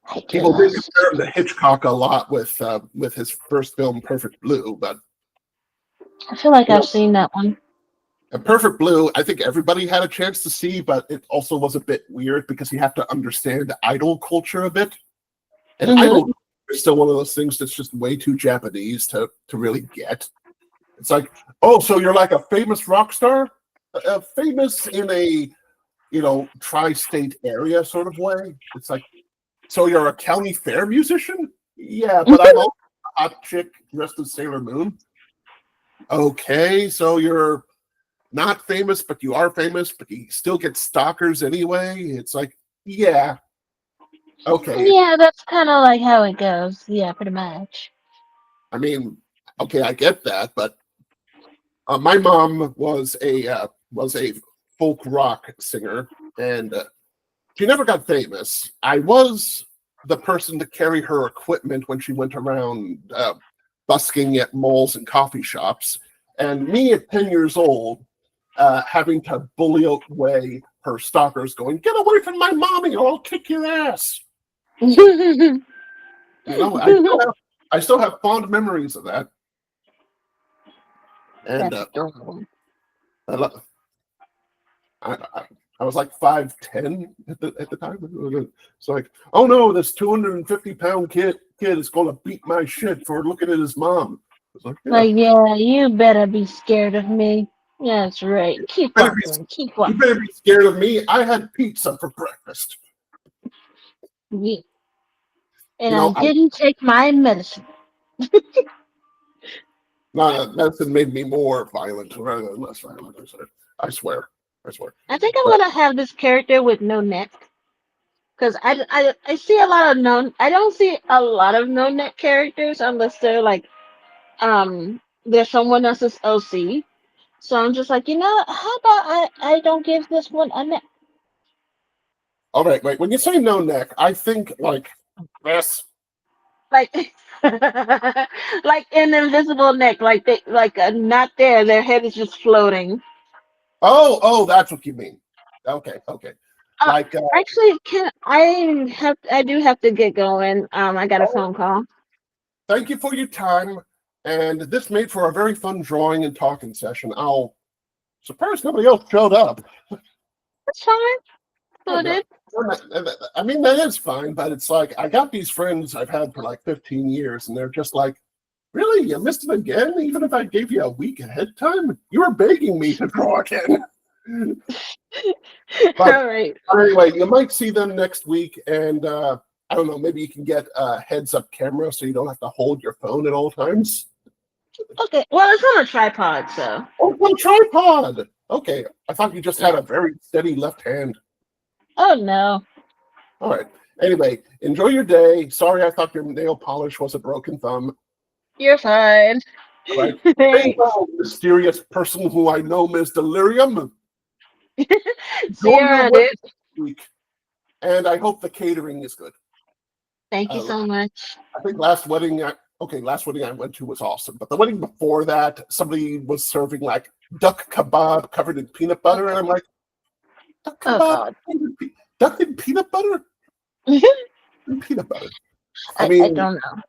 I do People love did compare him to Hitchcock a lot with his first film, Perfect Blue, but I feel like you I've know, seen that one. and Perfect Blue, I think everybody had a chance to see, but it also was a bit weird because you have to understand the idol culture a bit. And Mm-hmm. idol is still one of those things that's just way too Japanese to really get. It's like, oh, so you're like a famous rock star, famous in a tri-state area sort of way. It's like, so you're a county fair musician? Yeah, but I'm also a hot chick dressed as Sailor Moon. Okay, so you're not famous, but you are famous, but you still get stalkers anyway. It's like, yeah, okay. Yeah, that's kind of like how it goes. Yeah, pretty much. I mean, okay, I get that, but my mom was a folk rock singer, and she never got famous. I was the person to carry her equipment when she went around busking at malls and coffee shops, and me at 10 years old, having to bully away her stalkers, going, "Get away from my mommy, or I'll kick your ass." That's You know, I still have fond memories of that, and adorable. I, lo- I, I was like 5'10" at the time. It's like, oh no, this 250-pound kid is going to beat my shit for looking at his mom. It's like, yeah, Like, yeah, you better be scared of me. That's right. Keep better be, walking. Keep you walking. better be scared of me. I had pizza for breakfast. Yeah. And You I know, didn't take my medicine. medicine made me more violent rather than less violent. I swear. I swear. I think I'm But gonna have this character with no neck. Because I see a lot of no, I don't see a lot of no neck characters unless they're like, there's someone else's OC. So I'm just like, how about I don't give this one a neck? all right, wait. When you say no neck, I think like this. Like, like an invisible neck, like not there. Their head is just floating. Oh, that's what you mean. Okay, okay. Uh, Like, actually, I do have to get going. I got a phone call. thank you for your time. And this made for a very fun drawing and talking session. I'll surprised nobody else showed up. That's fine. Oh, So no. did. I mean, that is fine, but it's like I got these friends I've had for like 15 years, and they're just like, really? You missed it again? Even if I gave you a week ahead time? You were begging me to draw again. But All right. anyway, you might see them next week, and I don't know, maybe you can get a heads-up camera so you don't have to hold your phone at all times. Okay. Well, it's on a tripod, so. Oh, no tripod! Okay, I thought you just had a very steady left hand. Oh no. All right. Anyway, enjoy your day. Sorry, I thought your nail polish was a broken thumb. You're fine. All right. Stay Thanks. well, mysterious person who I know is delirium. See Enjoy you your around, wedding dude. week, and I hope the catering is good. Thank you Uh, so much. I think last wedding I went to was awesome, but the wedding before that, somebody was serving like duck kebab covered in peanut butter, and I'm like, duck Oh kebab, God. duck in peanut butter, peanut butter. I I mean, don't know.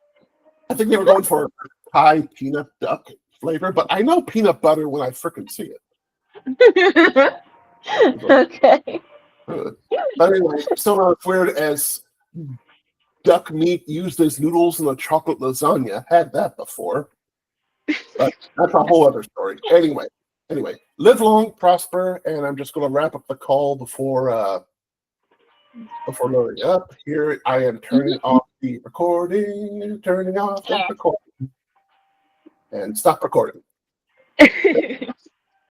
I think they were going for Thai peanut duck flavor, but I know peanut butter when I frickin' see it. Okay. But anyway, still not as weird as duck meat used as noodles in a chocolate lasagna. Had that before, but that's a whole other story. Anyway, live long, prosper, and I'm just going to wrap up the call before loading up. Here I am turning off the recording, turning off the recording, and stop recording.